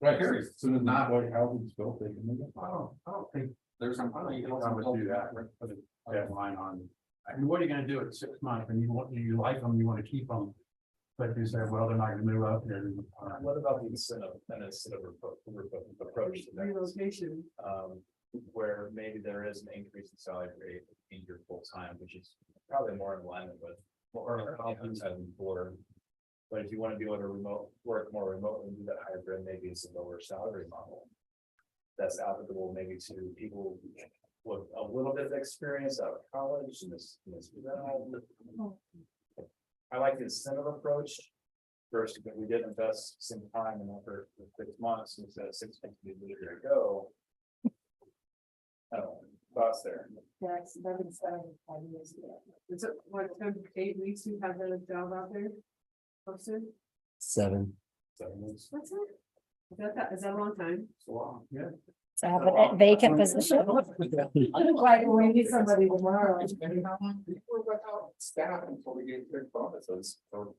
Right, period. as soon as not like housing's built, they can move it. I don't think There's some. I would do that, put a deadline on, I mean, what are you gonna do at 6 months, and you like them, you wanna keep them. But you say, well, they're not gonna move up here. What about the incentive approach to that? Relocation. Where maybe there is an increase in salary rate in your full time, which is probably more in alignment with what our companies have before. But if you want to be able to work more remotely and do that hybrid, maybe it's a lower salary model. That's applicable maybe to people with a little bit of experience out of college and this. I like the incentive approach. First, if we did invest some time and effort for 6 months instead of 6 months to go. Thoughts there. Yes, I've been studying 5 years ago. Is it what, 8 weeks you have the job out there? Posted? 7. 7 months. That's it. Is that a long time? It's long, yeah. To have a vacant position. Why do we need somebody tomorrow? We were without staff until we gave big bonuses for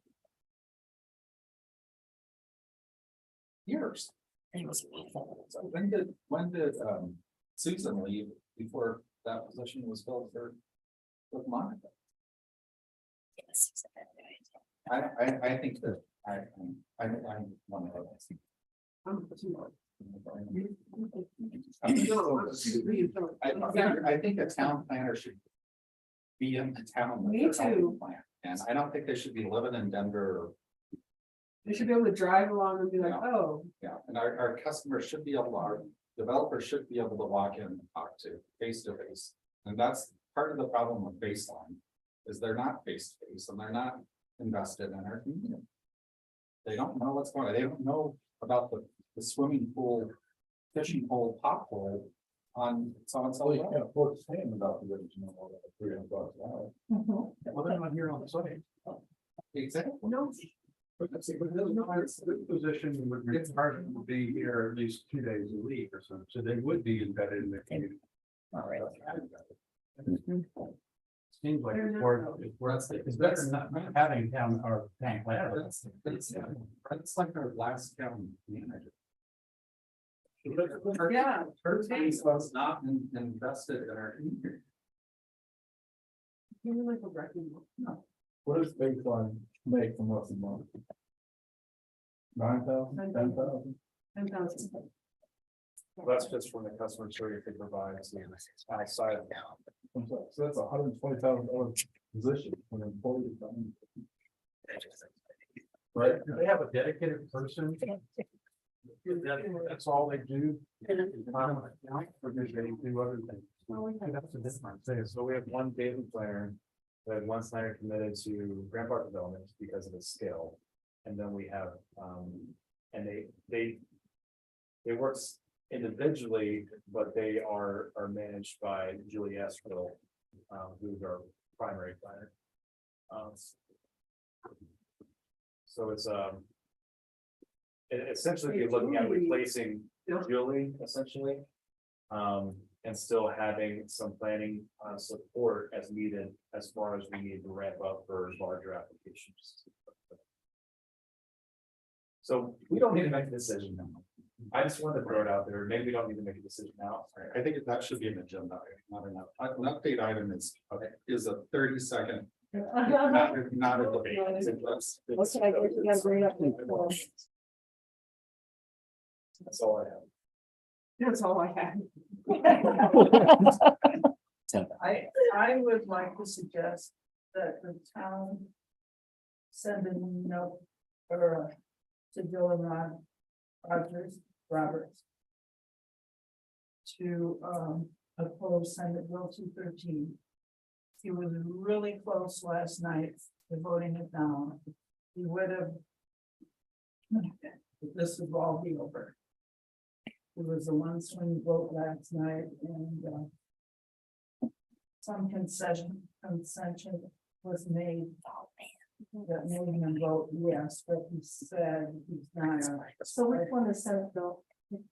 years. So when did Susan leave before that position was filled for with Monica? I think that I want to. I think a town planner should be in the town. with Me their too. housing plan. And I don't think they should be living in Denver. They should be able to drive along and be like, oh. Yeah, and our customers should be able to, our developers should be able to walk in and talk to face. And that's part of the problem with Baseline, is they're not face to face and they're not invested in our community. They don't know what's going on. They don't know about the swimming pool, fishing hole, pop hole on so and so. Well, you can't afford to say about the original $300 an hour. Well, they're not here on the site. Exactly. No. But that's it, but this position would require them to be here at least 2 days a week or something, so they would be embedded in the community. Seems like it's better than not having town or tank planner. It's like our last county manager. Yeah. Her taste was not invested in our community. Like a wrecking. No. What does Baseline make from what's a month? 9,000, 10,000? 10,000. That's just from the customer service they provide to outside of. So that's $120,000 position for an employee. Right, do they have a dedicated person? That's all they do. Or do they do other things? That's the difference. So we have one daily planner, we have one planner committed to Grand Park development because of its scale. And then we have, and they work individually, but they are managed by Julie Esquivel, who's our primary planner. So it's essentially you're looking at replacing Julie essentially. And still having some planning support as needed as far as we need to ramp up for larger applications. So we don't need to make a decision now. I just wanted to throw it out there. Maybe we don't need to make a decision now. I think that should be an agenda, not enough. An update item is a 30-second. Not a debate. That's all I have. That's all I have. I would like to suggest that the town send a note or to Dylan Roberts to oppose Senate Bill 213. He was really close last night to voting it down. He would have. This would all be over. It was a one swing vote last night and some concession was made. That made him vote yes, but he said he's not. So which one is Senate bill?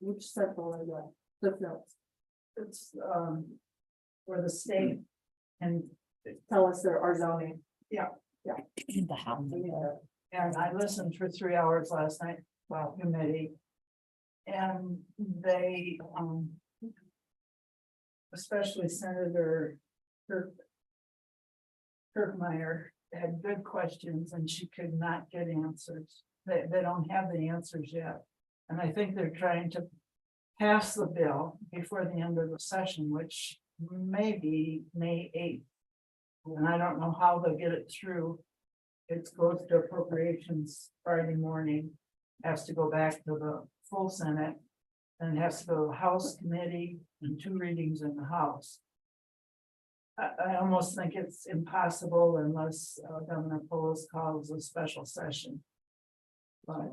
Which Senate bill is that? The notes. It's for the state and Tell us there are zoning. yeah. The house. And I listened for 3 hours last night while committee. And they, especially Senator Kirkmeyer had good questions and she could not get answers. They don't have the answers yet. And I think they're trying to pass the bill before the end of the session, which may be May 8th. And I don't know how they'll get it through. It goes to appropriations Friday morning, has to go back to the full Senate. And has to go to the House committee and 2 readings in the House. I almost think it's impossible unless Governor Polis calls a special session. But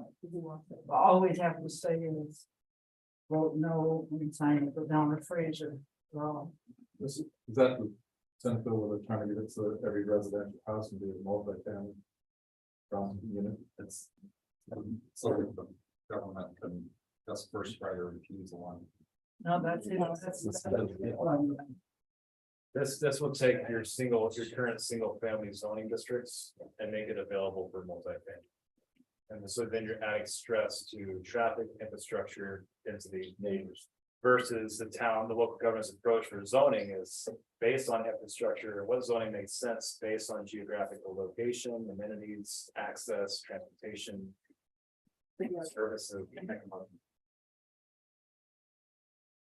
all we'd have to say is vote no and sign it, go down to Fraser. Well, Is that the Senate bill where they're trying to get it so that every residential house can be a multi-family? Unit, it's sort of the government can just first right or refuse one. no, that's it. This will take your current single family zoning districts and make it available for multifamily. And so then you're adding stress to traffic, infrastructure, density, neighbors. Versus the local government's approach for zoning is based on infrastructure. What zoning makes sense based on geographical location, amenities, access, transportation, services.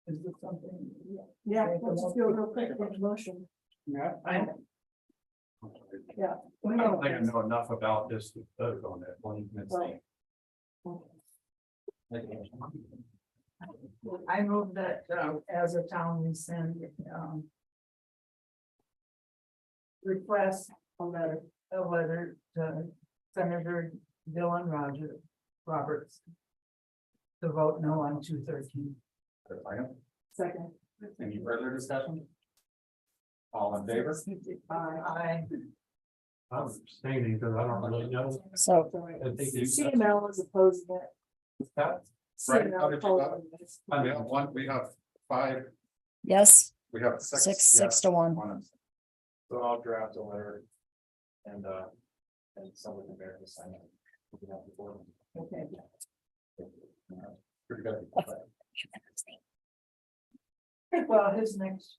Is this something? Yeah, let's just do it real quick, make a motion. Yeah. Yeah. I don't think I know enough about this to vote on that one. I move that as a town, we send request a letter to Senator Dylan Roberts to vote no on 213. Second. Any further discussion? All in favor? Aye. I'm abstaining because I don't really know. So CML is opposing it. Right, how CML did you vote? opposing it. We have 5, yes, we have 6. 6 to 1. So I'll draft a letter and someone can verify sign it. Okay. Pretty good. Well, his next.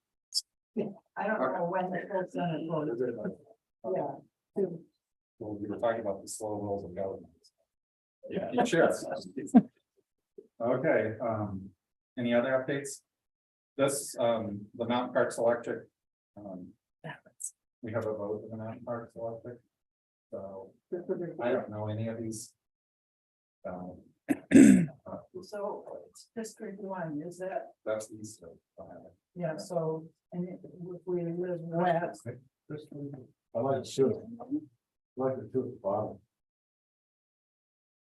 I don't know when the full Senate vote. Yeah. Well, we were talking about the slow rolls of government. Yeah. Sure. Okay, any other updates? This, the Mountain Parks Electric. We have a vote for the Mountain Parks Electric. So I don't know any of these. So it's District 1, is that? That's these. Yeah, so, and if we live west. I like to shoot. I like to do it at the bottom.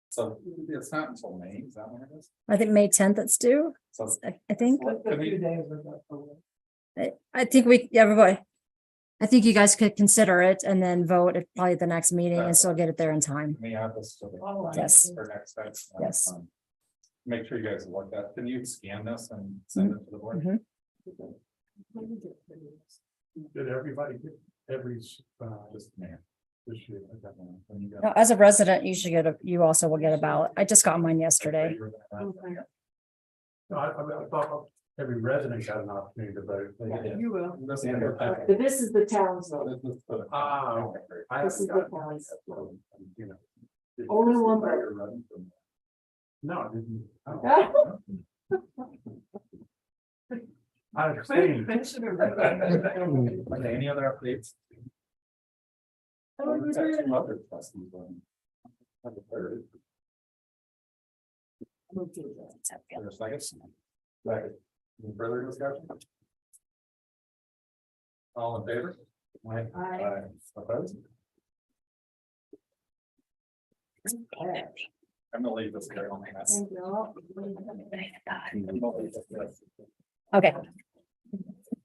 So it's not until May, is that when it is? I think May 10th it's due. So I think. A few days ago. I think everybody. I think you guys could consider it and then vote at probably the next meeting and still get it there in time. May add this to the. Yes. For next time. Yes. Make sure you guys look at, can you scan this and send it to the board? Mhm. Did everybody get every, Just man. This year, I got one. When you got- Now, as a resident, you should you also will get a ballot. I just got mine yesterday. No, I thought every resident got an opportunity to vote. You will. This But this is the town's vote. This is the town's. You know. Only one vote. No, I didn't. Okay, any other updates? We've got two other trustees on. On the third. There's a second. Second. Any further discussion? All in favor? Aye. Opposed? I'm gonna leave this there on the mess. Okay.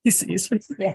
You see his face? Yeah.